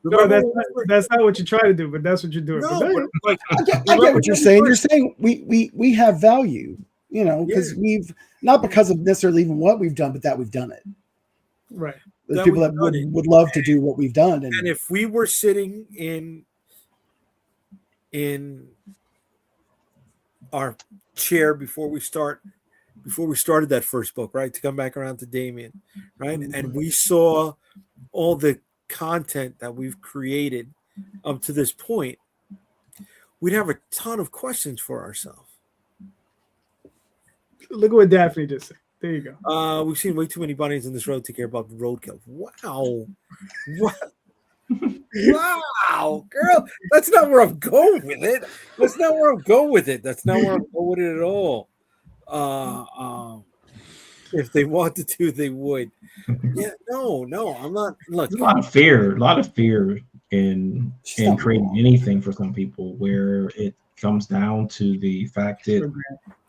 Speaker 3: no, that's not what you try to do, but that's what you're doing.
Speaker 2: No, but
Speaker 5: I get what you're saying. You're saying we have value, because we've not because of necessarily even what we've done, but that we've done it.
Speaker 3: Right.
Speaker 5: There's people that would love to do what we've done,
Speaker 2: and if we were sitting in our chair before we started that first book, right, to come back around to Damien, right, and we saw all the content that we've created up to this point, we'd have a ton of questions for ourselves.
Speaker 3: Look at what Daphne just said. There you
Speaker 2: go. We've seen way too many bunnies in this road to care about the roadkill. Wow. Wow, girl. That's not where I'm going with it. That's not where I'm going with it at all. If they wanted to, they would. Yeah, no, I'm not. Look,
Speaker 4: there's a lot of fear in creating anything for some people, where it comes down to the fact that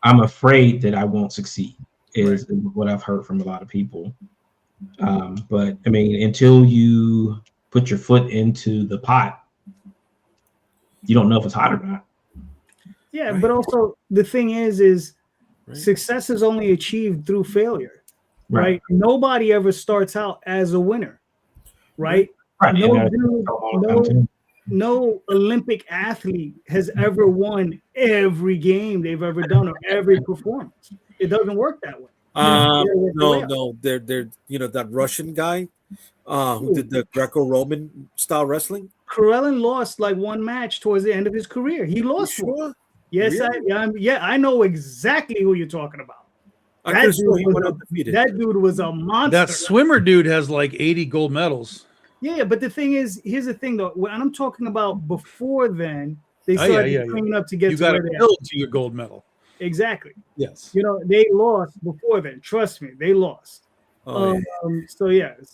Speaker 4: I'm afraid that I won't succeed is what I've heard from a lot of people. But I mean, until you put your foot into the pot, you don't know if it's hot or not.
Speaker 3: Yeah, but also the thing is success is only achieved through failure, right? Nobody ever starts out as a winner, right? No Olympic athlete has ever won every game they've ever done or every performance. It doesn't work that way.
Speaker 2: No, they're that Russian guy who did the Greco-Roman style wrestling.
Speaker 3: Karelin lost like one match towards the end of his career. He lost one. Yes, really? I know exactly who you're talking about. That dude was a monster.
Speaker 1: That swimmer dude has like 80 gold medals.
Speaker 3: Yeah, but the thing is, here's the thing though. When I'm talking about before then, they started training up to get
Speaker 1: you got to build to your gold medal.
Speaker 3: Exactly.
Speaker 1: Yes.
Speaker 3: They lost before then. Trust me, they lost. So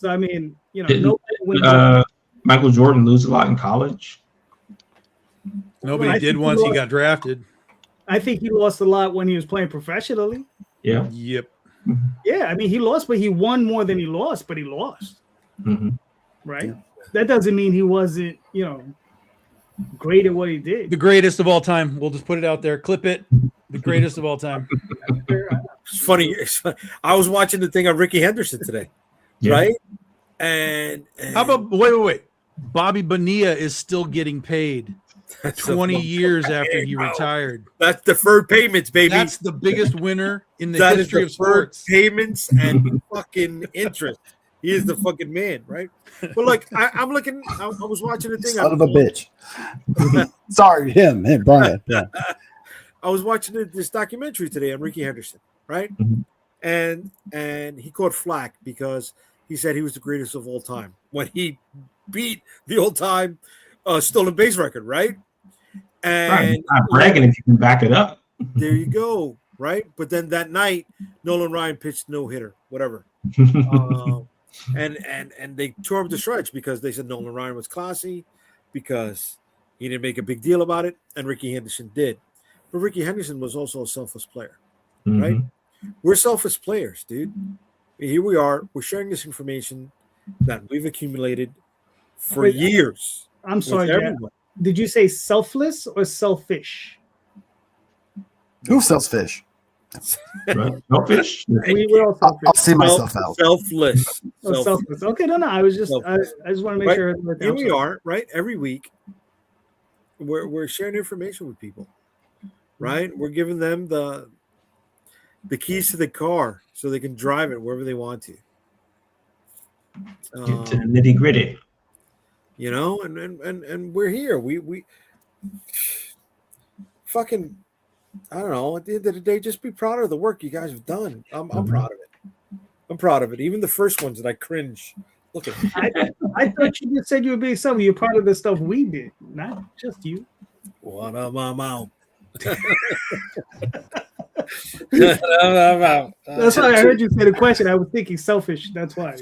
Speaker 3: I mean,
Speaker 4: Michael Jordan lose a lot in college.
Speaker 1: Nobody did once he got drafted.
Speaker 3: I think he lost a lot when he was playing professionally.
Speaker 4: Yeah.
Speaker 1: Yep.
Speaker 3: Yeah, I mean, he lost, but he won more than he lost, but he lost.
Speaker 4: Mm-hmm.
Speaker 3: Right? Yeah. That doesn't mean he wasn't, great at what he did.
Speaker 1: The greatest of all time. We'll just put it out there. Clip it. The greatest of all time.
Speaker 2: It's funny. I was watching the thing on Ricky Henderson today, right? And
Speaker 1: how about wait? Bobby Bonilla is still getting paid 20 years after he retired.
Speaker 2: That's deferred payments, baby.
Speaker 1: That's the biggest winner in the history of sports.
Speaker 2: Payments and fucking interest. He is the fucking man, right? But like, I'm looking. I was watching the thing.
Speaker 5: Son of a bitch. Sorry, him, Brian. Yeah.
Speaker 2: I was watching this documentary today on Ricky Henderson, right?
Speaker 4: Mm-hmm.
Speaker 2: And he caught flack because he said he was the greatest of all time when he beat the all-time stolen base record, right? And
Speaker 4: I'm bragging if you can back it up.
Speaker 2: There you go, right? But then that night, Nolan Ryan pitched no hitter, whatever. And they tore him to shreds because they said Nolan Ryan was classy because he didn't make a big deal about it, and Ricky Henderson did. But Ricky Henderson was also a selfless player, right? We're selfless players, dude. Here we are. We're sharing this information that we've accumulated for
Speaker 3: Wait,
Speaker 2: years.
Speaker 3: I'm
Speaker 2: with
Speaker 3: sorry, Jack.
Speaker 2: everyone.
Speaker 3: Did you say selfless or selfish?
Speaker 5: Who sells fish?
Speaker 4: Right? Selfish.
Speaker 3: We're all
Speaker 5: I'll
Speaker 3: selfish.
Speaker 5: see myself out.
Speaker 2: Selfless.
Speaker 3: Oh, selfless. Okay, no. I was just, I just want to make
Speaker 2: Right.
Speaker 3: sure. I heard that.
Speaker 2: Here
Speaker 3: I'm
Speaker 2: we
Speaker 3: sorry.
Speaker 2: are, right? Every week, we're sharing information with people, right? We're giving them the keys to the car so they can drive it wherever they want to.
Speaker 4: Get to the nitty gritty.
Speaker 2: You know, and we're here. We fucking, I don't know. At the end of the day, just be proud of the work you guys have done. I'm proud of it. I'm proud of it. Even the first ones that I cringe. Look at it.
Speaker 3: I thought you just said you were being selfish. You're part of the stuff we did, not just you.
Speaker 2: What up, my mouth?
Speaker 3: That's why I heard you say the question. I was thinking selfish. That's why.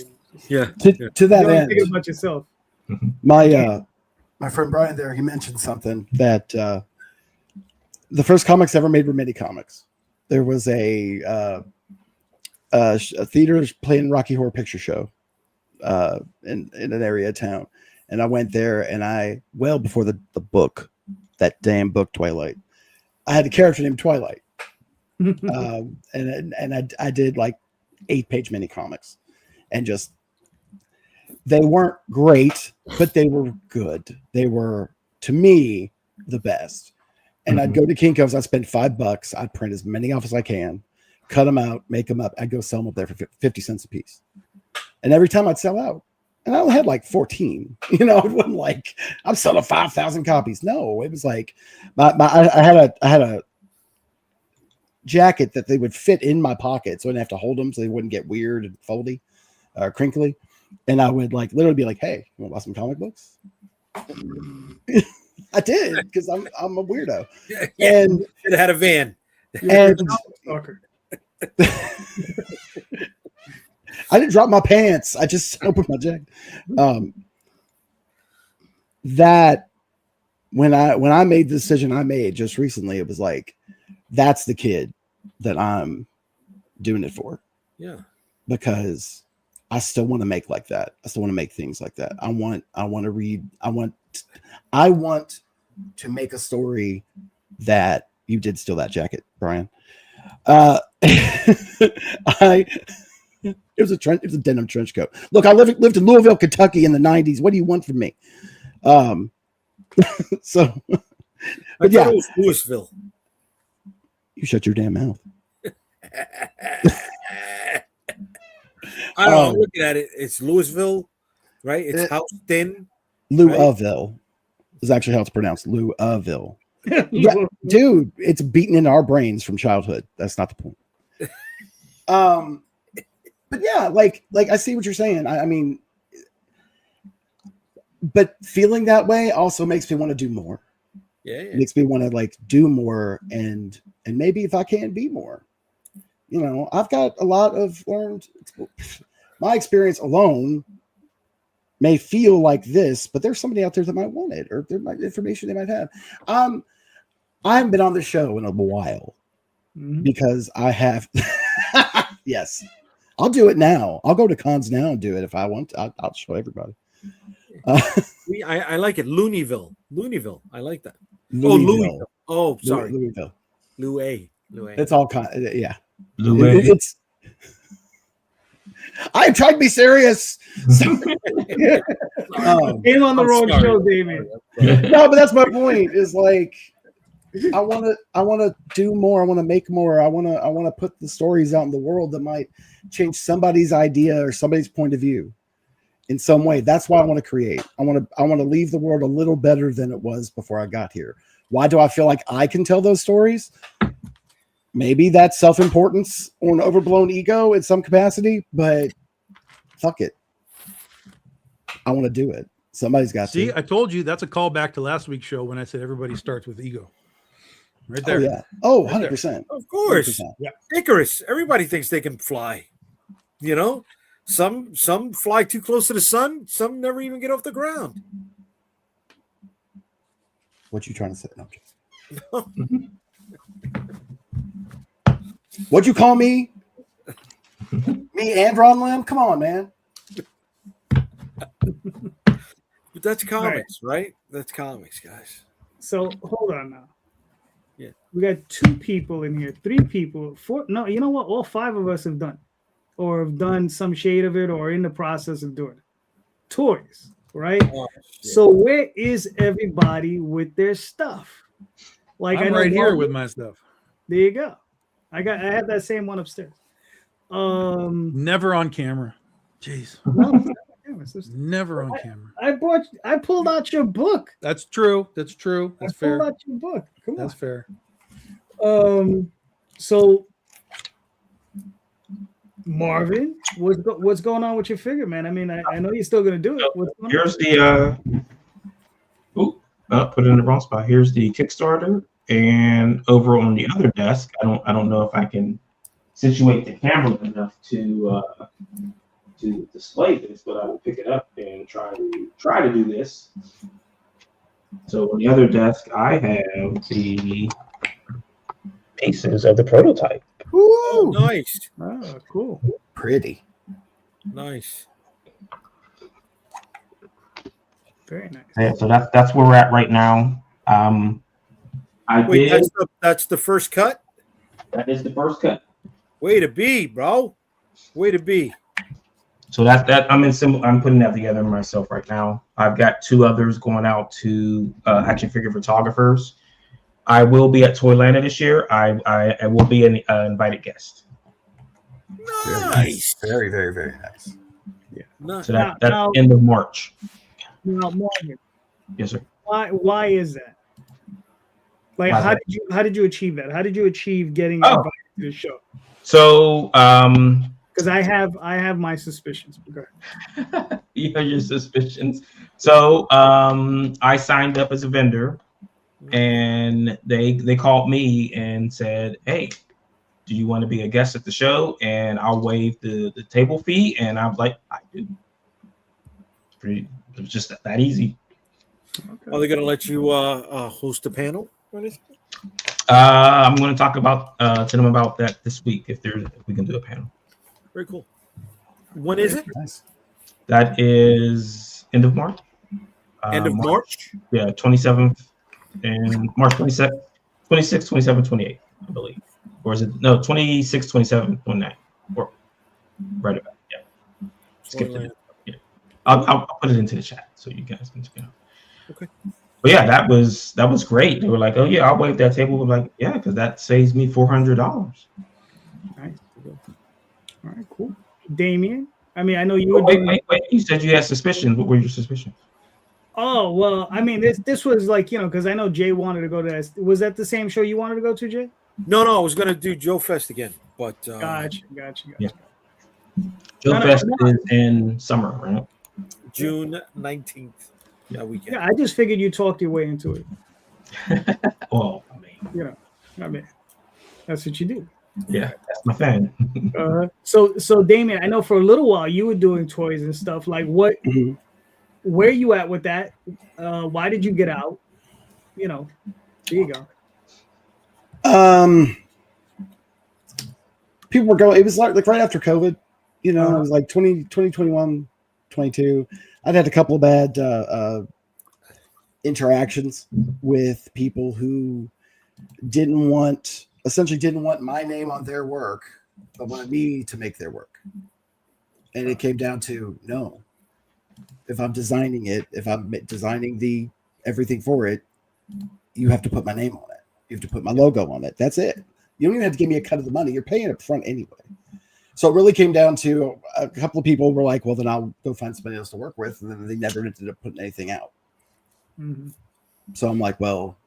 Speaker 2: Yeah.
Speaker 5: To that
Speaker 3: You're only
Speaker 5: end,
Speaker 3: thinking about yourself.
Speaker 5: my friend Brian there, he mentioned something that the first comics ever made were mini comics. There was a theater playing Rocky Horror Picture Show in an area of town, and I went there, and well before the book, that damn book Twilight, I had a character named Twilight, and I did like 8-page mini comics, and just they weren't great, but they were good. They were, to me, the best. And I'd go to Kinko's. I'd spend $5. I'd print as many off as I can, cut them out, make them up. I'd go sell them up there for 50 cents a piece. And every time I'd sell out, and I only had like 14. You know, it wasn't like I'm selling 5,000 copies. No, it was like I had a jacket that they would fit in my pocket, so I didn't have to hold them, so they wouldn't get weird and foldy, crinkly. And I would like literally be like, "Hey, you want to buy some comic books?" I did, because I'm a weirdo.
Speaker 2: Yeah.
Speaker 5: And
Speaker 2: Should have had a van.
Speaker 5: and
Speaker 3: Stalker.
Speaker 5: I didn't drop my pants. I just opened my jacket. That when I made the decision I made just recently, it was like, that's the kid that I'm doing it for,
Speaker 2: Yeah.
Speaker 5: because I still want to make like that. I still want to make things like that. I want to read. I want to make a story that you did steal that jacket, Brian. It was a denim trench coat. Look, I lived in Louisville, Kentucky in the 90s. What do you want from me? So,
Speaker 2: I
Speaker 5: but yeah,
Speaker 2: thought it was Louisville.
Speaker 5: you shut your damn mouth.
Speaker 2: I don't know. Looking at it, it's Louisville, right? It's Houston.
Speaker 5: Louisville is actually how it's pronounced. Louisville. Yeah, dude, it's beaten into our brains from childhood. That's not the point. But yeah, like I see what you're saying. I mean, but feeling that way also makes me want to do more.
Speaker 2: Yeah.
Speaker 5: It makes me want to like do more, and maybe if I can be more. You know, I've got a lot of learned. My experience alone may feel like this, but there's somebody out there that might want it, or there might information they might have. I haven't been on the show in a while because I have. Yes, I'll do it now. I'll go to cons now and do it if I want. I'll show everybody.
Speaker 2: I like it. Looneyville. I like that.
Speaker 5: Louisville.
Speaker 2: Oh, sorry.
Speaker 5: Louisville.
Speaker 2: Louis.
Speaker 5: It's all kind. Yeah.
Speaker 4: Louis.
Speaker 5: It's. I tried to be serious.
Speaker 3: Came on the wrong show, David.
Speaker 5: No, but that's my point. Is like, I want to do more. I want to make more. I want to put the stories out in the world that might change somebody's idea or somebody's point of view in some way. That's why I want to create. I want to leave the world a little better than it was before I got here. Why do I feel like I can tell those stories? Maybe that's self-importance or an overblown ego in some capacity, but fuck it. I want to do it. Somebody's got
Speaker 1: See,
Speaker 5: to.
Speaker 1: I told you that's a callback to last week's show when I said everybody starts with ego. Right there.
Speaker 5: Oh, yeah. Oh,
Speaker 1: Right there.
Speaker 5: 100%.
Speaker 2: Of course.
Speaker 5: 100%.
Speaker 1: Yeah.
Speaker 2: Icarus. Everybody thinks they can fly. You know, some fly too close to the sun. Some never even get off the ground.
Speaker 5: What you trying to say? No, What'd you call me? Me and Ron Lim? Come on, man.
Speaker 2: But that's comics, right? That's comics, guys.
Speaker 3: So hold on now.
Speaker 2: Yeah.
Speaker 3: We got 2 people in here, 3 people, 4. No, you know what? All 5 of us have done, or have done some shade of it, or in the process of doing it. Toys, right?
Speaker 2: Oh,
Speaker 3: So where is everybody with their stuff? Like
Speaker 1: I'm
Speaker 3: know
Speaker 1: right here
Speaker 3: Marvin-
Speaker 1: with my stuff.
Speaker 3: There you go. I have that same one upstairs.
Speaker 1: Never on camera. Jeez.
Speaker 3: No, it's just-
Speaker 1: Never on camera.
Speaker 3: I pulled out your book.
Speaker 1: That's true. That's true. That's
Speaker 3: I pulled
Speaker 1: fair.
Speaker 3: out your book. Come
Speaker 1: That's
Speaker 3: on.
Speaker 1: fair.
Speaker 3: So Marvin, what's going on with your figure, man? I mean, I know you're still gonna do it. What's going on?
Speaker 4: Here's the put it in the wrong spot. Here's the Kickstarter, and over on the other desk, I don't know if I can situate the camera enough to display this, but I will pick it up and try to do this. So on the other desk, I have the pieces of the prototype.
Speaker 2: Oh, nice.
Speaker 3: Oh, cool.
Speaker 5: Pretty.
Speaker 2: Nice.
Speaker 3: Very nice.
Speaker 4: Yeah, so that's where we're at right now.
Speaker 2: Wait, that's the first cut?
Speaker 4: That is the first cut.
Speaker 2: Way to be, bro. Way to be.
Speaker 4: So that I'm putting that together myself right now. I've got 2 others going out to action figure photographers. I will be at Toylanta this year. I will be an invited guest.
Speaker 2: Nice.
Speaker 5: Very, very, very nice.
Speaker 2: Nice.
Speaker 4: So that's
Speaker 3: Now-
Speaker 4: end of March.
Speaker 3: Now, Morgan,
Speaker 4: Yes, sir.
Speaker 3: why is that? Like,
Speaker 4: Why is
Speaker 3: how
Speaker 4: that?
Speaker 3: did you achieve that? How did you achieve getting
Speaker 4: Oh.
Speaker 3: invited to the show?
Speaker 4: So
Speaker 3: Because I have my suspicions. Go ahead.
Speaker 4: you have your suspicions. So I signed up as a vendor, and they called me and said, "Hey, do you want to be a guest at the show? And I'll waive the table fee." And I'm like, "I do." It was just that easy.
Speaker 2: Are they going to let you host a panel or anything?
Speaker 4: I'm going to talk about to them about that this week if we can do a panel.
Speaker 2: Very cool. When is it?
Speaker 5: Nice.
Speaker 4: That is end of March.
Speaker 2: End of March?
Speaker 4: Yeah, 27th and March 22nd, 26th, 27th, 28th, I believe. Or is it no 26th, 27th, 29th? Or right about yeah. Skip it. Yeah. I'll put it into the chat so you guys can check it out.
Speaker 2: Okay.
Speaker 4: But yeah, that was great. They were like, "Oh yeah, I'll waive that table." We're like, "Yeah, because that saves me $400."
Speaker 3: Nice. All right, cool. Damien, I mean, I know you were
Speaker 4: Wait. You said you had suspicions. What were your suspicions?
Speaker 3: Oh, well, I mean, this was like, because I know Jay wanted to go to that. Was that the same show you wanted to go to, Jay?
Speaker 2: No, I was going to do Joe Fest again, but
Speaker 3: Gotcha.
Speaker 4: Yeah. Joe
Speaker 3: No,
Speaker 4: Fest is in summer, right?
Speaker 2: June 19th. That weekend.
Speaker 3: Yeah, I just figured you talked your way into it.
Speaker 4: Well, I mean,
Speaker 3: I mean, that's what you do.
Speaker 4: yeah, that's my fan.
Speaker 3: So Damien, I know for a little while you were doing toys and stuff. Like, what?
Speaker 5: Mhm.
Speaker 3: Where you at with that? Why did you get out? There you go.
Speaker 5: People were going, it was like right after COVID, it was like 2021, 22. I'd had a couple of bad interactions with people who essentially didn't want my name on their work, but wanted me to make their work. And it came down to, no, if I'm designing it, if I'm designing everything for it, you have to put my name on it. You have to put my logo on it. That's it. You don't even have to give me a cut of the money. You're paying up front anyway. So it really came down to a couple of people were like, well, then I'll go find somebody else to work with. And then they never ended up putting anything out.
Speaker 3: Mm-hmm.
Speaker 5: So I'm like, well,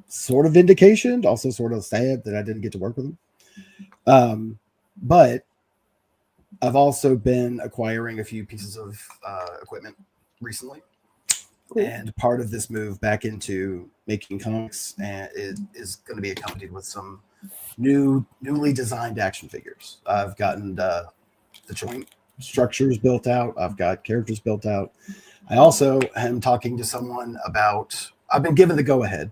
Speaker 5: sort of vindication, also sort of sad that I didn't get to work with them. But I've also been acquiring a few pieces of equipment recently. Cool. And part of this move back into making comics is going to be accompanied with some newly designed action figures. I've gotten the joint structures built out. I've got characters built out. I also am talking to someone about, I've been given the go ahead.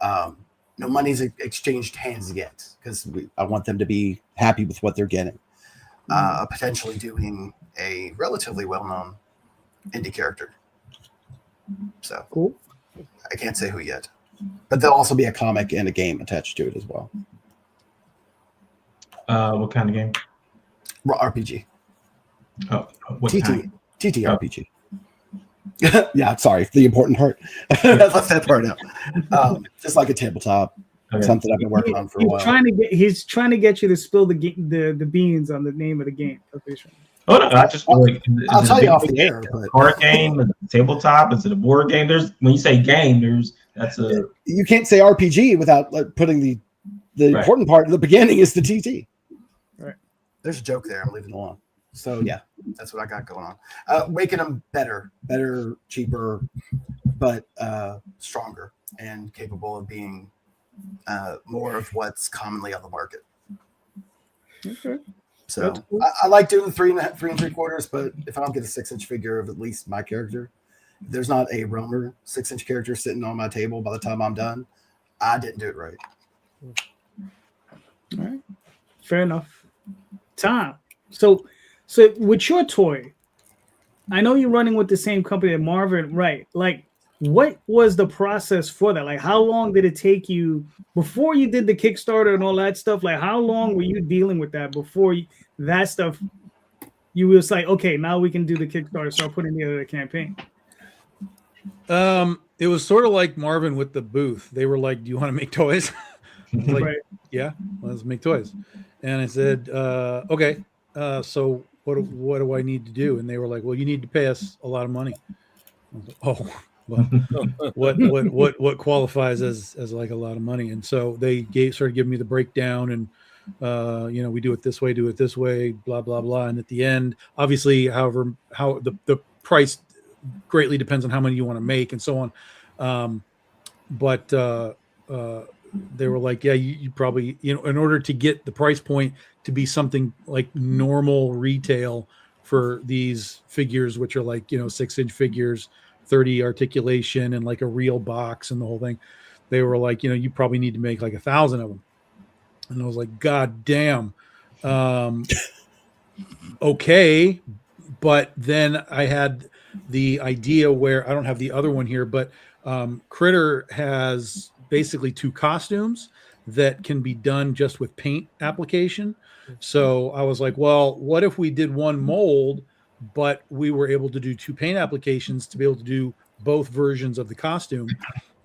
Speaker 5: No money's exchanged hands yet because I want them to be happy with what they're getting. potentially doing a relatively well-known indie character. So
Speaker 3: Cool.
Speaker 5: I can't say who yet, but there'll also be a comic and a game attached to it as well.
Speaker 4: What kind of game?
Speaker 5: RPG.
Speaker 4: Oh, what
Speaker 5: TT.
Speaker 4: kind?
Speaker 5: TTRPG. Yeah, sorry, the important part. I left that part out. Just like a tabletop, something I've been working on for a while.
Speaker 3: He's trying to get you to spill the beans on the name of the game.
Speaker 4: Oh no, I just like,
Speaker 5: I'll tell you off the air. But
Speaker 4: card game, is it a tabletop, is it a board game? There's when you say game,
Speaker 5: you can't say RPG without like putting the
Speaker 4: Right.
Speaker 5: important part at the beginning is the TT.
Speaker 3: Right.
Speaker 5: There's a joke there. I'm leaving it alone. So yeah, that's what I got going on. Making them better, cheaper, but stronger and capable of being more of what's commonly on the market.
Speaker 3: Okay.
Speaker 5: So
Speaker 3: Cool.
Speaker 5: I like doing 3 3 3/4, but if I don't get a 6-inch figure of at least my character, if there's not a Roamer 6-inch character sitting on my table by the time I'm done, I didn't do it right.
Speaker 3: All right. Fair enough. Tom. So with your toy, I know you're running with the same company that Marvin, right? Like, what was the process for that? Like, how long did it take you before you did the Kickstarter and all that stuff? Like, how long were you dealing with that before that stuff? You was like, okay, now we can do the Kickstarter, start putting together the campaign.
Speaker 1: It was sort of like Marvin with the booth. They were like, "Do you want to make toys?" I was like,
Speaker 3: Right.
Speaker 1: yeah, let's make toys. And I said, okay. So what do I need to do? And they were like, well, you need to pay us a lot of money. I was like, oh, well, what qualifies as like a lot of money? And so they started giving me the breakdown and, we do it this way, blah, blah, blah. And at the end, obviously, how the price greatly depends on how many you want to make and so on. But they were like, yeah, you probably, in order to get the price point to be something like normal retail for these figures, which are like, 6-inch figures, 30 articulation and like a real box and the whole thing. They were like, you probably need to make like 1,000 of them. And I was like, God damn. Okay. But then I had the idea where I don't have the other one here, but Critter has basically 2 costumes that can be done just with paint application. So I was like, well, what if we did one mold, but we were able to do 2 paint applications to be able to do both versions of the costume.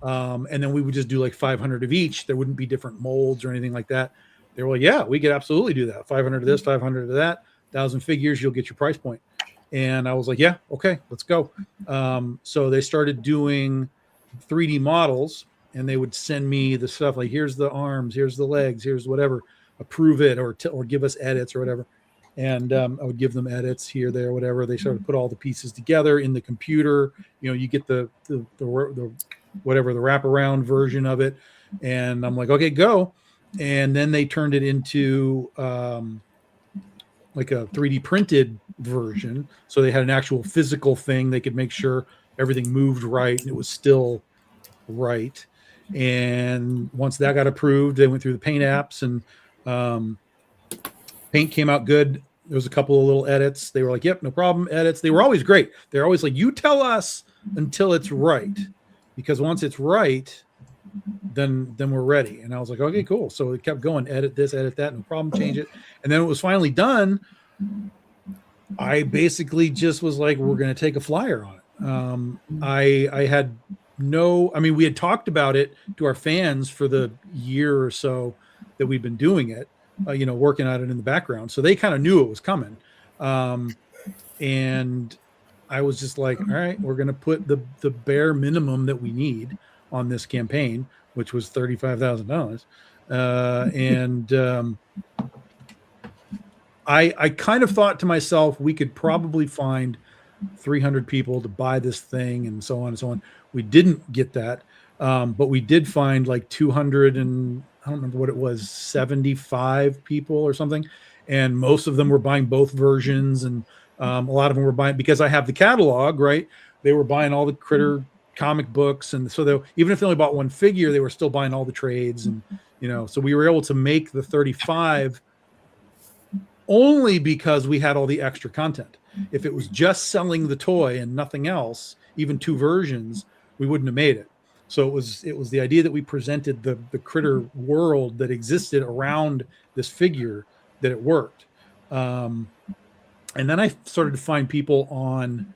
Speaker 1: And then we would just do like 500 of each. There wouldn't be different molds or anything like that. They were like, yeah, we could absolutely do that. 500 of this, 500 of that, 1,000 figures, you'll get your price point. And I was like, yeah, okay, let's go. So they started doing 3D models, and they would send me the stuff like, here's the arms, here's the legs, here's whatever, approve it or give us edits or whatever. And I would give them edits here, there, whatever. They started to put all the pieces together in the computer. You get the whatever, the wraparound version of it. And I'm like, okay, go. And then they turned it into like a 3D printed version. So they had an actual physical thing. They could make sure everything moved right and it was still right. And once that got approved, they went through the paint apps and paint came out good. There was a couple of little edits. They were like, yep, no problem. Edits. They were always great. They're always like, you tell us until it's right. Because once it's right, then we're ready. And I was like, okay, cool. So it kept going, edit this, edit that, no problem, change it. And then it was finally done. I basically just was like, we're going to take a flyer on it. I had we had talked about it to our fans for the year or so that we've been doing it, working on it in the background. So they kind of knew it was coming. And I was just like, all right, we're going to put the bare minimum that we need on this campaign, which was $35,000. I kind of thought to myself, we could probably find 300 people to buy this thing and so on and so on. We didn't get that. But we did find like 200 and I don't remember what it was, 75 people or something. And most of them were buying both versions. And a lot of them were buying, because I have the catalog, right? They were buying all the Critter comic books. And so even if they only bought one figure, they were still buying all the trades. And, so we were able to make the 35 only because we had all the extra content. If it was just selling the toy and nothing else, even 2 versions, we wouldn't have made it. So it was the idea that we presented the critter world that existed around this figure, that it worked. And then I started to find people on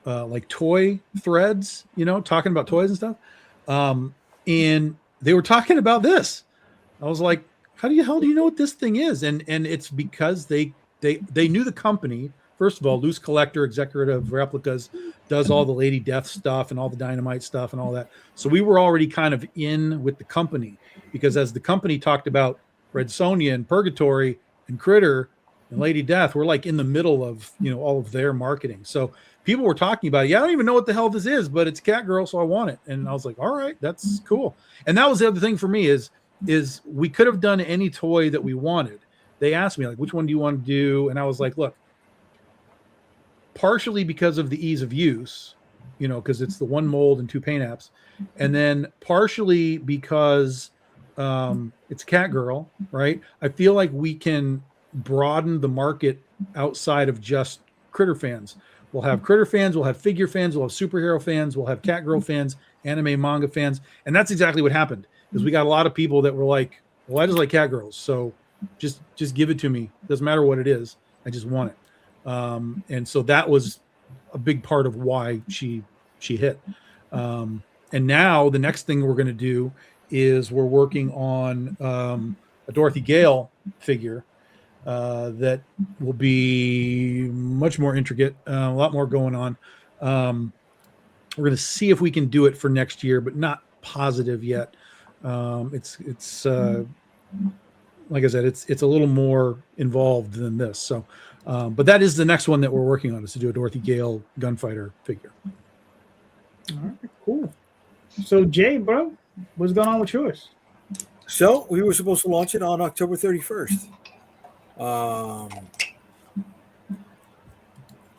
Speaker 1: like toy threads, talking about toys and stuff. And they were talking about this. I was like, how the hell do you know what this thing is? And it's because they knew the company. First of all, Loose Collector, Executive Replicas, does all the Lady Death stuff and all the Dynamite stuff and all that. So we were already kind of in with the company, because as the company talked about Red Sonja and Purgatory and Critter and Lady Death, we're like in the middle of all of their marketing. So people were talking about it. Yeah, I don't even know what the hell this is, but it's Catgirl, so I want it. And I was like, all right, that's cool. And that was the other thing for me is we could have done any toy that we wanted. They asked me, like, which one do you want to do? And I was like, look, partially because of the ease of use, because it's the 1 mold and 2 paint apps. And then partially because it's Catgirl, right? I feel like we can broaden the market outside of just Critter fans. We'll have Critter fans, we'll have figure fans, we'll have superhero fans, we'll have Catgirl fans, anime manga fans. And that's exactly what happened, is we got a lot of people that were like, well, I just like Catgirls, so just give it to me. Doesn't matter what it is. I just want it. And so that was a big part of why she hit. And now the next thing we're going to do is we're working on a Dorothy Gale figure that will be much more intricate, a lot more going on. We're going to see if we can do it for next year, but not positive yet. It's like I said, it's a little more involved than this. So, but that is the next one that we're working on, is to do a Dorothy Gale gunfighter figure.
Speaker 3: All right, cool. So Jay, bro, what's going on with yours?
Speaker 2: So we were supposed to launch it on October 31st.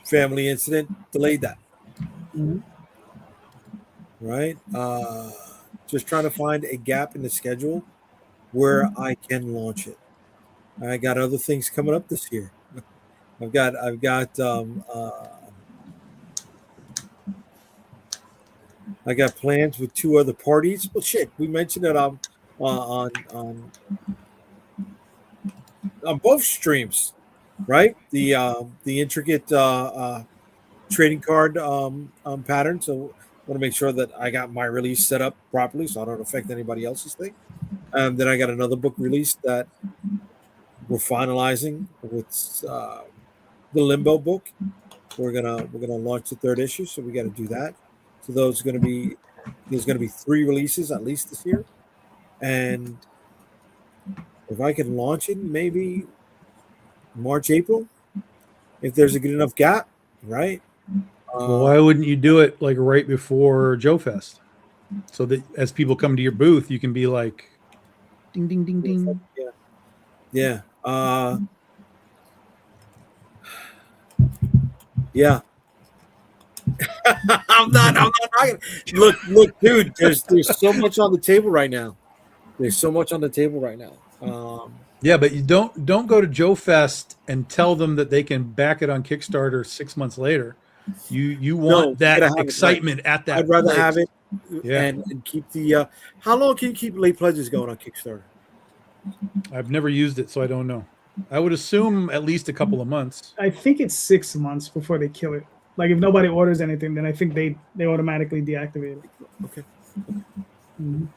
Speaker 2: Family incident delayed that.
Speaker 3: Mhm.
Speaker 2: Right. Just trying to find a gap in the schedule where I can launch it. I got other things coming up this year. I've got I got plans with 2 other parties. Well, shit, we mentioned it on both streams, right? The intricate trading card pattern. So I want to make sure that I got my release set up properly, so I don't affect anybody else's thing. Then I got another book release that we're finalizing with the Limbo book. We're gonna launch the 3rd issue, so we got to do that. So there's gonna be 3 releases at least this year, and if I can launch it maybe March, April, if there's a good enough gap, right?
Speaker 1: Well, why wouldn't you do it like right before Joe Fest, so that as people come to your booth, you can be like, ding, ding, ding, ding.
Speaker 2: Yeah. Yeah. I'm not look, dude, there's so much on the table right now.
Speaker 1: Yeah, but you don't go to Joe Fest and tell them that they can back it on Kickstarter 6 months later. You want that excitement at that.
Speaker 2: I'd rather
Speaker 1: place.
Speaker 2: have it
Speaker 1: Yeah.
Speaker 2: and keep the how long can you keep late pledges going on Kickstarter?
Speaker 1: I've never used it, so I don't know. I would assume at least a couple of months.
Speaker 3: I think it's 6 months before they kill it. Like if nobody orders anything, then I think they automatically deactivate it.
Speaker 2: Okay.
Speaker 3: Mhm.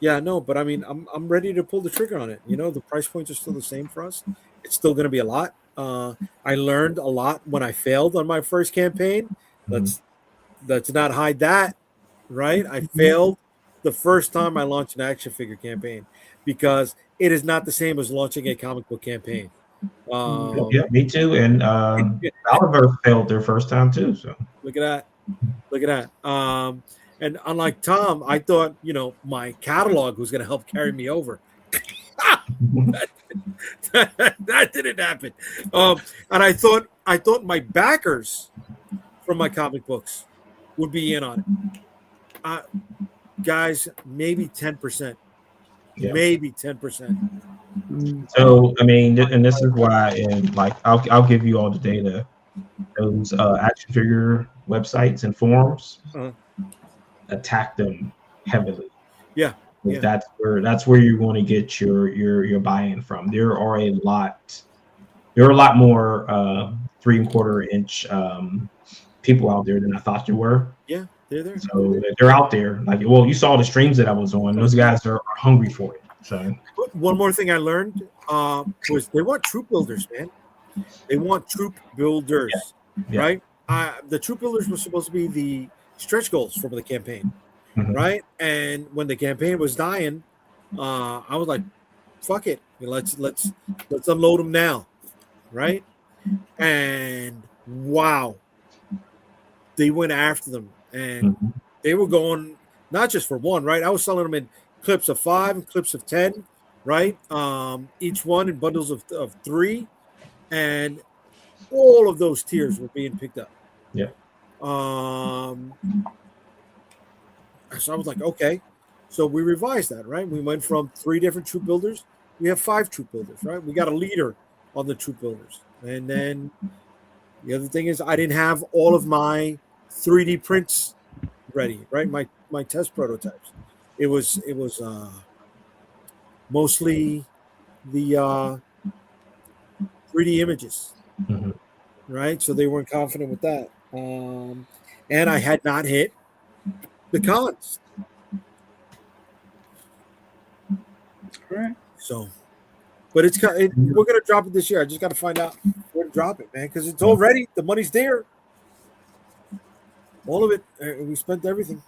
Speaker 2: Yeah, no, but I mean, I'm ready to pull the trigger on it. The price points are still the same for us. It's still going to be a lot. I learned a lot when I failed on my first campaign. Let's not hide that, right? I failed the first time I launched an action figure campaign because it is not the same as launching a comic book campaign.
Speaker 4: Yeah, me too. And Oliver failed their first time too. So
Speaker 2: look at that. And unlike Tom, I thought my catalog was going to help carry me over. that didn't happen. And I thought my backers from my comic books would be in on it. Guys, maybe 10%.
Speaker 4: Yeah.
Speaker 2: maybe 10%.
Speaker 4: So I mean, and this is why, and like I'll give you all the data. Those action figure websites and forums attack them heavily.
Speaker 2: Yeah.
Speaker 4: That's where you're going to get your buy-in from. There are a lot more 3¼ inch people out there than I thought there were.
Speaker 2: Yeah, they're there.
Speaker 4: So they're out there. Like, well, you saw the streams that I was on. Those guys are hungry for it. So
Speaker 2: One more thing I learned was they want troop builders, man. They want troop builders, right? The troop builders were supposed to be the stretch goals for the campaign, right? And when the campaign was dying, I was like, "Fuck it, let's unload them now," right? And wow, they went after them, and they were going not just for one, right? I was selling them in clips of 5 and clips of 10, right? Each one in bundles of 3, and all of those tiers were being picked up.
Speaker 4: Yeah.
Speaker 2: So I was like, okay. So we revised that, right? We went from 3 different troop builders. We have 5 troop builders, right? We got a leader on the troop builders. And then the other thing is I didn't have all of my 3D prints ready, right? My test prototypes. It was mostly the 3D images, right? So they weren't confident with that. And I had not hit the cons.
Speaker 3: All right.
Speaker 2: So, but we're going to drop it this year. I just got to find out where to drop it, man, because it's all ready. The money's there. All of it. We spent everything.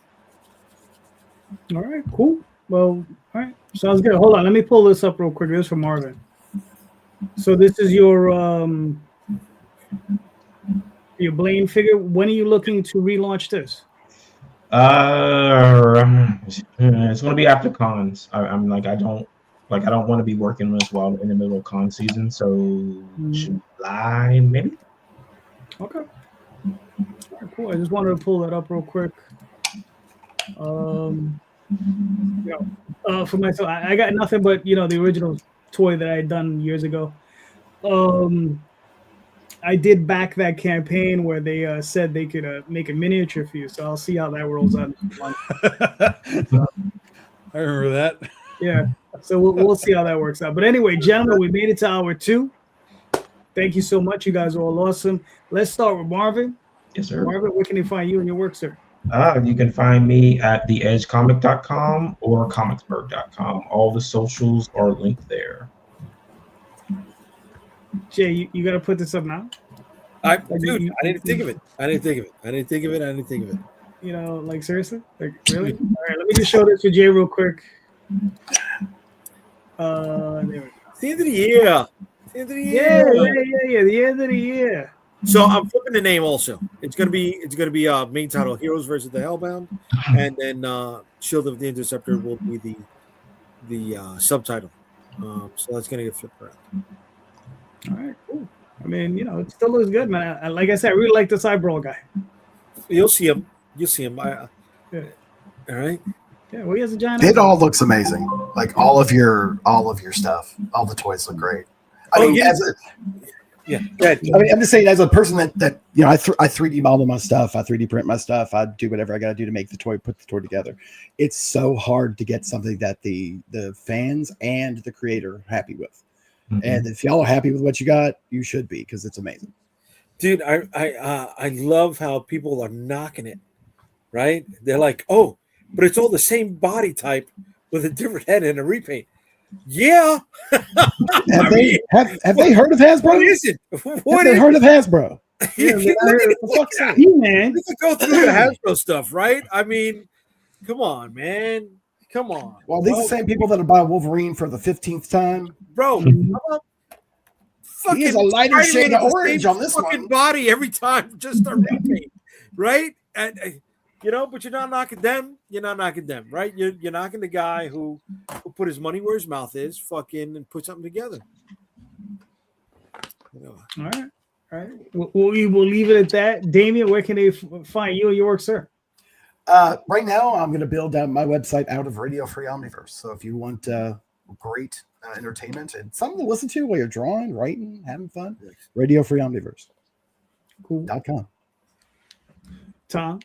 Speaker 3: All right, cool. Well, all right, sounds good. Hold on, let me pull this up real quick. This is from Marvin. So this is your Blaine figure. When are you looking to relaunch this?
Speaker 4: It's going to be after cons. I'm like I don't want to be working on this while in the middle of con season. So July maybe.
Speaker 3: Okay. All right, cool. I just wanted to pull that up real quick. For myself, I got nothing but the original toy that I had done years ago. I did back that campaign where they said they could make a miniature for you, so I'll see how that rolls out.
Speaker 1: I remember that.
Speaker 3: Yeah, so we'll see how that works out. But anyway, gentlemen, we made it to hour 2. Thank you so much. You guys are all awesome. Let's start with Marvin.
Speaker 4: Yes, sir.
Speaker 3: Marvin, where can they find you and your work, sir?
Speaker 4: You can find me at theedgecomic.com or comicsburg.com. All the socials are linked there.
Speaker 3: Jay, you got to put this up now?
Speaker 2: I didn't think of it.
Speaker 3: Like seriously? Like really? All right, let me just show this to Jay real quick. There we go.
Speaker 2: It's the end of the year.
Speaker 3: Yeah, the end of the year.
Speaker 2: So I'm flipping the name also. It's gonna be main title Heroes versus the Hellbound, and then Shield of the Interceptor will be the subtitle. So that's gonna get flipped around.
Speaker 3: All right, cool. I mean, it still looks good, man. Like I said, I really like this eyebrow guy.
Speaker 2: You'll see him.
Speaker 3: Yeah.
Speaker 2: All right.
Speaker 3: Yeah, well, he has a giant.
Speaker 5: It all looks amazing. Like all of your stuff, all the toys look great. I mean, I'm just saying, as a person that I 3D model my stuff, I 3D print my stuff, I do whatever I got to do to make put the toy together. It's so hard to get something that the fans and the creator are happy with. And if y'all are happy with what you got, you should be, because it's amazing.
Speaker 2: Dude, I love how people are knocking it. Right? They're like, oh, but it's all the same body type with a different head and a repaint. Yeah.
Speaker 5: Have they heard of Hasbro?
Speaker 2: What is it?
Speaker 5: Have they heard of Hasbro?
Speaker 3: Man.
Speaker 2: You can go through the Hasbro stuff, right? I mean, come on, man. Come on.
Speaker 5: Well, these are the same people that are buying Wolverine for the 15th time.
Speaker 2: Bro,
Speaker 5: he is a lighter shade of orange on this
Speaker 2: fucking
Speaker 5: one.
Speaker 2: body every time, just a repaint, right? And but you're not knocking them. You're not knocking them, right? You're knocking the guy who put his money where his mouth is, fucking, and put something together.
Speaker 3: All right. We will leave it at that. Damien, where can they find you and your work, sir?
Speaker 5: Right now, I'm going to build out my website out of Radio Free Omniverse. So if you want great entertainment and something to listen to while you're drawing, writing, having fun, Radio Free Omniverse. Cool.com.
Speaker 3: Tom?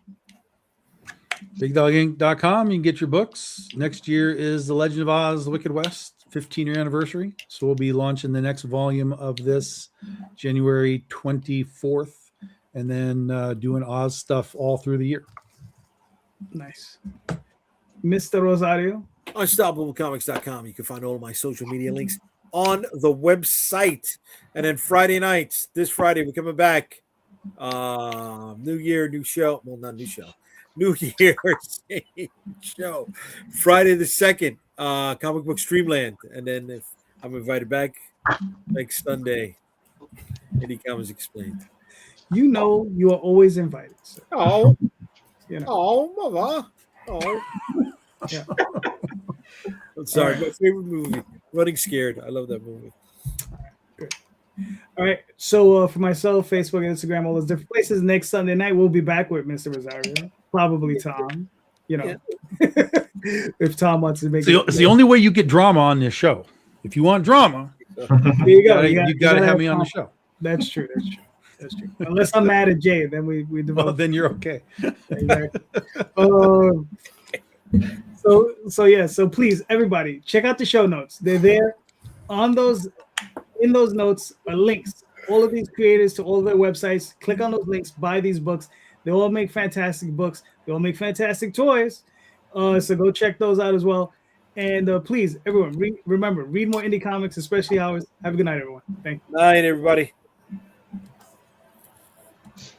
Speaker 1: BigDogInc.com. You can get your books. Next year is The Legend of Oz, The Wicked West, 15-year anniversary. So we'll be launching the next volume of this January 24th, and then doing Oz stuff all through the year.
Speaker 3: Nice. Mr. Rosario?
Speaker 2: UnstoppableComics.com. You can find all of my social media links on the website. And then Friday nights, this Friday, we're coming back. New year, new show. Well, not new show. New year, same show. Friday the 2nd, Comic Book Streamland. And then if I'm invited back next Sunday, Indie Comics Explained.
Speaker 3: You know you are always invited. So,
Speaker 2: Oh,
Speaker 3: you know.
Speaker 2: oh, mama. Oh.
Speaker 3: Yeah.
Speaker 2: I'm sorry. My favorite movie, Running Scared. I love that movie.
Speaker 3: All right. So for myself, Facebook, Instagram, all those different places. Next Sunday night, we'll be back with Mr. Rosario. Probably Tom. You know, if Tom wants to make
Speaker 1: It's the only way you get drama on this show. If you want drama,
Speaker 3: there you go.
Speaker 1: you got to have me on the show.
Speaker 3: That's true. That's true. Unless I'm mad at Jay, then we develop.
Speaker 1: Well, then you're okay.
Speaker 3: Exactly. So please, everybody, check out the show notes. They're there. In those notes are links. All of these creators to all of their websites. Click on those links. Buy these books. They all make fantastic books. They all make fantastic toys. So go check those out as well. And please, everyone, remember, read more indie comics, especially ours. Have a good night, everyone. Thank you.
Speaker 2: Night, everybody.